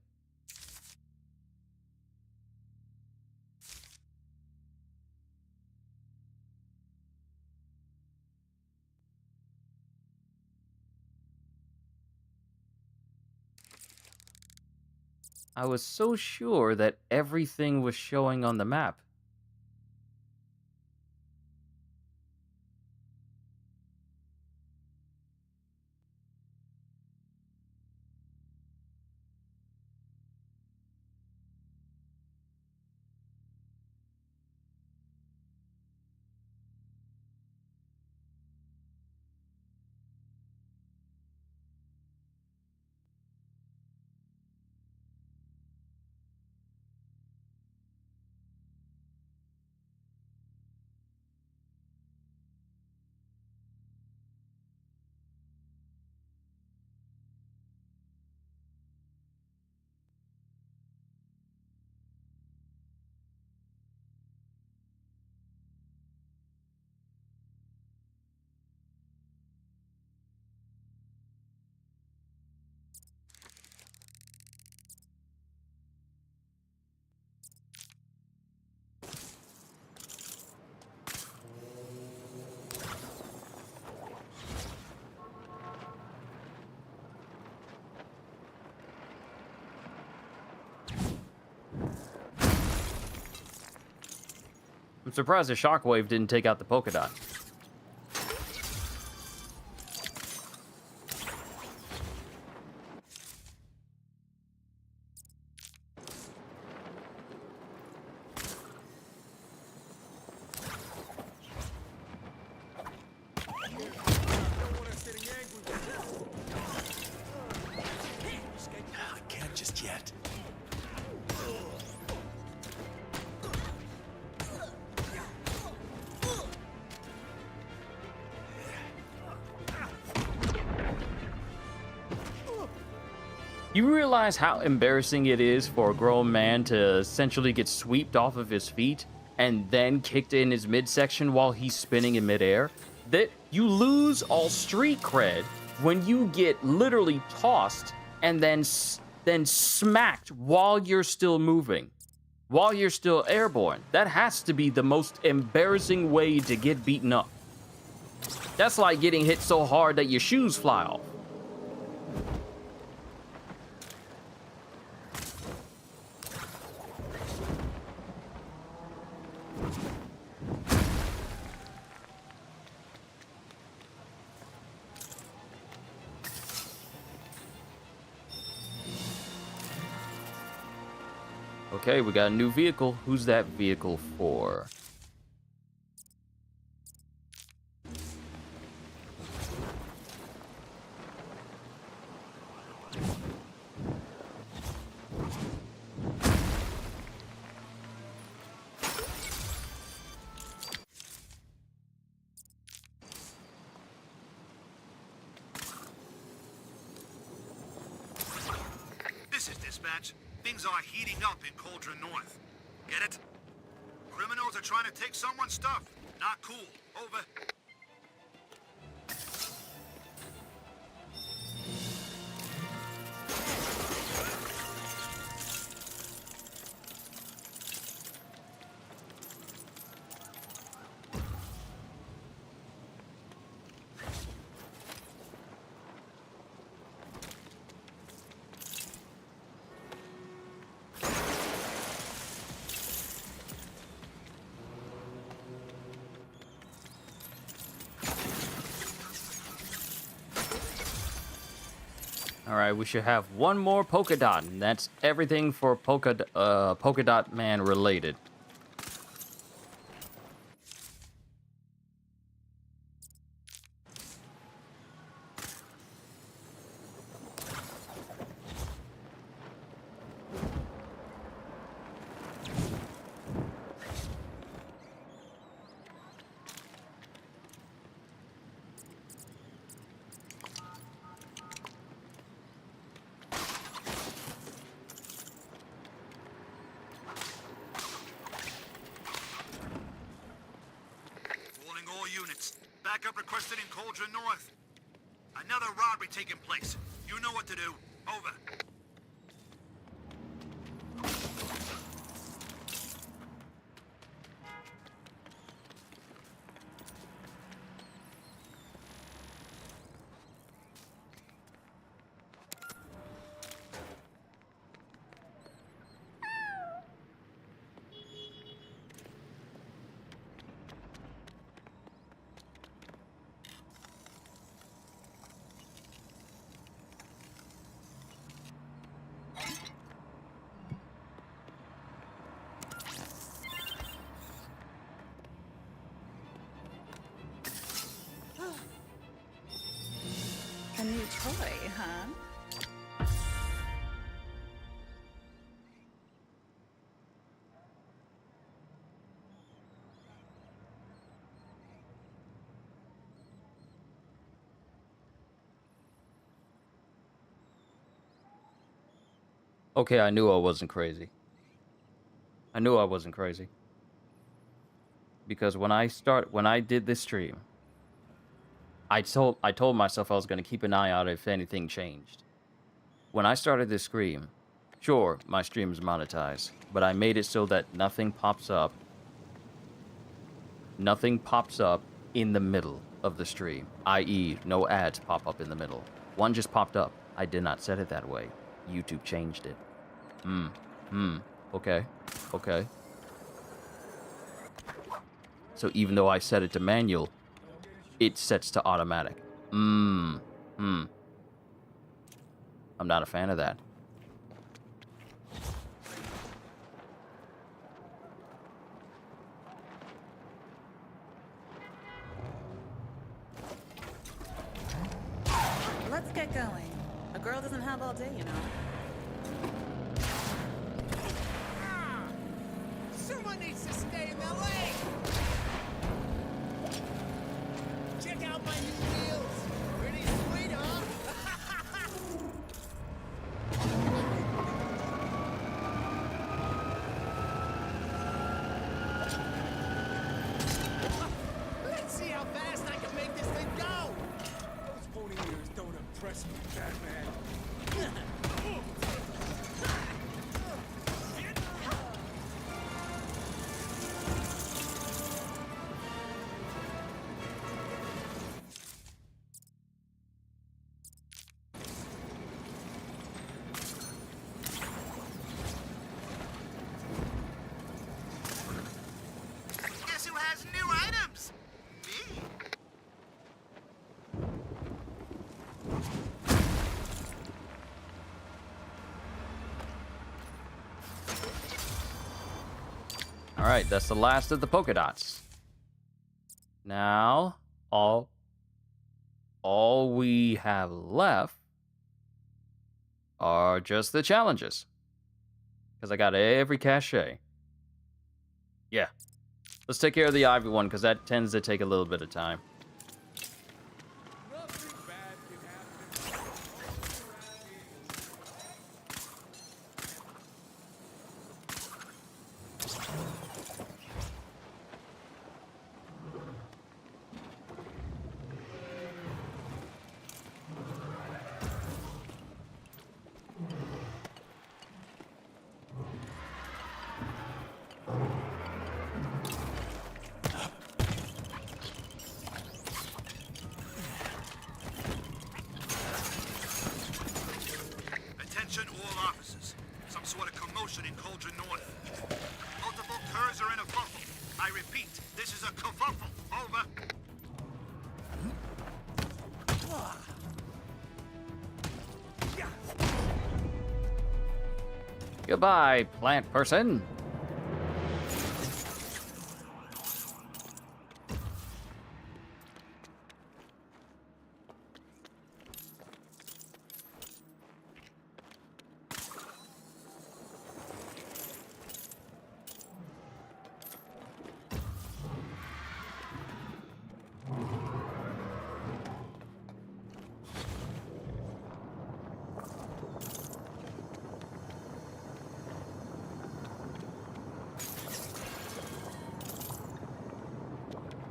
A: I was so sure that everything was showing on the map. I'm surprised the shockwave didn't take out the polka dot.
C: I can't just yet.
A: You realize how embarrassing it is for a grown man to essentially get swept off of his feet and then kicked in his midsection while he's spinning in midair? That you lose all street cred when you get literally tossed and then smacked while you're still moving, while you're still airborne. That has to be the most embarrassing way to get beaten up. That's like getting hit so hard that your shoes fly off. Okay, we got a new vehicle. Who's that vehicle for?
E: This is dispatch. Things are heating up in Cauldron North. Get it? Criminals are trying to take someone's stuff. Not cool. Over.
A: All right, we should have one more polka dot, and that's everything for polka dot man related.
E: Backup requested in Cauldron North. Another robbery taking place. You know what to do. Over.
K: A new toy, huh?
A: Okay, I knew I wasn't crazy. I knew I wasn't crazy. Because when I did this stream, I told myself I was going to keep an eye out if anything changed. When I started this stream, sure, my stream is monetized, but I made it so that nothing pops up. Nothing pops up in the middle of the stream, i.e., no ads pop up in the middle. One just popped up. I did not set it that way. YouTube changed it. Okay. Okay. So even though I set it to manual, it sets to automatic. I'm not a fan of that.
K: Let's get going. A girl doesn't have all day, you know.
D: Someone needs to stay in their lane! Check out my new wheels! Pretty sweet, huh? Let's see how fast I can make this thing go!
F: Those pony ears don't impress me, Batman.
E: Guess who has new items? Me.
A: All right, that's the last of the polka dots. Now, all we have left are just the challenges. Because I got every cachet. Yeah. Let's take care of the Ivy one, because that tends to take a little bit of time.
F: Nothing bad can happen.
E: Attention all officers. Some sort of commotion in Cauldron North. Multiple curs are in a fuffle. I repeat, this is a kerfuffle. Over.
A: Goodbye, plant person.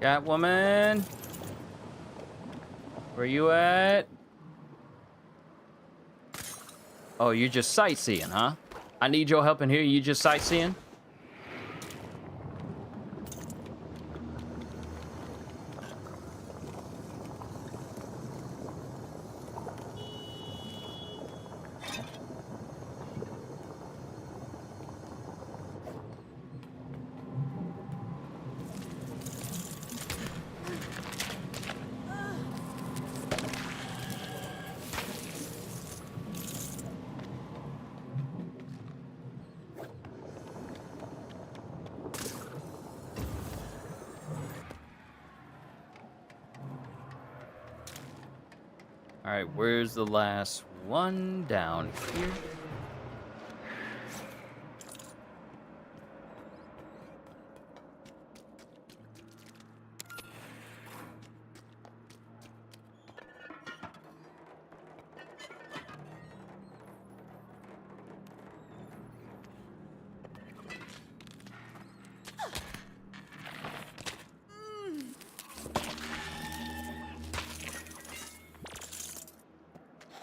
A: Catwoman. Where you at? Oh, you're just sightseeing, huh? I need your help in here. You just sightseeing? All right, where's the last one? Down here.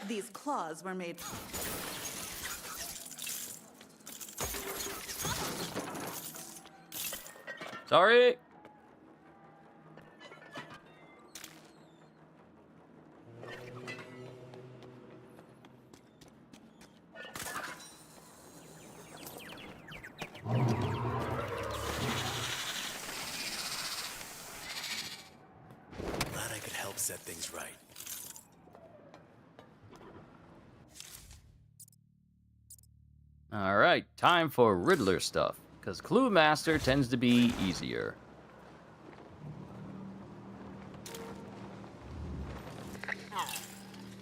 K: These claws were made.
A: Sorry.
C: Glad I could help set things right.
A: All right, time for Riddler stuff, because Clue Master tends to be easier.
B: Oh,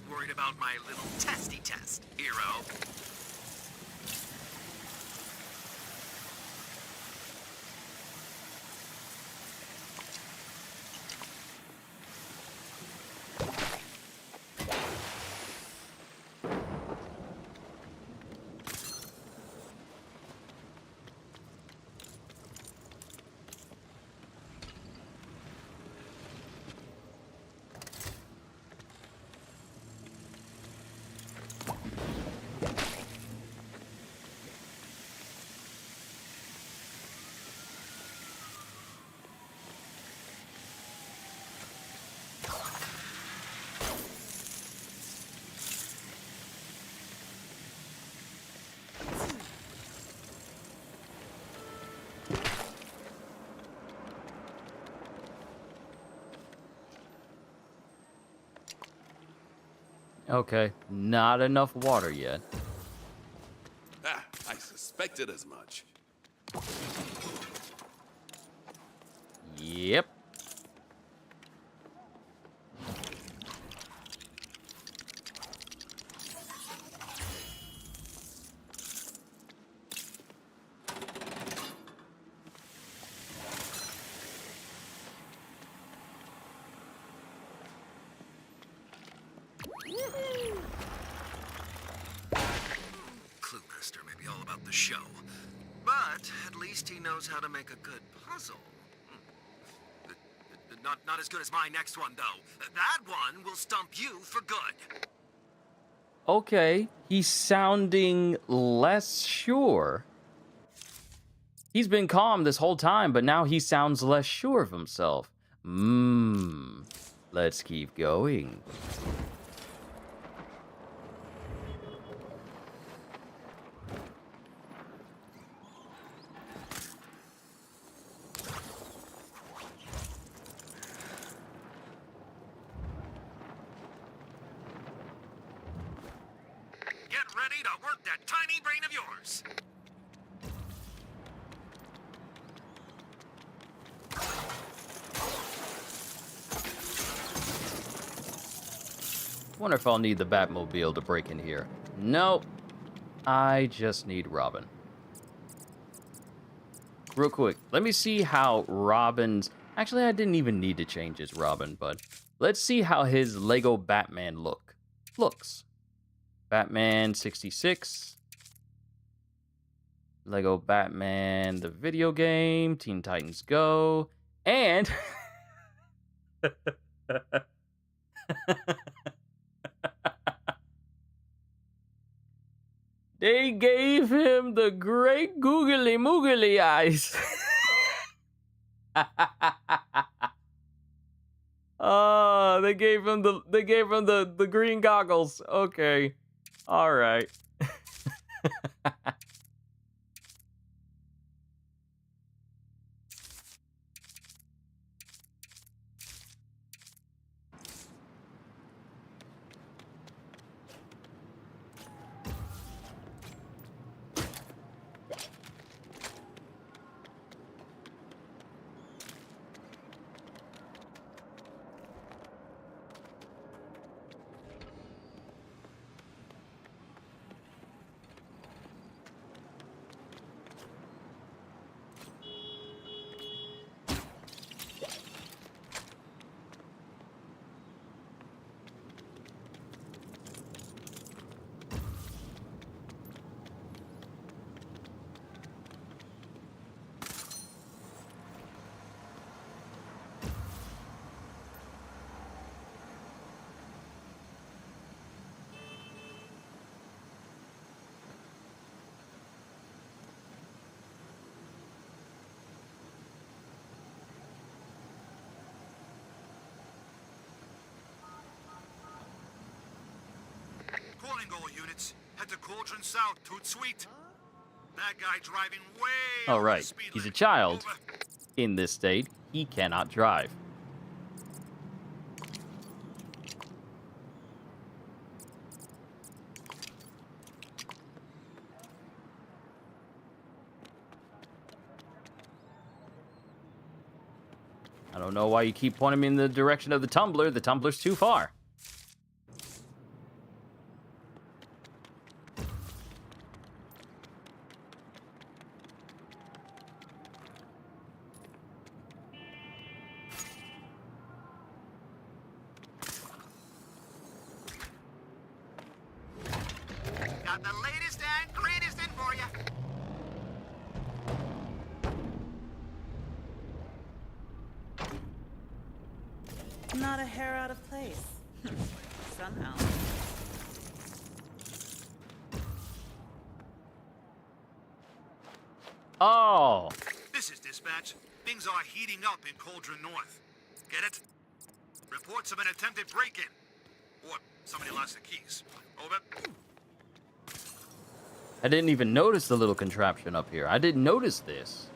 B: worried about my little testy test, hero.
A: Okay, not enough water yet.
H: Ah, I suspected as much.
A: Yep.
B: Clue Master may be all about the show, but at least he knows how to make a good puzzle. Not as good as my next one, though. That one will stump you for good.
A: Okay, he's sounding less sure. He's been calm this whole time, but now he sounds less sure of himself. Let's keep going.
B: Get ready to work that tiny brain of yours.
A: Wonder if I'll need the Batmobile to break in here. Nope. I just need Robin. Real quick, let me see how Robin's... Actually, I didn't even need to change his Robin, but let's see how his Lego Batman looks. Batman 66. Lego Batman, the video game. Teen Titans Go. And... They gave him the great googly moogly eyes. Oh, they gave him the green goggles. Okay. All right.
E: Calling all units. Head to Cauldron South, Toot Sweet. That guy driving way
A: All
E: over the
A: right.
E: speed
A: He's a
E: limit.
A: child.
E: Over.
A: In this state, he cannot drive. I don't know why you keep pointing me in the direction of the tumbler. The tumbler's too far.
E: Got the latest and greatest in for you.
K: Not a hair out of place. Somehow.
A: Oh.
E: This is dispatch. Things are heating up in Cauldron North. Get it? Reports of an attempted break-in. Or somebody lost the keys. Over.
A: I didn't even notice the little contraption up here. I didn't notice this.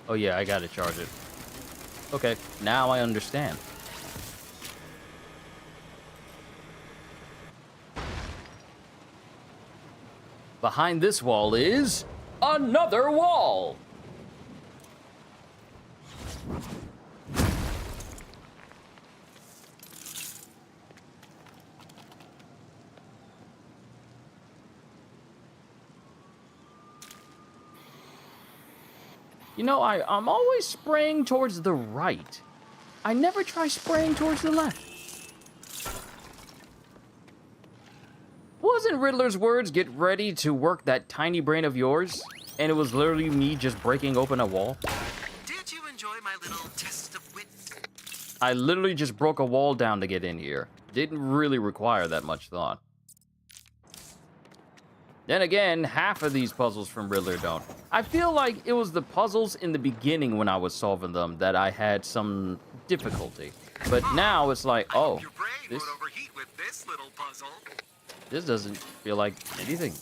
A: Oh yeah, I gotta charge it. Okay, now I understand. Behind this wall is another wall. You know, I'm always spraying towards the right. I never try spraying towards the left. Wasn't Riddler's words, "Get ready to work that tiny brain of yours"? And it was literally me just breaking open a wall?
B: Did you enjoy my little test of wits?
A: I literally just broke a wall down to get in here. Didn't really require that much thought. Then again, half of these puzzles from Riddler don't. I feel like it was the puzzles in the beginning when I was solving them that I had some difficulty. But now it's like, oh,
B: Your brain
A: this,
B: won't overheat with this little puzzle.
A: this doesn't feel like anything.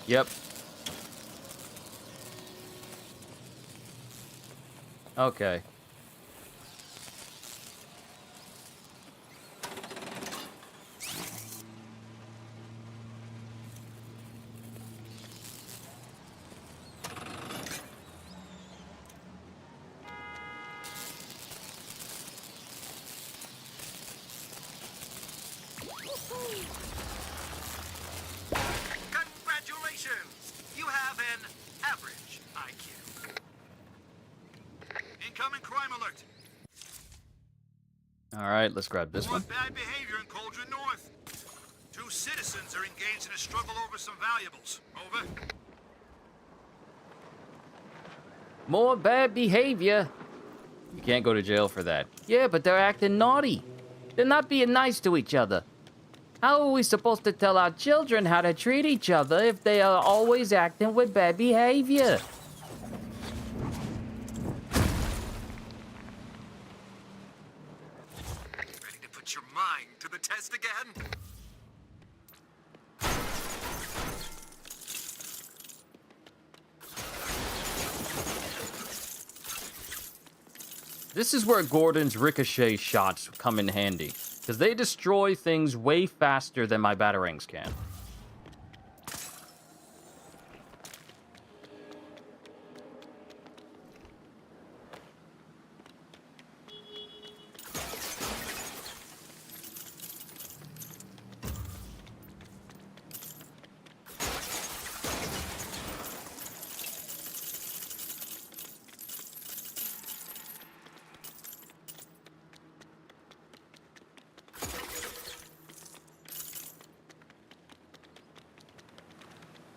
A: Yep. Okay.
E: Incoming crime alert.
A: All right, let's grab this one.
E: Bad behavior in Cauldron North. 2 citizens are engaged in a struggle over some valuables. Over.
A: More bad behavior. You can't go to jail for that. Yeah, but they're acting naughty. They're not being nice to each other. How are we supposed to tell our children how to treat each other if they are always acting with bad behavior?
B: Ready to put your mind to the test again?
A: This is where Gordon's ricochet shots come in handy, because they destroy things way faster than my batarangs can.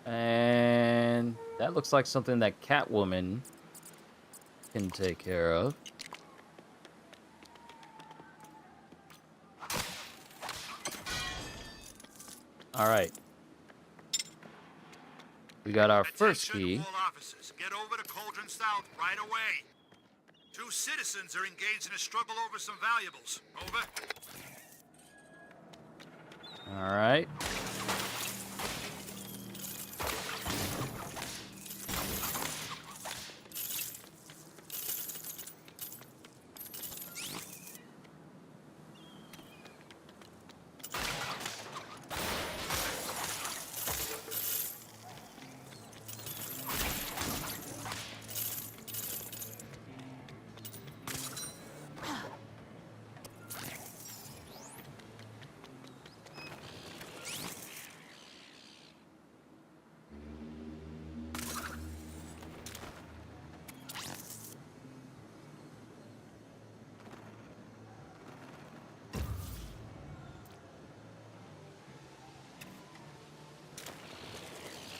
A: And that looks like something that Catwoman can take care of. All right. We got our first key.
E: All officers, get over to Cauldron South right away. 2 citizens are engaged in a struggle over some valuables. Over.
A: All right.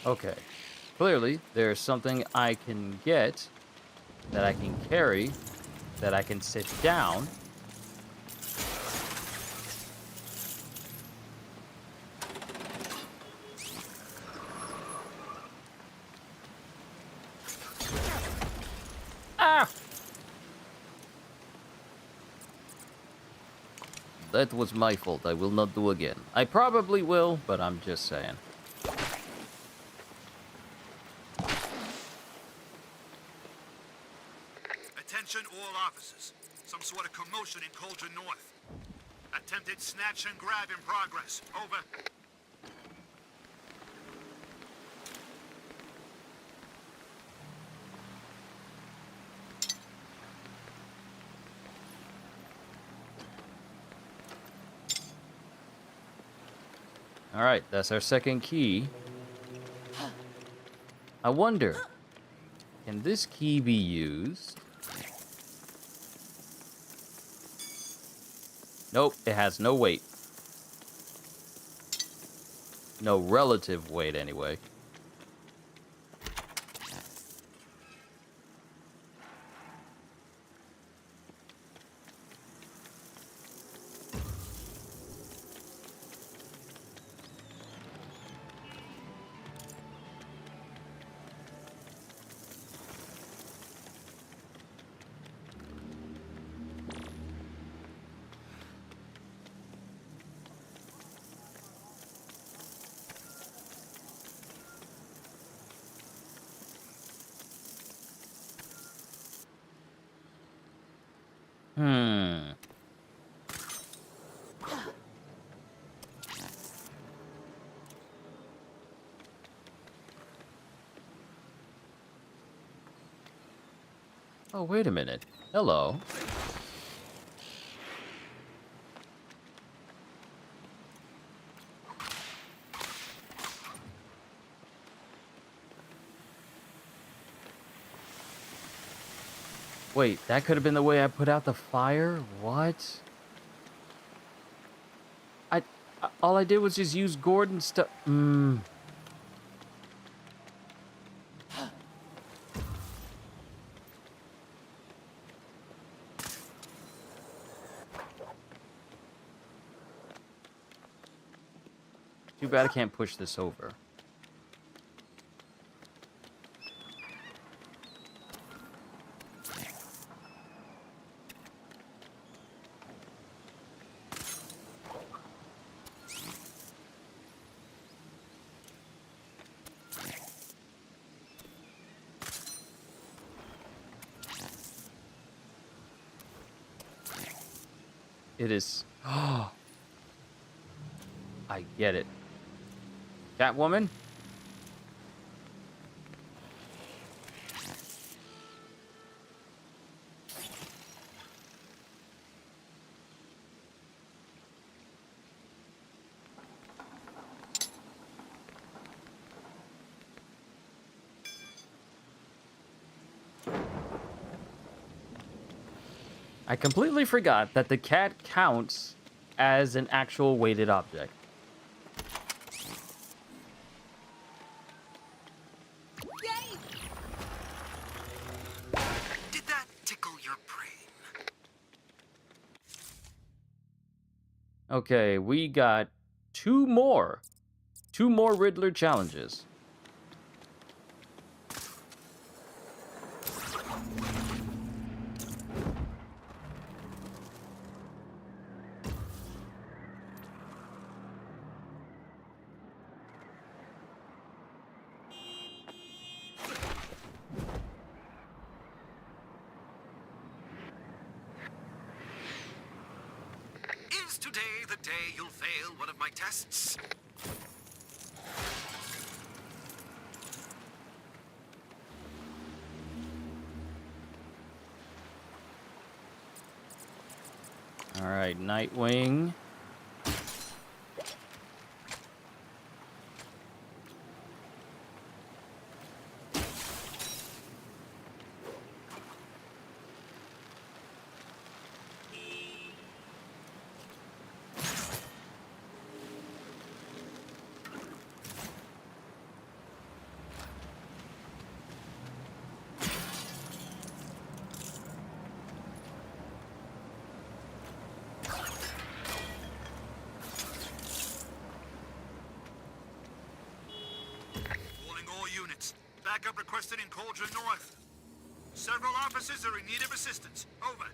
A: Okay. Clearly, there's something I can get, that I can carry, that I can sit down. Ah! That was my fault. I will not do again. I probably will, but I'm just saying.
E: Attention all officers. Some sort of commotion in Cauldron North. Attempted snatch and grab in progress. Over.
A: All right, that's our second key. I wonder, can this key be used? Nope, it has no weight. No relative weight, anyway. Oh, wait a minute. Hello. Wait, that could have been the way I put out the fire? What? All I did was just use Gordon's stuff. Too bad I can't push this over. It is. Oh, I get it. Catwoman? I completely forgot that the cat counts as an actual weighted object.
B: Did that tickle your brain?
A: Okay, we got two more Riddler challenges.
B: Is today the day you'll fail one of my tests?
A: All right, Nightwing.
E: Calling all units. Backup requested in Cauldron North. Several officers are in need of assistance. Over.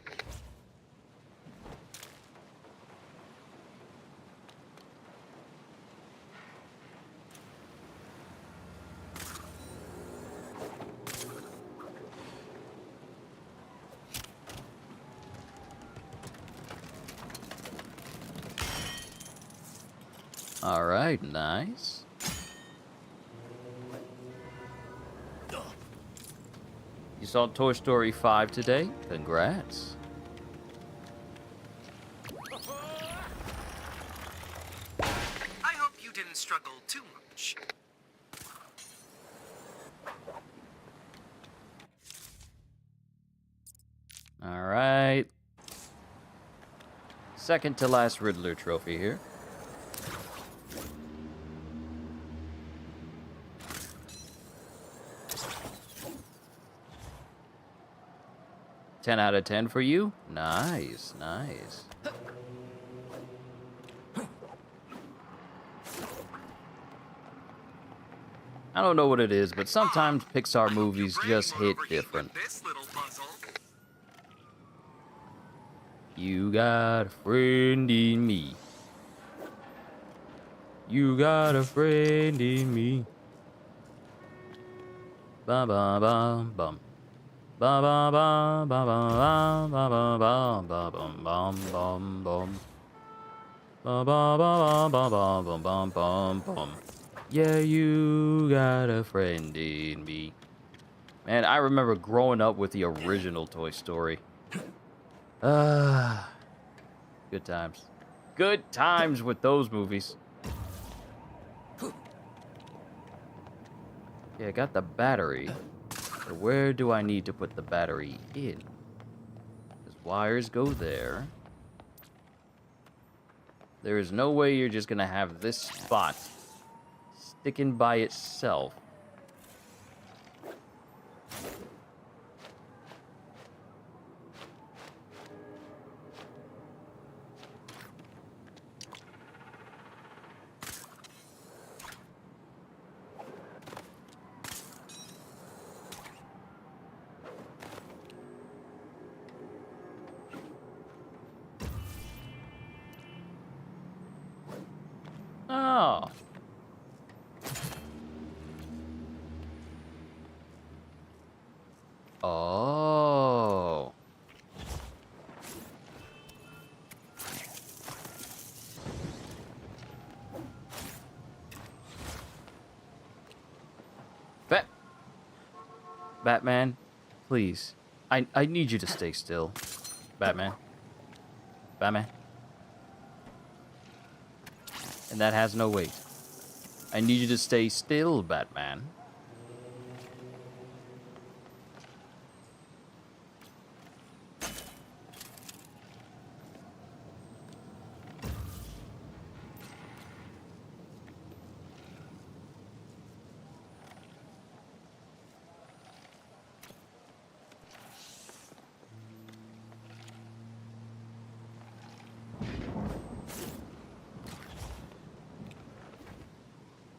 A: All right, nice. You saw Toy Story 5 today? Congrats.
B: I hope you didn't struggle too much.
A: All right. Second to last Riddler trophy here. Ten out of 10 for you? Nice, nice. I don't know what it is, but sometimes Pixar movies just hit different.
B: This little puzzle.
A: You got a friend in me. You got a friend in me. Bum bum bum bum. Bum bum bum bum bum bum bum bum bum bum bum. Bum bum bum bum bum bum bum bum bum. Yeah, you got a friend in me. Man, I remember growing up with the original Toy Story. Good times. Good times with those movies. Yeah, I got the battery. But where do I need to put the battery in? Wires go there. There is no way you're just gonna have this spot sticking by itself. Oh. Oh. Batman, please. I need you to stay still. Batman. Batman. And that has no weight. I need you to stay still, Batman.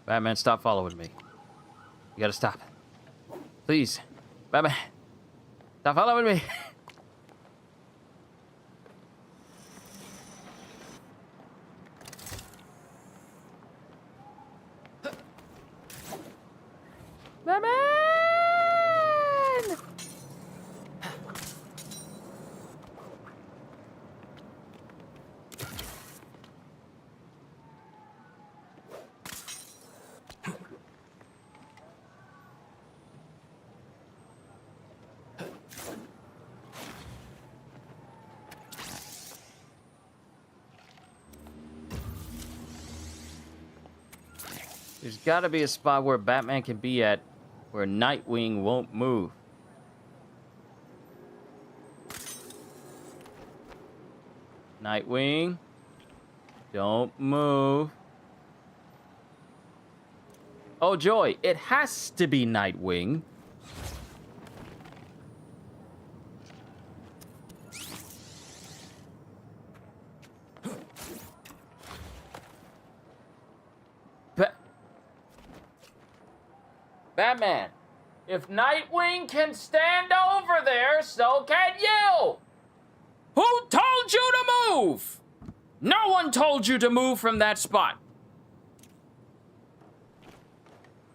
A: Batman, stop following me. You gotta stop. Please. Batman. Stop following me. Batman! There's gotta be a spot where Batman can be at where Nightwing won't move. Nightwing, don't move. Oh joy, it has to be Nightwing. Batman, if Nightwing can stand over there, so can you! Who told you to move? No one told you to move from that spot.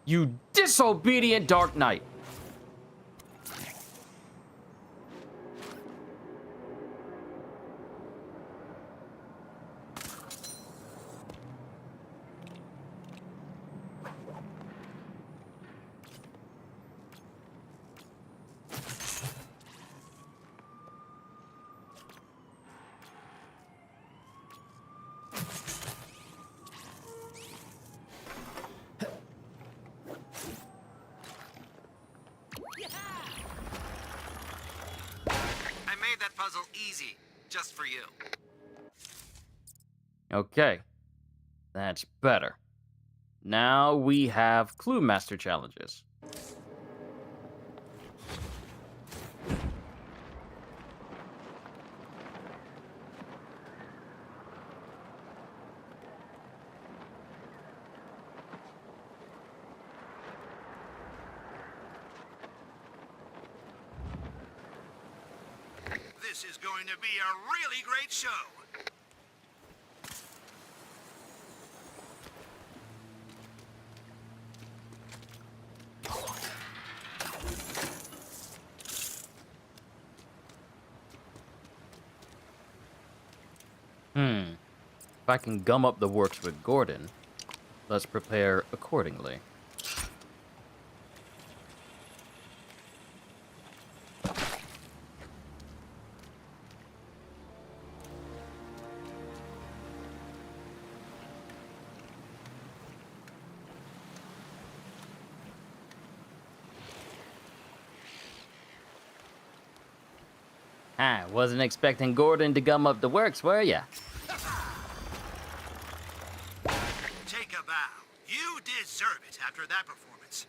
A: You disobedient Dark Knight.
B: Puzzle easy, just for you.
A: Okay, that's better. Now we have Clue Master challenges.
E: This is going to be a really great show.
A: If I can gum up the works with Gordon, let's prepare accordingly. Wasn't expecting Gordon to gum up the works, were ya?
E: Take a bow. You deserve it after that performance.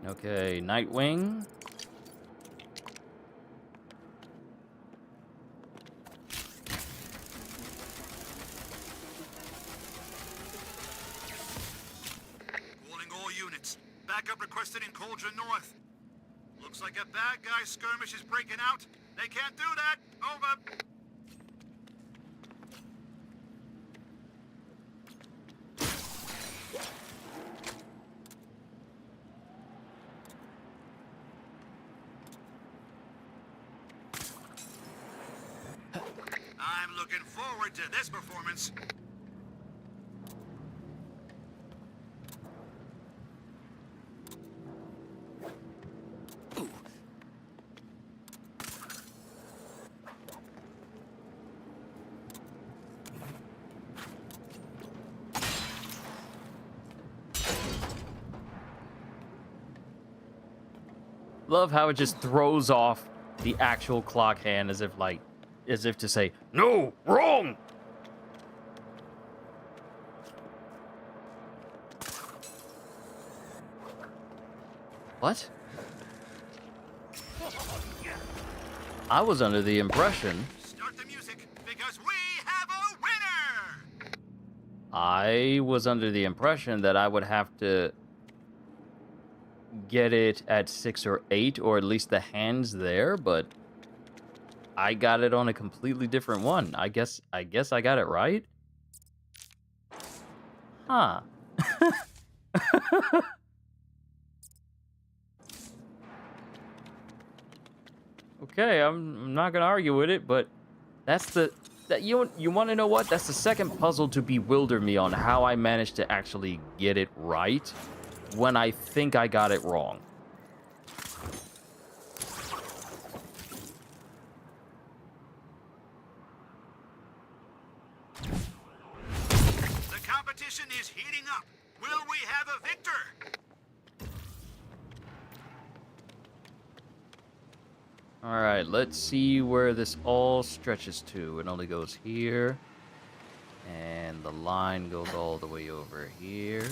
A: Okay, Nightwing.
E: Calling all units. Backup requested in Cauldron North. Looks like a bad guy skirmish is breaking out. They can't do that. Over. I'm looking forward to this performance.
A: Love how it just throws off the actual clock hand as if to say, no, wrong. What? I was under the impression.
E: Start the music because we have a winner.
A: I was under the impression that I would have to get it at 6 or 8, or at least the hands there, but I got it on a completely different one. I guess I got it right. Huh. Okay, I'm not gonna argue with it, but that's you want to know what? That's the second puzzle to bewilder me on how I managed to actually get it right when I think I got it wrong.
E: The competition is heating up. Will we have a victor?
A: All right, let's see where this all stretches to. It only goes here, and the line goes all the way over here.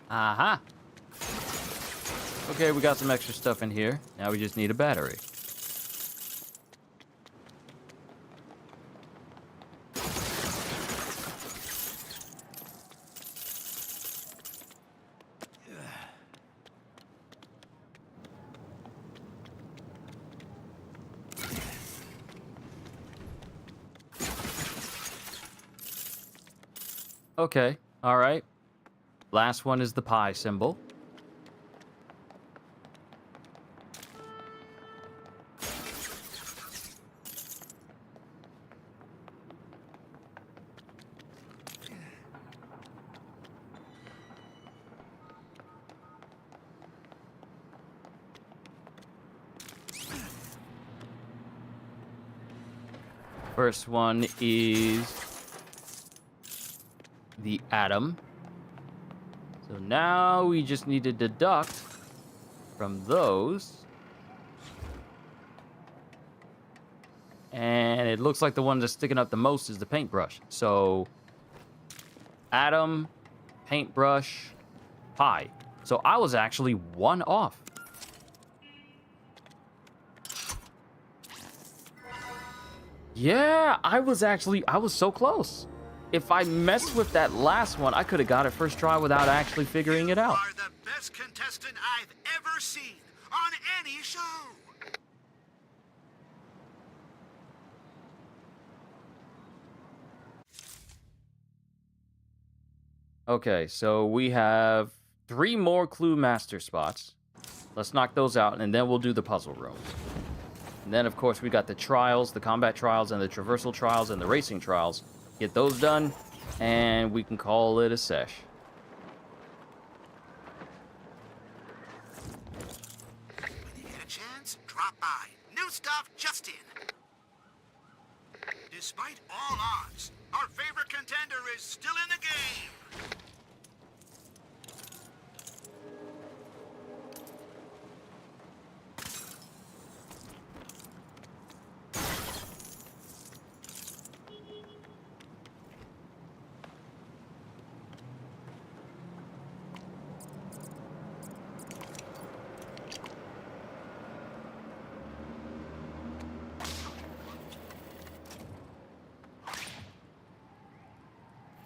A: Aha. Okay, we got some extra stuff in here. Now we just need a battery. Okay. All right. Last one is the pie symbol. First one is the atom. So now we just need to deduct from those. And it looks like the one that's sticking up the most is the paintbrush. So atom, paintbrush, pie. So I was actually one off. Yeah, I was so close. If I messed with that last one, I could have got it first try without actually figuring it out.
E: You are the best contestant I've ever seen on any show.
A: Okay, so we have 3 more clue master spots. Let's knock those out, and then we'll do the puzzle rooms. And then, of course, we got the trials, the combat trials, and the traversal trials, and the racing trials. Get those done, and we can call it a sesh.
E: When you get a chance, drop by. New stuff just in. Despite all odds, our favorite contender is still in the game.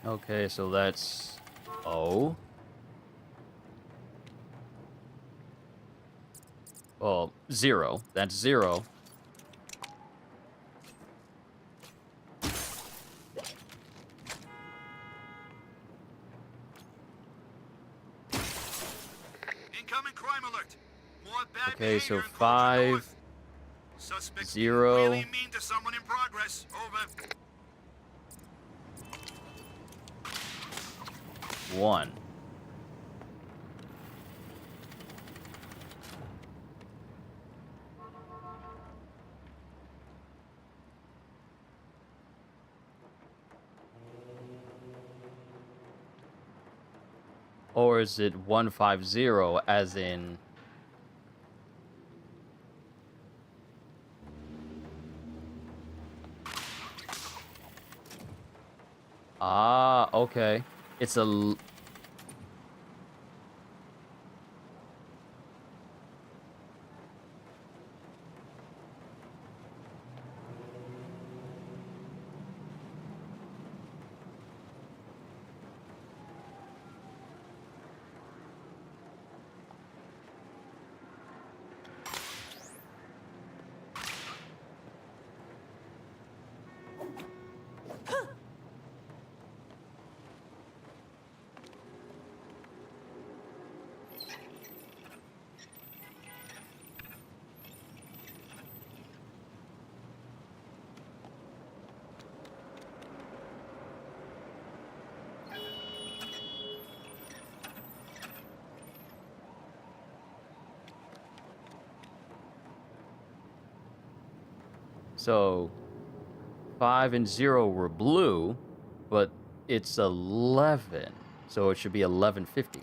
A: Okay, so that's O. Well, 0. That's 0.
E: Incoming crime alert. More bad
A: Okay, so
E: behavior in Culture
A: 5,
E: North. Suspects
A: 0.
E: really mean to someone in progress. Over.
A: 1. Or is it 150 as in... Ah, okay. It's a... So 5 and 0 were blue, but it's 11, so it should be 1150.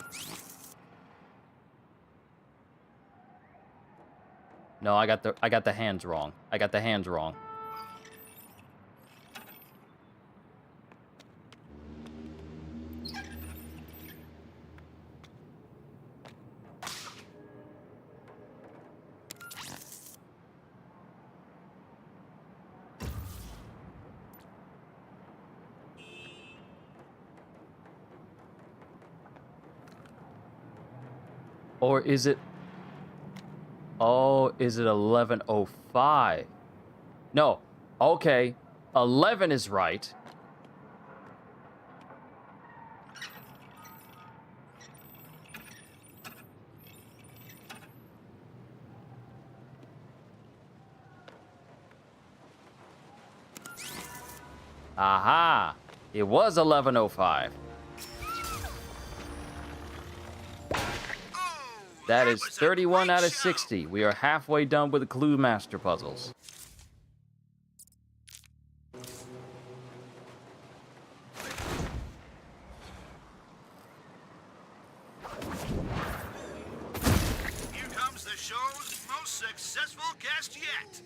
A: No, I got the hands wrong. I got the hands wrong. Or is it... Oh, is it 1105? No. Okay. 11 is right. Aha! It was 11:05. That is 31 out of 60. We are halfway done with the Clue Master puzzles.
E: Here comes the show's most successful guest yet.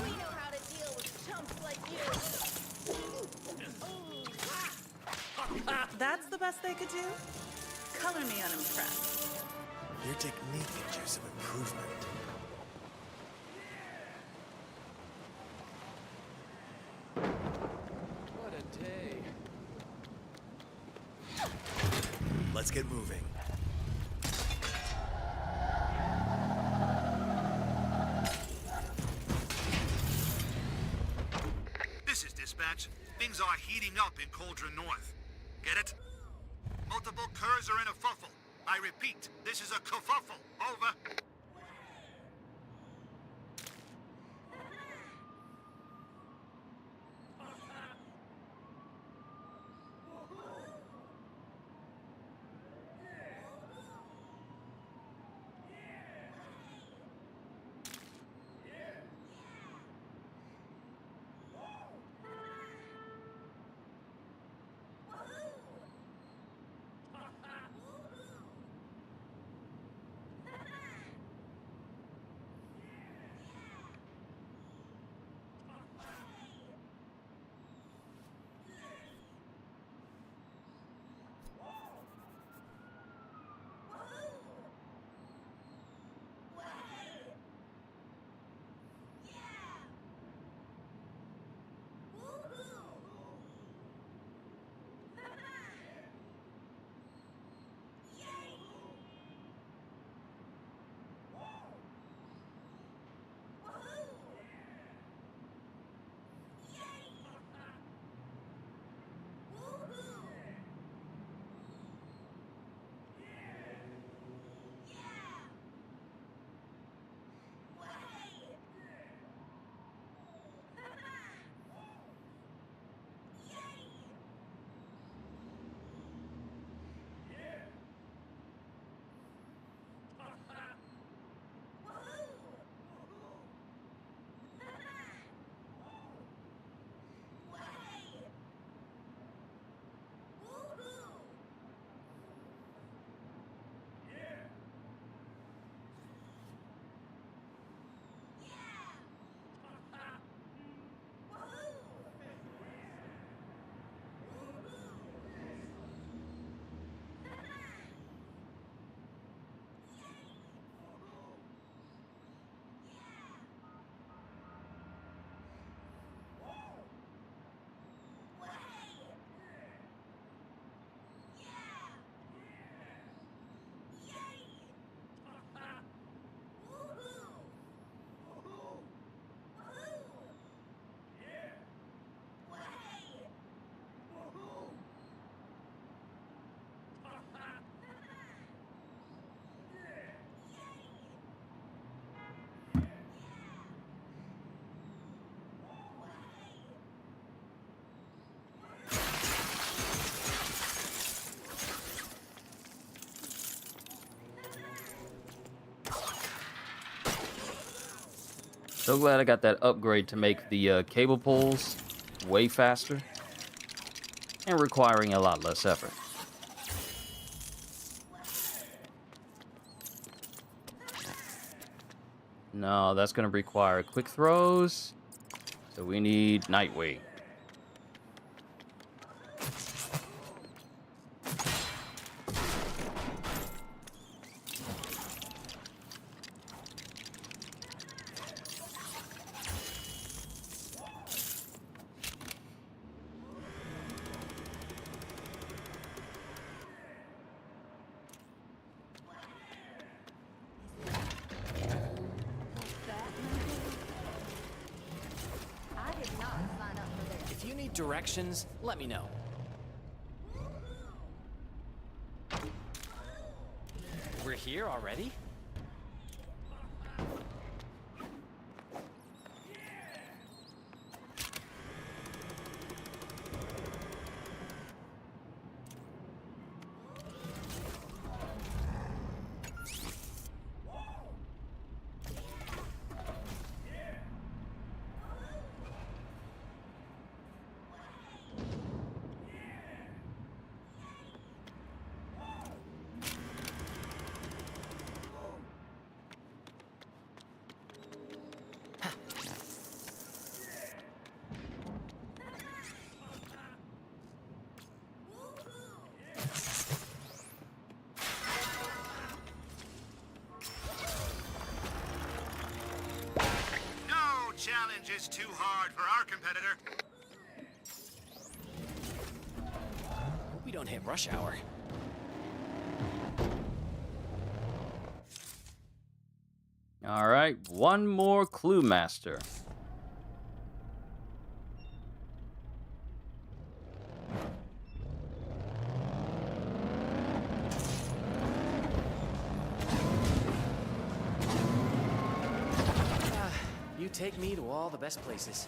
G: We know how to deal with chumps like you.
K: That's the best they could do? Color me unimpressed.
C: Your technique could use some improvement.
F: What a day.
C: Let's get moving.
E: This is dispatch. Things are heating up in Cauldron North. Get it? Multiple curs are in a fuffle. I repeat, this is a kerfuffle. Over.
A: So glad I got that upgrade to make the cable pulls way faster and requiring a lot less effort. No, that's going to require quick throws, so we need Nightwing.
D: If you need directions, let me know.
M: here already?
E: No challenge is too hard for our competitor.
M: Hope we don't hit rush hour.
A: All right, one more clue master.
M: You take me to all the best places.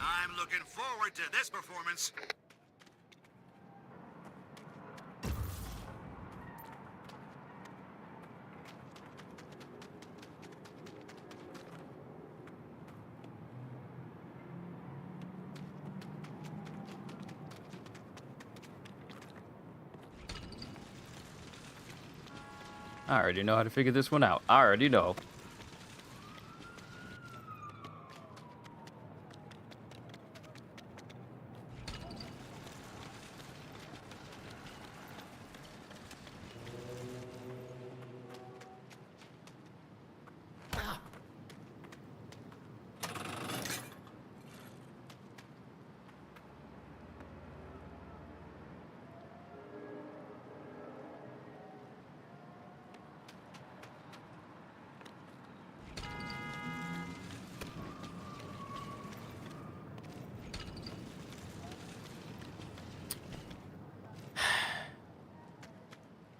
E: I'm looking forward to this performance.
A: I already know how to figure this one out. I already know.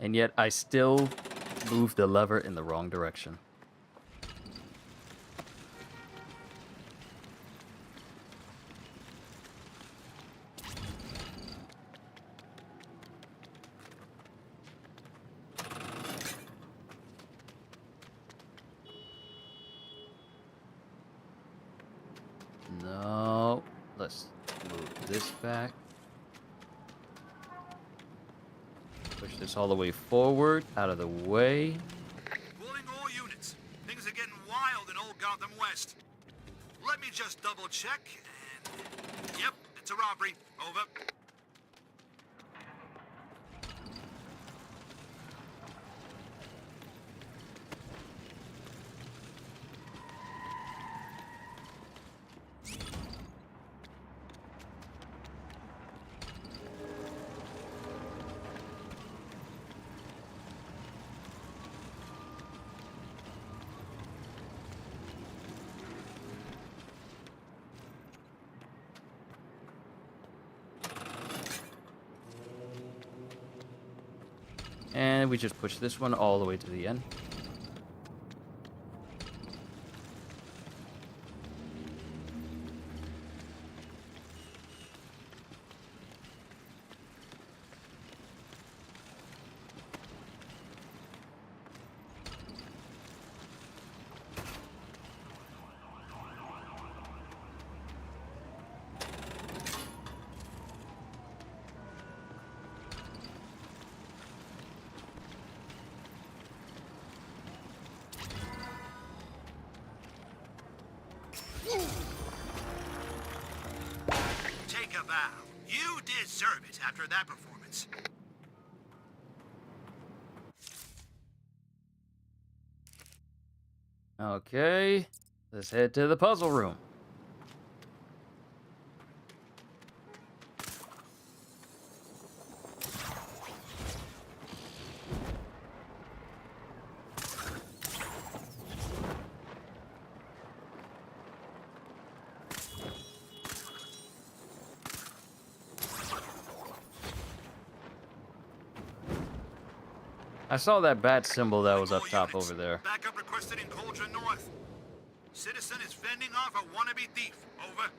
A: And yet I still moved the lever in the wrong direction. No, let's move this back. Push this all the way forward, out of the way.
E: Calling all units. Things are getting wild in old Gotham West. Let me just double check and... Yep, it's a robbery. Over.
A: And we just push this one all the way to the end.
E: Take a bow. You deserve it after that performance.
A: Okay, let's head to the puzzle room. I saw that bat symbol that was up top over there.
E: Backup requested in Cauldron North. Citizen is fending off a wannabe thief. Over.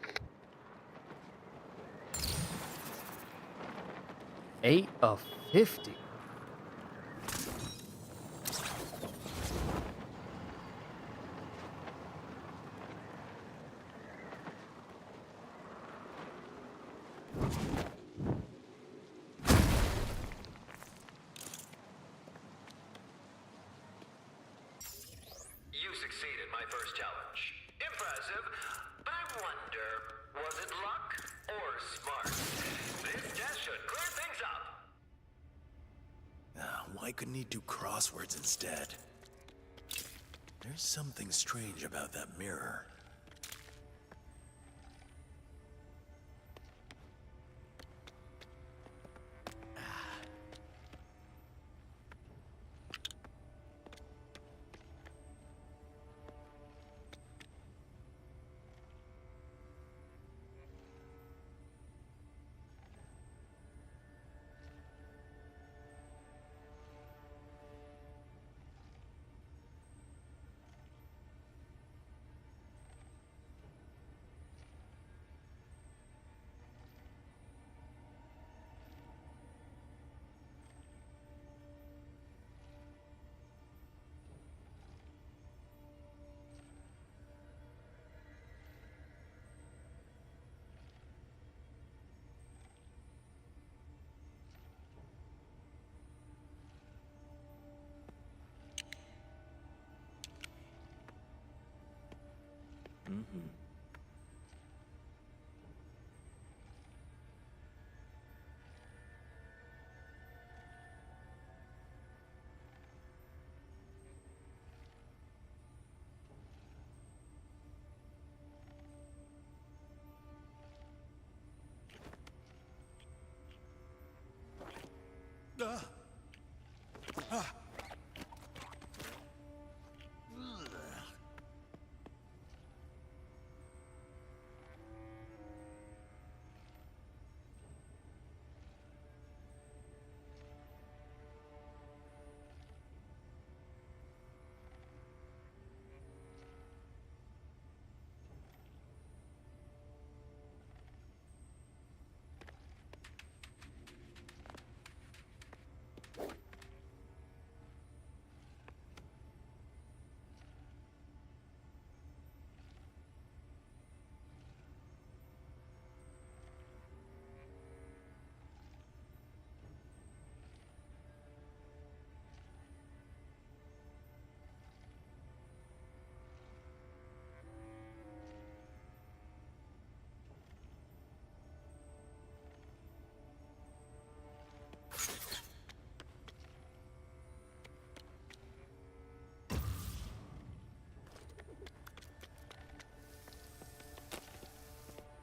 A: 8 of 50.
N: You succeeded my first challenge. Impressive. But I wonder, was it luck or smart? This test should clear things up.
C: Why couldn't he do crosswords instead? There's something strange about that mirror.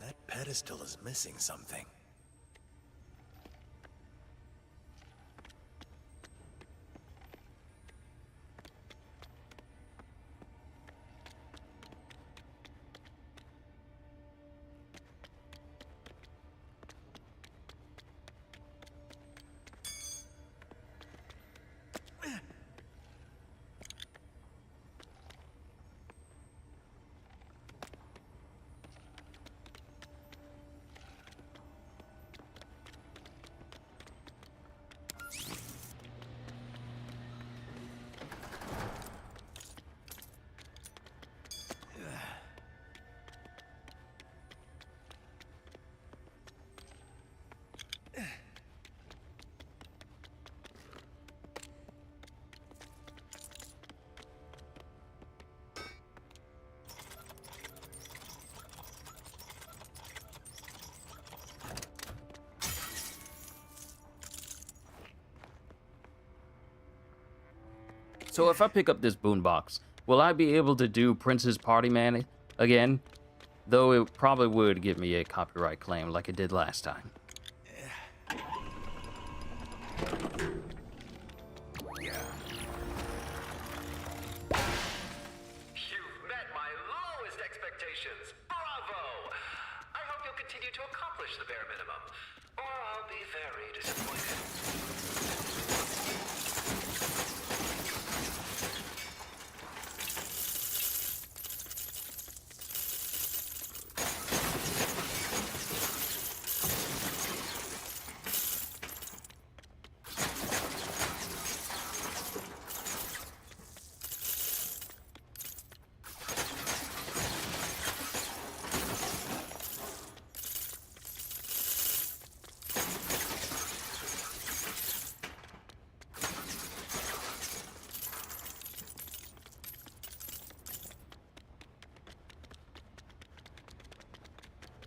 C: That pedestal is missing something.
A: So if I pick up this boombox, will I be able to do Prince's Party Man again? Though it probably would give me a copyright claim like it did last time.
N: You've met my lowest expectations. Bravo! I hope you'll continue to accomplish the bare minimum, or I'll be very disappointed.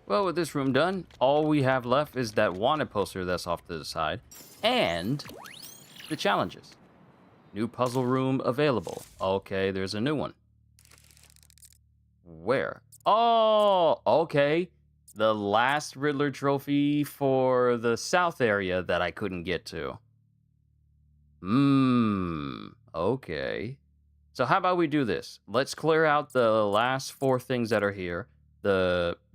A: Well, with this room done, all we have left is that wanted poster that's off to the side, and the challenges. New puzzle room available. Okay, there's a new one. Where? Oh, okay. The last Riddler trophy for the south area that I couldn't get to. Okay. So how about we do this? Let's clear out the last 4 things that are here.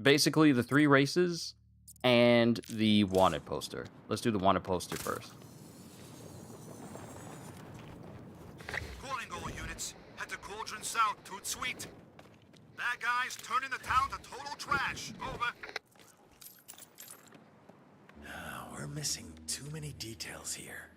A: Basically the 3 races and the wanted poster. Let's do the wanted poster first.
E: Calling all units. Head to Cauldron South, Toot Sweet. Bad guys turning the town to total trash. Over.
C: We're missing too many details here.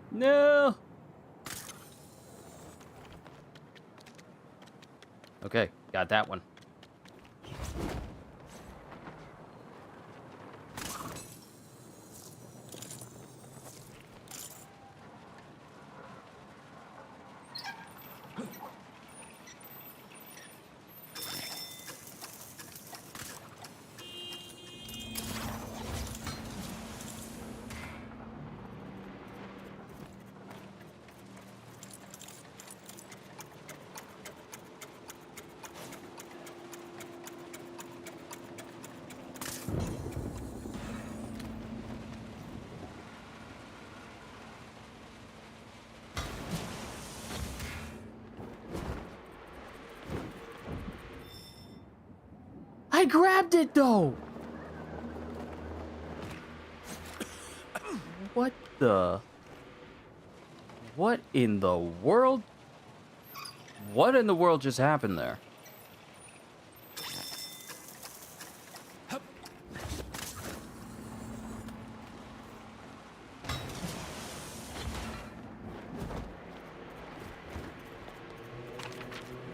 A: No. Okay, got that one. I grabbed it though. What in the world? What in the world just happened there?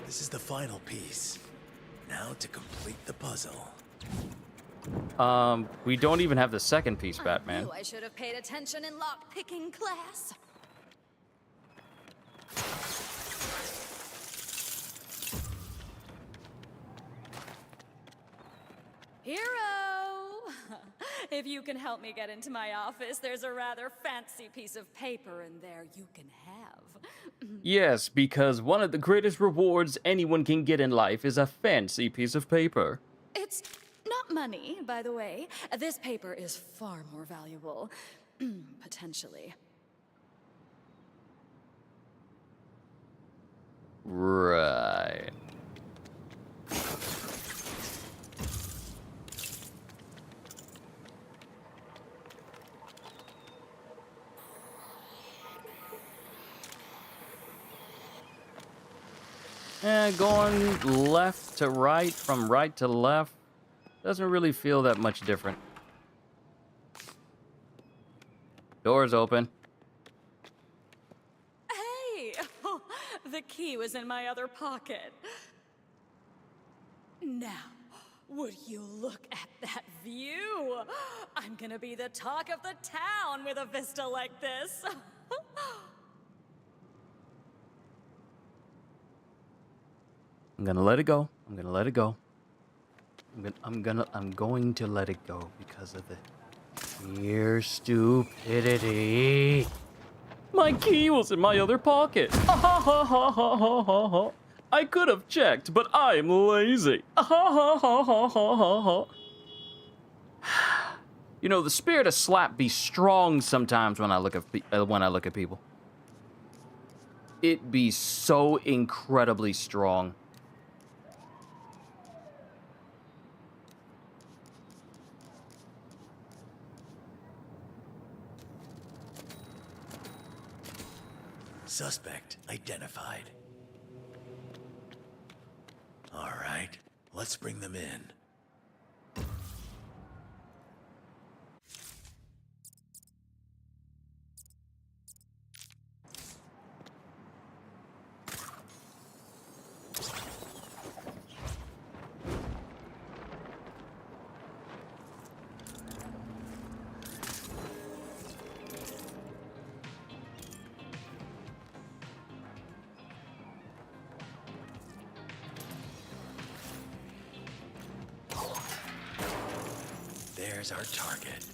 C: This is the final piece. Now to complete the puzzle.
A: We don't even have the second piece, Batman.
I: I knew I should have paid attention in lock-picking class. Hero! If you can help me get into my office, there's a rather fancy piece of paper in there you can have.
A: Yes, because one of the greatest rewards anyone can get in life is a fancy piece of paper.
I: It's not money, by the way. This paper is far more valuable. Potentially.
A: Right. Going left to right, from right to left, doesn't really feel that much different. Doors open.
I: Hey! The key was in my other pocket. Now, would you look at that view? I'm gonna be the talk of the town with a vista like this.
A: I'm gonna let it go. I'm gonna let it go. I'm going to let it go because of the sheer stupidity. My key was in my other pocket. I could have checked, but I'm lazy. You know, the spirit of slap be strong sometimes when I look at people. It be so incredibly strong.
C: Suspect identified. All right, let's bring them in. There's our target.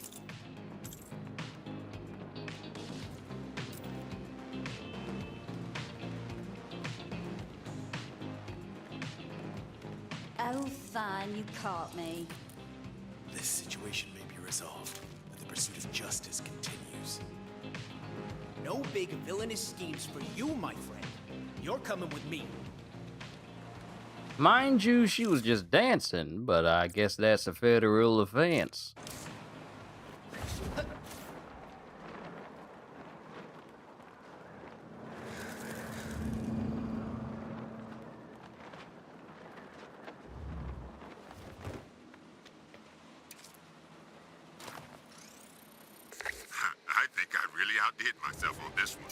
O: Oh, fine, you caught me.
C: This situation may be resolved, but the pursuit of justice continues.
D: No big villainous schemes for you, my friend. You're coming with me.
A: Mind you, she was just dancing, but I guess that's a federal offense.
E: I think I really outdid myself on this one.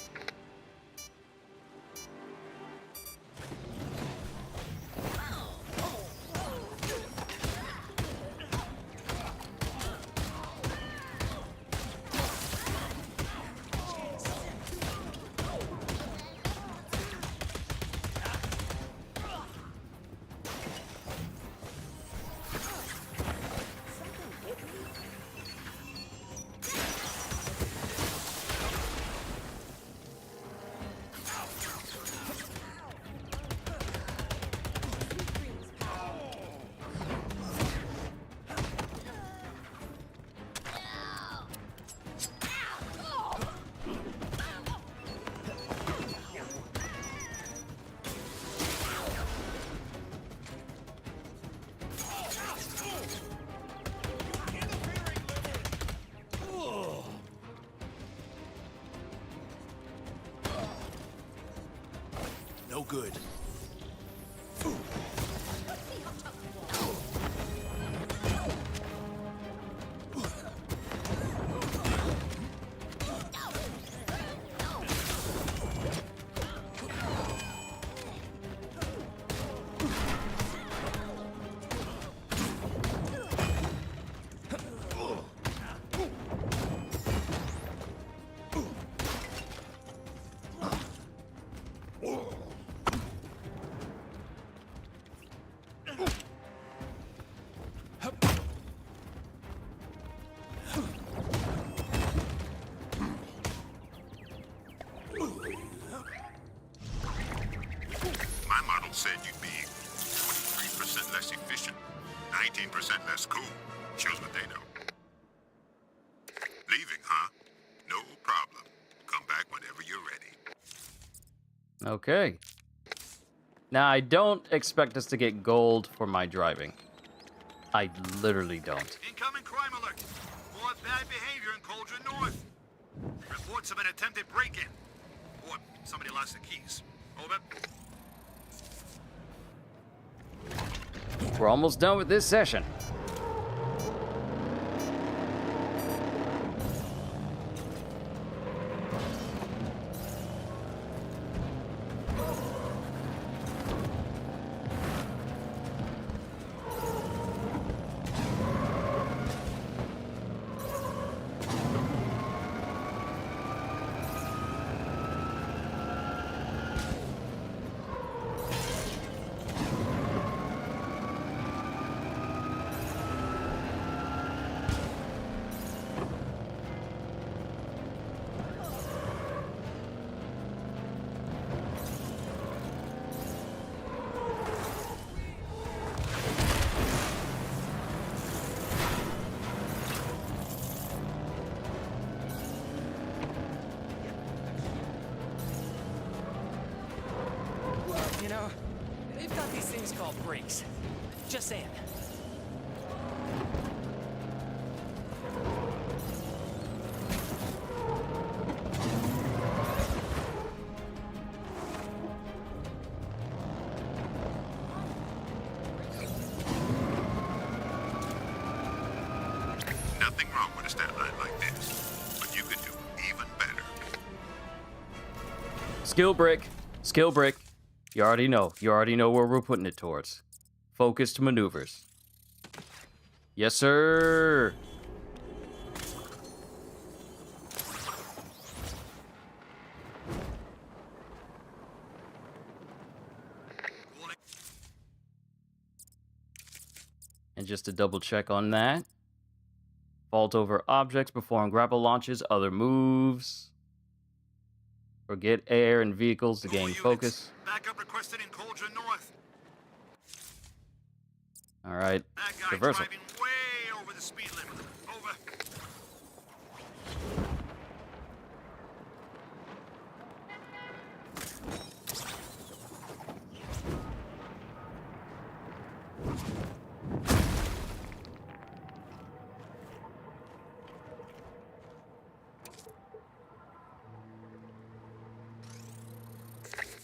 C: No good.
E: My model said you'd be 23% less efficient, 19% less cool. Shows what they know. Leaving, huh? No problem. Come back whenever you're ready.
A: Okay. Now, I don't expect us to get gold for my driving. I literally don't.
E: Incoming crime alert. More bad behavior in Cauldron North. Reports of an attempted break-in. Or somebody lost the keys. Over.
A: We're almost done with this session.
M: You know, they've got these things called brakes. Just saying.
E: Nothing wrong with a stat line like this, but you could do even better.
A: Skill brick. Skill brick. You already know. You already know where we're putting it towards. Focused maneuvers. Yes, sir. And just to double check on that, Vault over objects, perform grapple launches, other moves. Forget air and vehicles to gain focus.
E: Backup requested in Cauldron North.
A: Alright.
E: That guy
A: Reversal.
E: driving way over the speed limit. Over.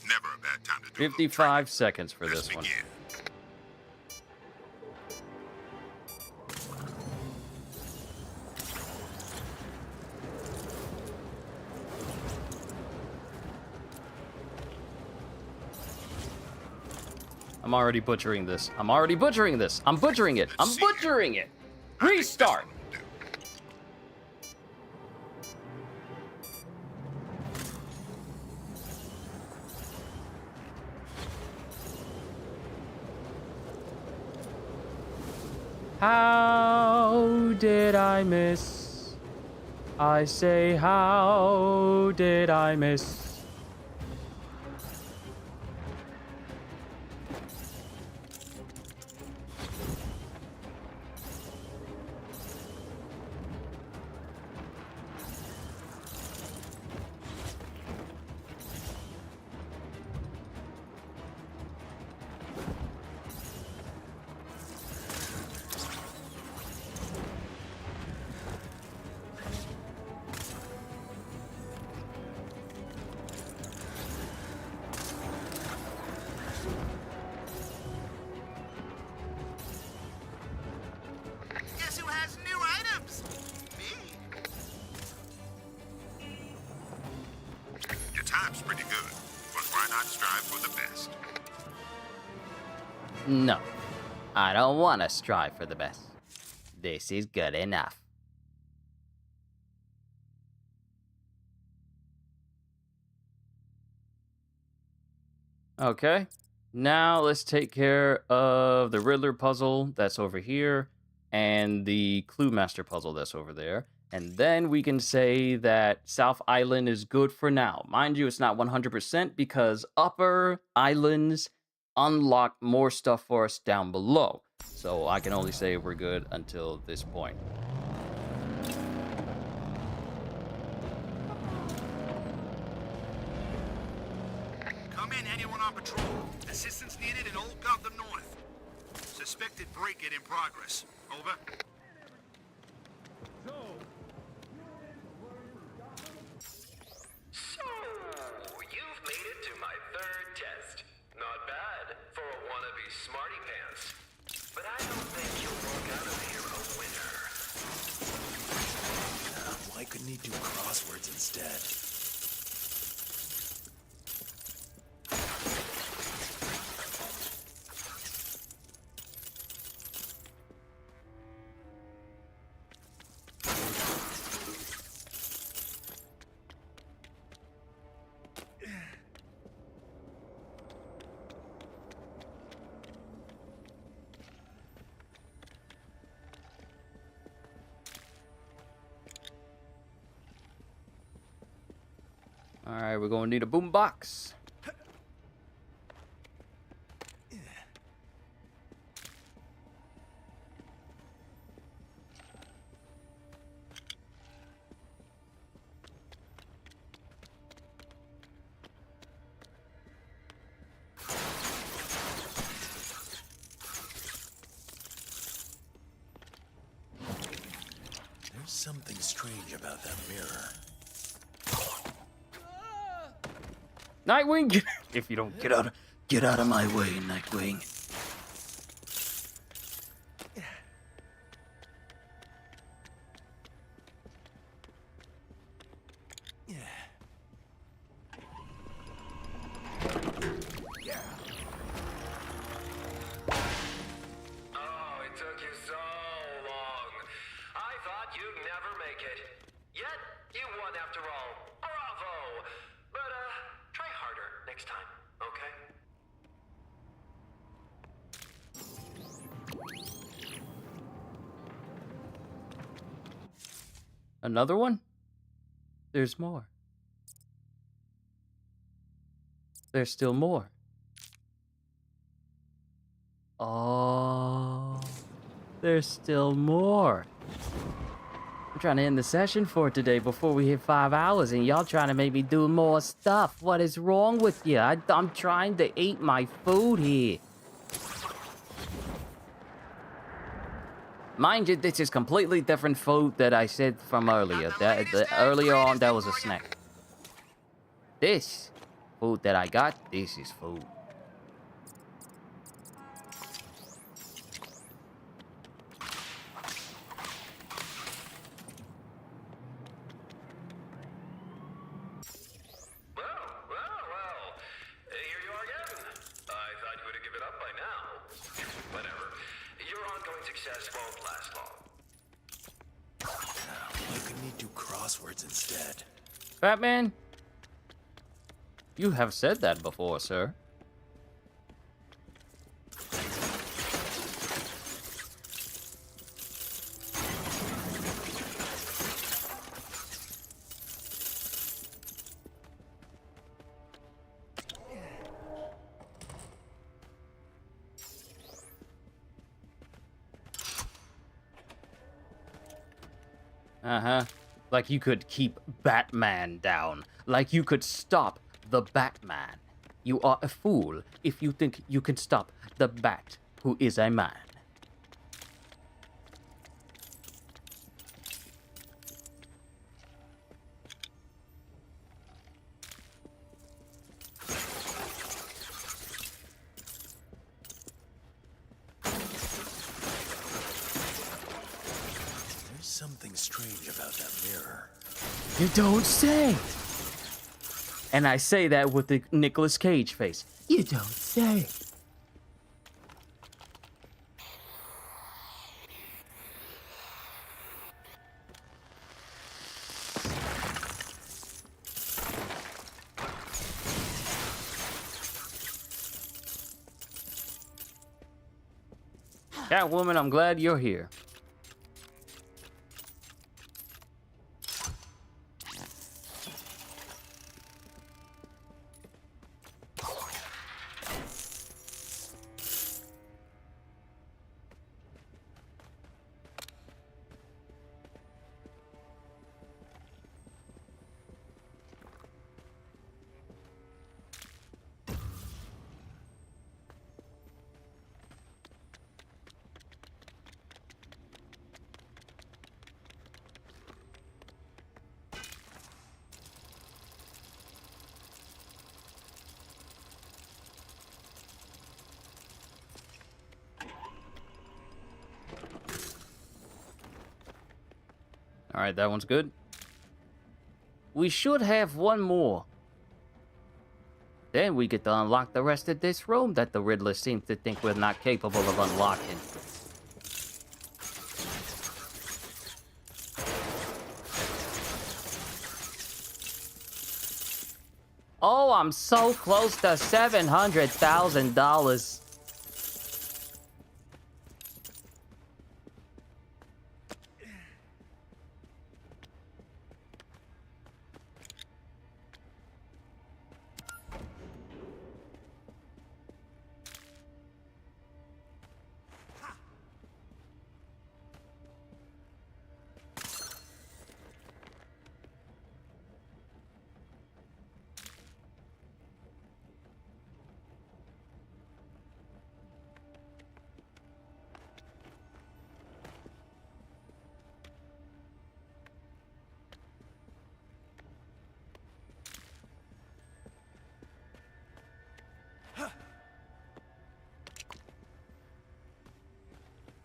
E: Never a bad time to do
A: 55 seconds for this one. I'm already butchering this. I'm butchering it. I'm butchering it. Restart. How did I miss? I say, how did I miss?
E: Guess who has new items? Me. Your time's pretty good, but why not strive for the best?
A: No, I don't want to strive for the best. This is good enough. Okay, now let's take care of the Riddler puzzle that's over here and the Clue Master puzzle that's over there. And then we can say that South Island is good for now. Mind you, it's not 100% because upper islands unlock more stuff for us down below. So I can only say we're good until this point.
E: Come in, anyone on patrol. Assistance needed in Old Gotham North. Suspected break-in progress. Over.
N: So, you've made it to my third test. Not bad for a wannabe smarty pants. But I don't think you'll walk out of here a winner.
C: Why couldn't he do crosswords instead?
A: All right, we're going to need a boombox.
C: There's something strange about that mirror.
A: Nightwing, if you don't get out of my way, Nightwing.
N: Oh, it took you so long. I thought you'd never make it. Yet, you won after all. Bravo! But, try harder next time, okay?
A: Another one? There's more. There's still more. Oh, there's still more. I'm trying to end the session for today before we hit 5 hours, and y'all trying to make me do more stuff. What is wrong with you? I'm trying to eat my food here. Mind you, this is completely different food that I said from earlier. Earlier on, that was a snack. This food that I got, this is food.
N: Here you are again. I thought you would have given up by now. Whatever. Your ongoing success won't last long.
C: Why couldn't he do crosswords instead?
A: Batman? You have said that before, sir. Uh-huh. Like you could keep Batman down. Like you could stop the Batman. You are a fool if you think you can stop the Bat, who is a man.
C: There's something strange about that mirror.
A: You don't say! And I say that with the Nicolas Cage face. You don't say. Catwoman, I'm glad you're here. Alright, that one's good. We should have one more. Then we get to unlock the rest of this room that the Riddler seems to think we're not capable of unlocking. Oh, I'm so close to $700,000.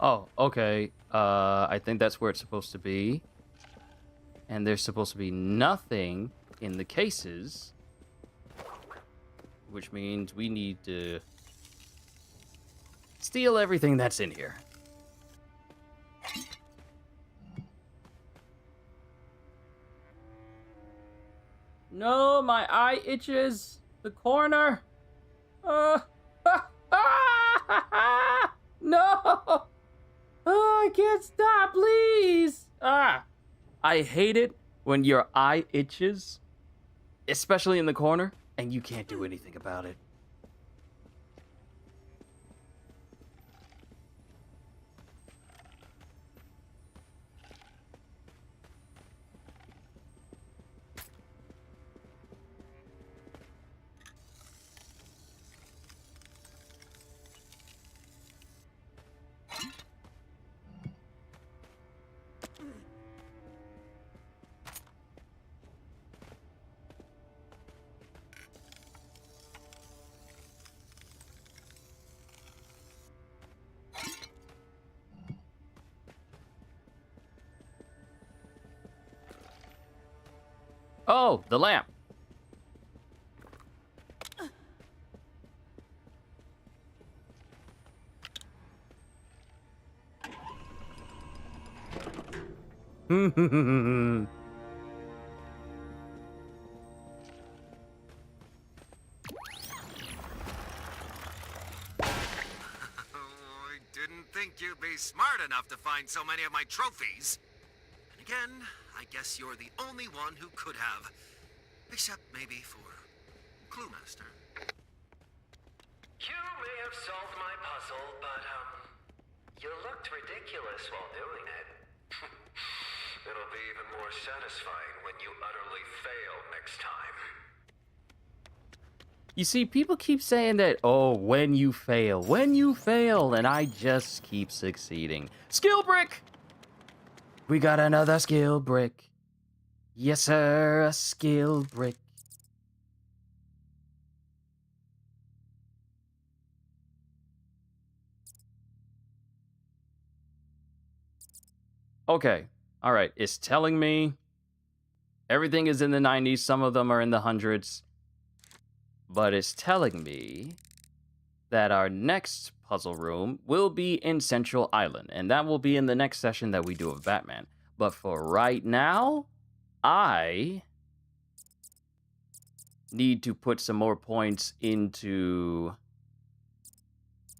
A: Oh, okay. I think that's where it's supposed to be. And there's supposed to be nothing in the cases. Which means we need to steal everything that's in here. No, my eye itches. The corner. No! Oh, I can't stop, please! Ah! I hate it when your eye itches, especially in the corner, and you can't do anything about it. Oh, the lamp.
B: I didn't think you'd be smart enough to find so many of my trophies. And again, I guess you're the only one who could have. Except maybe for Cluemaster.
N: You may have solved my puzzle, but, you looked ridiculous while doing it. It'll be even more satisfying when you utterly fail next time.
A: You see, people keep saying that, oh, when you fail, and I just keep succeeding. Skill brick! We got another skill brick. Yes, sir, a skill brick. Okay, all right, it's telling me everything is in the 90s, some of them are in the hundreds, but it's telling me that our next puzzle room will be in Central Island, and that will be in the next session that we do of Batman. But for right now, I need to put some more points into...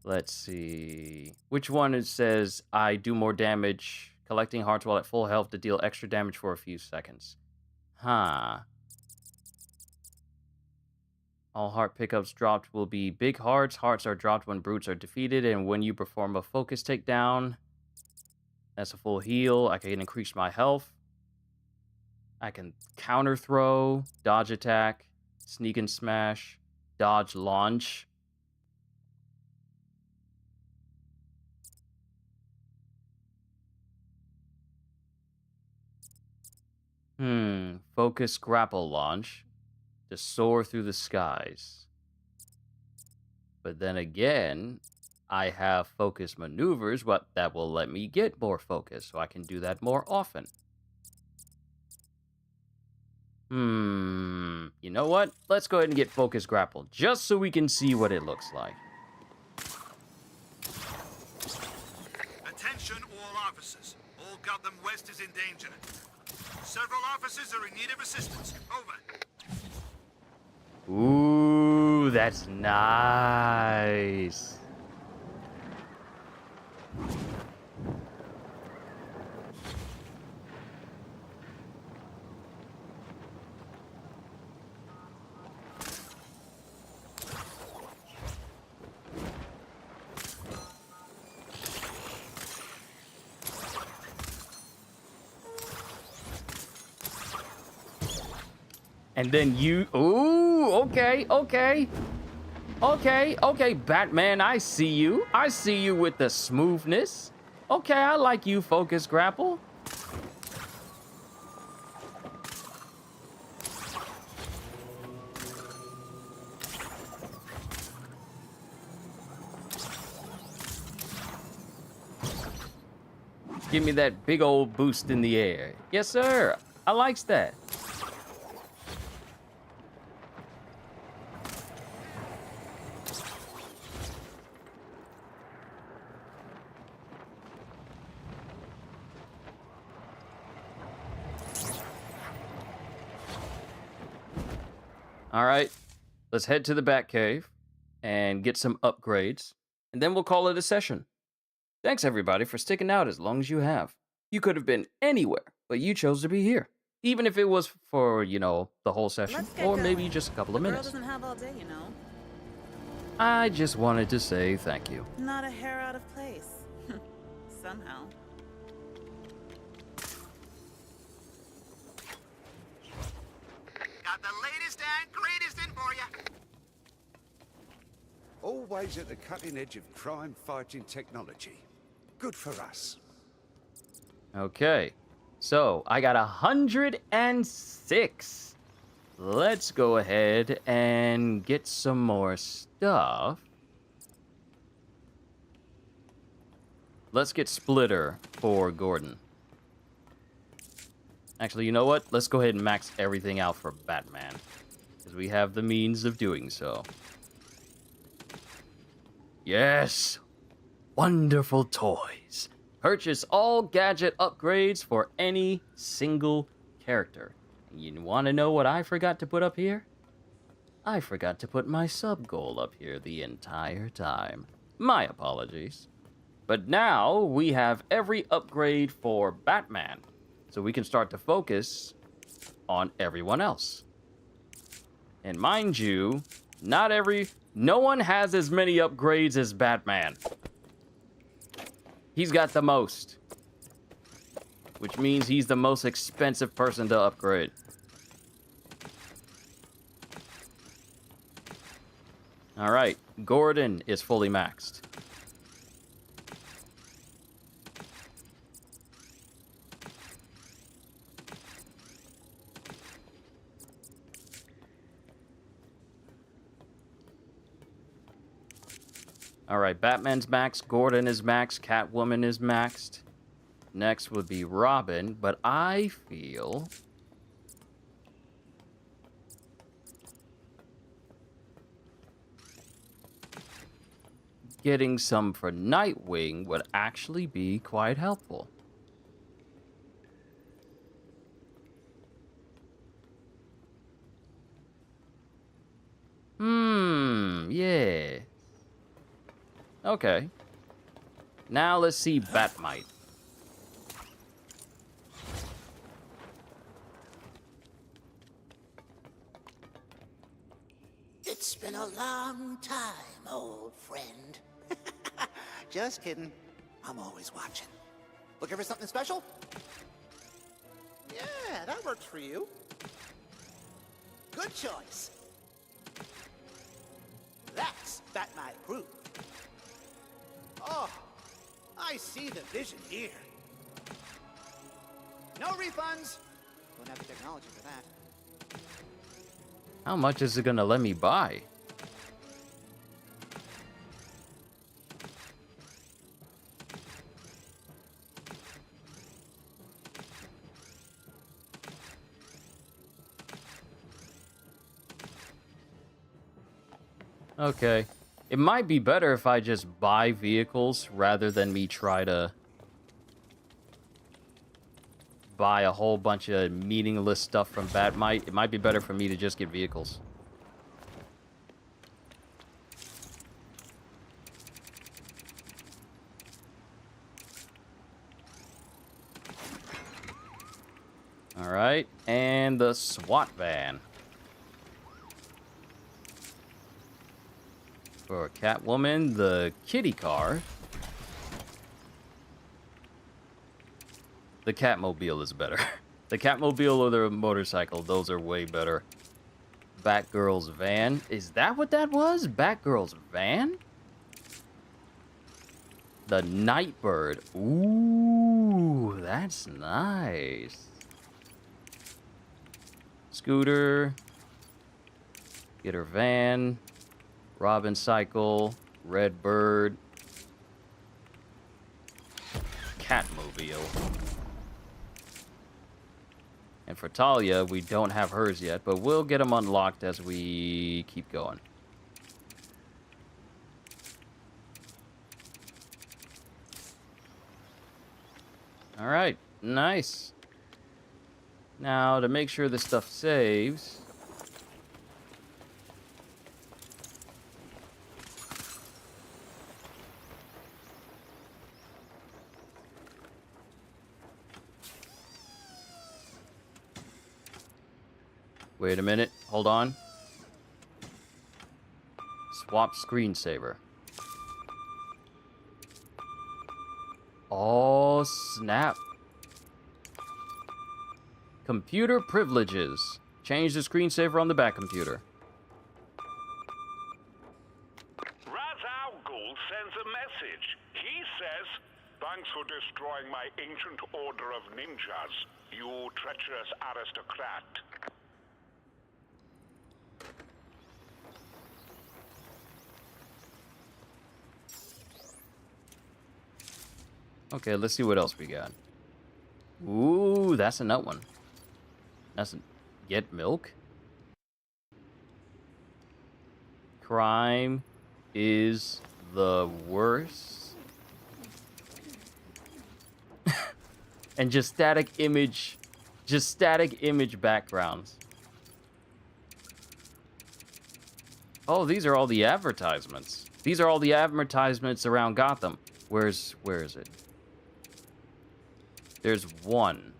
A: Let's see... Which one it says I do more damage collecting hearts while at full health to deal extra damage for a few seconds. Huh. All heart pickups dropped will be big hearts. Hearts are dropped when brutes are defeated, and when you perform a focus takedown, that's a full heal. I can increase my health. I can counter throw, dodge attack, sneak and smash, dodge launch. Focus grapple launch to soar through the skies. But then again, I have focus maneuvers that will let me get more focus, so I can do that more often. You know what? Let's go ahead and get focus grapple, just so we can see what it looks like.
E: Attention all officers. All Gotham West is in danger. Several officers are in need of assistance. Over.
A: Ooh, that's nice. And then you... Ooh, okay. Okay, Batman, I see you. I see you with the smoothness. Okay, I like you, Focus Grapple. Give me that big old boost in the air. Yes, sir. I likes that. All right, let's head to the Batcave and get some upgrades, and then we'll call it a session. Thanks, everybody, for sticking out as long as you have. You could have been anywhere, But you chose to be here. Even if it was for, the whole session,
K: Let's get
A: or
K: going.
A: maybe just a couple of
K: The girl
A: minutes.
K: doesn't have all day, you know.
A: I just wanted to say thank you.
K: Not a hair out of place. Somehow.
E: Got the latest and greatest in for you.
P: Always at the cutting edge of crime-fighting technology. Good for us.
A: Okay, so I got 106. Let's go ahead and get some more stuff. Let's get Splitter for Gordon. Actually, you know what? Let's go ahead and max everything out for Batman, because we have the means of doing so. Yes! Wonderful toys. Purchase all gadget upgrades for any single character. You want to know what I forgot to put up here? I forgot to put my sub goal up here the entire time. My apologies. But now we have every upgrade for Batman, so we can start to focus on everyone else. And mind you, no one has as many upgrades as Batman. He's got the most, which means he's the most expensive person to upgrade. All right, Gordon is fully maxed. All right, Batman's maxed, Gordon is maxed, Catwoman is maxed. Next would be Robin, but I feel getting some for Nightwing would actually be quite helpful. Yeah. Okay. Now let's see Batmite.
Q: It's been a long time, old friend. Just kidding. I'm always watching. Looking for something special? Yeah, that works for you. Good choice. That's Batmite approved. Oh, I see the vision here. No refunds. Don't have the technology for that.
A: How much is it gonna let me buy? Okay. It might be better if I just buy vehicles rather than me try to buy a whole bunch of meaningless stuff from Batmite. It might be better for me to just get vehicles. All right, and the SWAT van. For Catwoman, the kitty car. The Catmobile is better. The Catmobile or the motorcycle, those are way better. Batgirl's van. Is that what that was? Batgirl's van? The Nightbird. Ooh, that's nice. Scooter. Get her van. Robin Cycle. Red Bird. Catmobile. And for Talia, we don't have hers yet, but we'll get them unlocked as we keep going. All right, nice. Now, to make sure this stuff saves... Wait a minute. Hold on. Swap screensaver. Oh, snap. Computer privileges. Change the screensaver on the back computer.
R: Raz Al Ghul sends a message. He says, "Thanks for destroying my ancient order of ninjas, you treacherous aristocrat."
A: Okay, let's see what else we got. Ooh, that's a nut one. That's a... Get milk? Crime is the worst. And just static image backgrounds. Oh, these are all the advertisements. These are all the advertisements around Gotham. Where is it? There's one.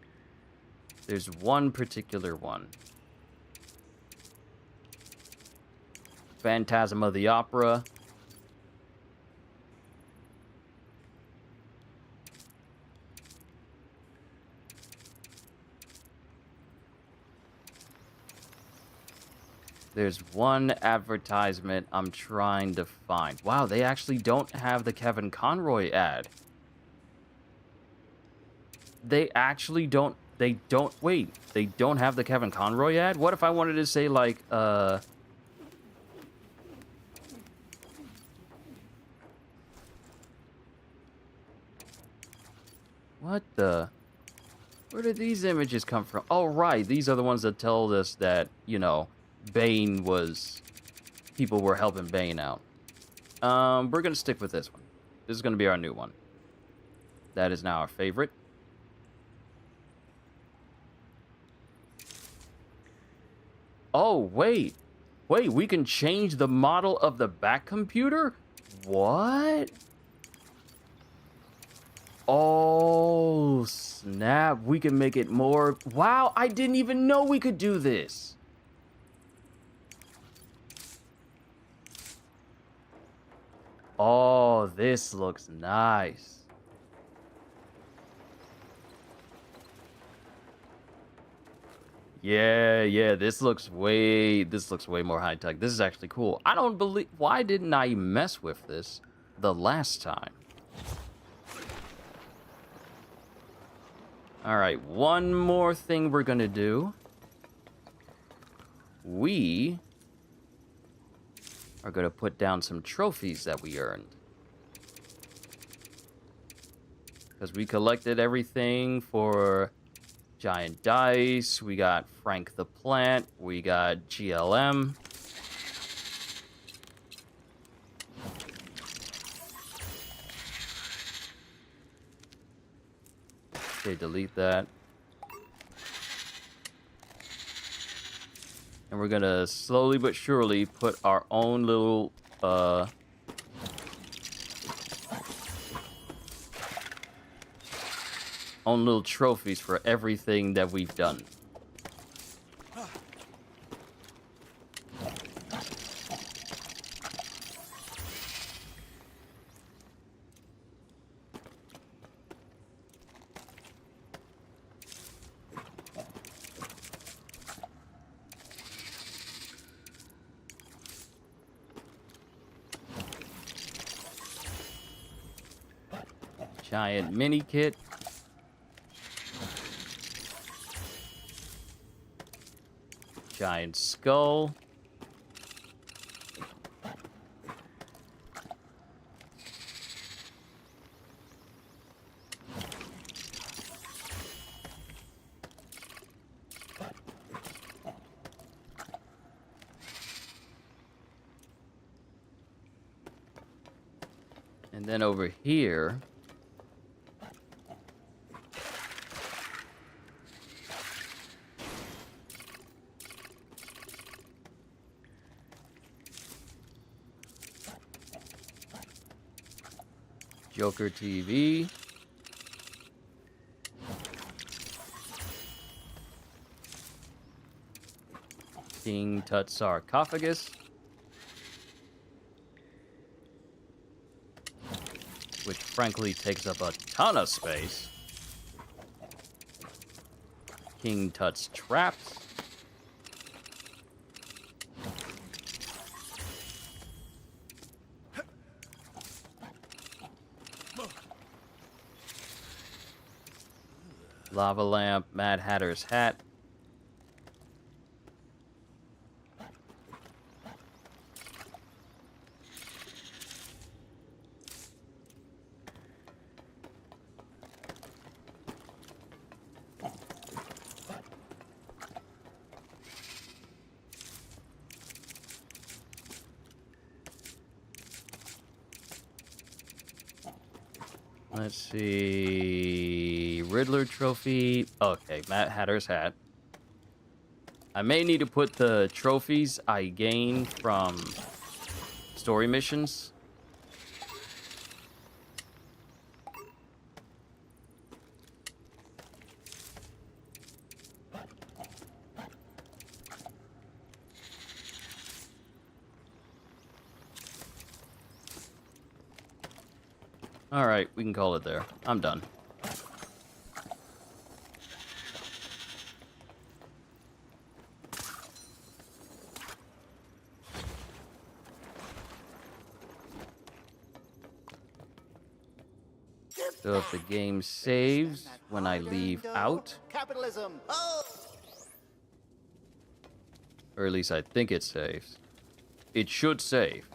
A: There's one particular one. Phantasm of the Opera. There's one advertisement I'm trying to find. Wow, they actually don't have the Kevin Conroy ad. They actually don't... Wait, they don't have the Kevin Conroy ad? What if I wanted to say, like, what the... Where did these images come from? Oh, right, these are the ones that tell us that, you know, Bane was... People were helping Bane out. We're gonna stick with this one. This is gonna be our new one. That is now our favorite. Oh, wait. Wait, we can change the model of the back computer? What? Oh, snap. We can make it more... Wow, I didn't even know we could do this. Oh, this looks nice. Yeah, this looks way more high tech. This is actually cool. I don't believe... Why didn't I mess with this the last time? Alright, one more thing we're gonna do. We are gonna put down some trophies that we earned. Because we collected everything for Giant Dice, we got Frank the Plant, we got GLM. Okay, delete that. And we're gonna slowly but surely put our own little, trophies for everything that we've done. Giant mini kit. Giant skull. And then over here, Joker TV. King Tut sarcophagus, which frankly takes up a ton of space. King Tut's traps. Lava lamp, Mad Hatter's hat. Let's see. Riddler trophy. Okay, Mad Hatter's hat. I may need to put the trophies I gain from story missions. Alright, we can call it there. I'm done. So if the game saves when I leave out,
Q: Capitalism. Oh!
A: or at least I think it saves, it should save.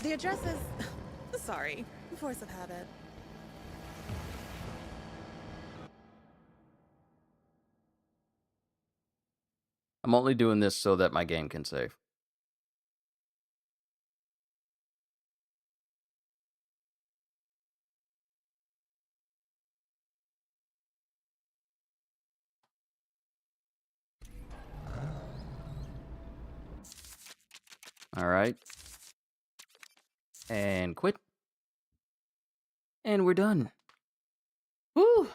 K: The address is... Sorry. Force of habit.
A: I'm only doing this so that my game can save. Alright. And quit. And we're done. Woo!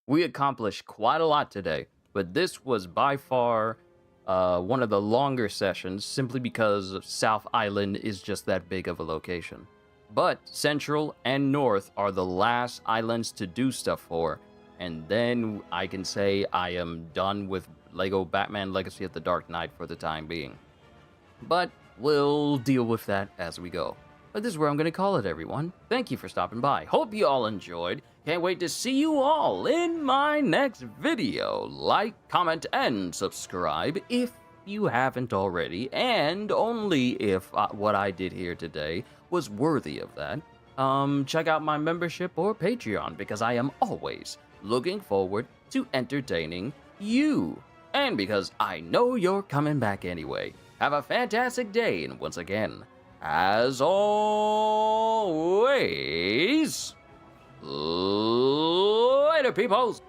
A: We accomplished quite a lot today, but this was by far one of the longer sessions simply because South Island is just that big of a location. But Central and North are the last islands to do stuff for, and then I can say I am done with Lego Batman Legacy of the Dark Knight for the time being. But we'll deal with that as we go. But this is where I'm going to call it, everyone. Thank you for stopping by. Hope you all enjoyed. Can't wait to see you all in my next video. Like, comment, and subscribe if you haven't already, and only if what I did here today was worthy of that. Check out my membership or Patreon, because I am always looking forward to entertaining you. And because I know you're coming back anyway. Have a fantastic day, and once again, as always, later, peoples!